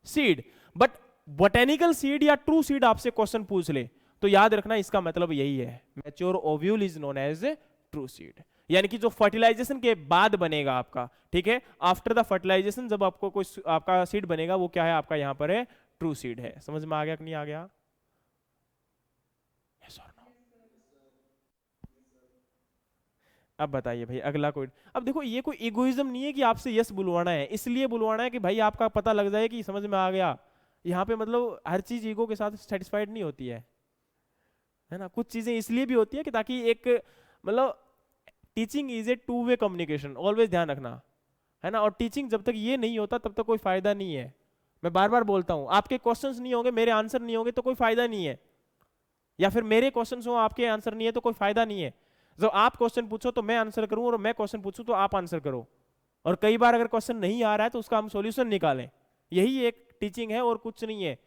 seed. But botanical seed या ट्रू सीड आपसे क्वेश्चन पूछ ले तो याद रखना इसका मतलब यही है, mature ovule is known as true seed, यानी कि जो फर्टिलाइजेशन के बाद बनेगा आपका, ठीक है, आफ्टर द फर्टिलाइजेशन जब आपको कोई आपका सीड बनेगा वो क्या है आपका यहाँ पर है ट्रू सीड है। समझ में आ गया कि नहीं आ गया? yes or no? अब बताइए भाई अगला कोई, अब देखो ये कोई इगोइज्म नहीं है कि आपसे यस बुलवाना है, इसलिए बुलवाना है कि भाई आपका पता लग जाए कि समझ में आ गया। यहाँ पे मतलब हर चीज ईगो के साथ सेटिस्फाइड नहीं होती है ना। कुछ चीजें इसलिए भी होती है कि ताकि एक मतलब teaching is a two way communication, always ध्यान रखना, है ना। और टीचिंग जब तक ये नहीं होता तब तक कोई फायदा नहीं है। मैं बार बार बोलता हूं, आपके क्वेश्चंस नहीं होंगे, मेरे आंसर नहीं होंगे तो कोई फायदा नहीं है, या फिर मेरे क्वेश्चंस हो आपके आंसर नहीं है तो कोई फायदा नहीं है। जब आप क्वेश्चन पूछो तो मैं आंसर करूं, और मैं क्वेश्चन पूछूं तो आप आंसर करो। और कई बार अगर क्वेश्चन नहीं आ रहा है तो उसका हम सॉल्यूशन निकालें, यही एक टीचिंग है और कुछ नहीं है।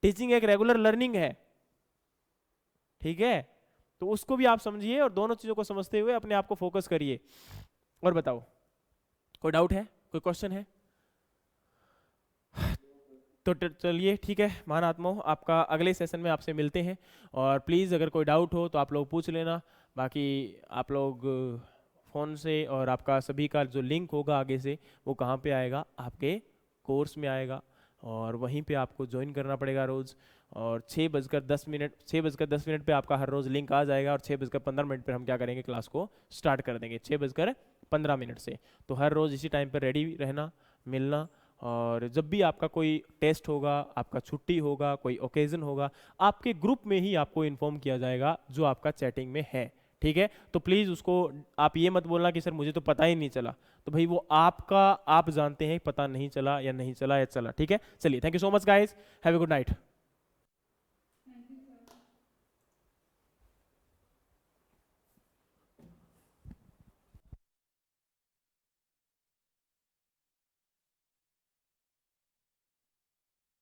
टीचिंग एक रेगुलर लर्निंग है, ठीक है। तो उसको भी आप समझिए और दोनों चीजों को समझते हुए अपने आप को फोकस करिए। और बताओ कोई डाउट है, कोई क्वेश्चन है? तो चलिए ठीक है महान आत्माओं, आपका अगले सेशन में आपसे मिलते हैं। और प्लीज़ अगर कोई डाउट हो तो आप लोग पूछ लेना। बाकी आप लोग फ़ोन से, और आपका सभी का जो लिंक होगा आगे से वो कहाँ पे आएगा, आपके कोर्स में आएगा, और वहीं पे आपको ज्वाइन करना पड़ेगा रोज़। और 6:10 पे आपका हर रोज़ लिंक आ जाएगा, और 6:15 पर हम क्या करेंगे, क्लास को स्टार्ट कर देंगे 6:15 से। तो हर रोज़ इसी टाइम पर रेडी रहना, मिलना। और जब भी आपका कोई टेस्ट होगा, आपका छुट्टी होगा, कोई ओकेजन होगा, आपके ग्रुप में ही आपको इन्फॉर्म किया जाएगा जो आपका चैटिंग में है, ठीक है। तो प्लीज़ उसको आप ये मत बोलना कि सर मुझे तो पता ही नहीं चला, तो भाई वो आपका, आप जानते हैं पता नहीं चला या नहीं चला या चला, ठीक है। चलिए, thank you so much guys, have a good night.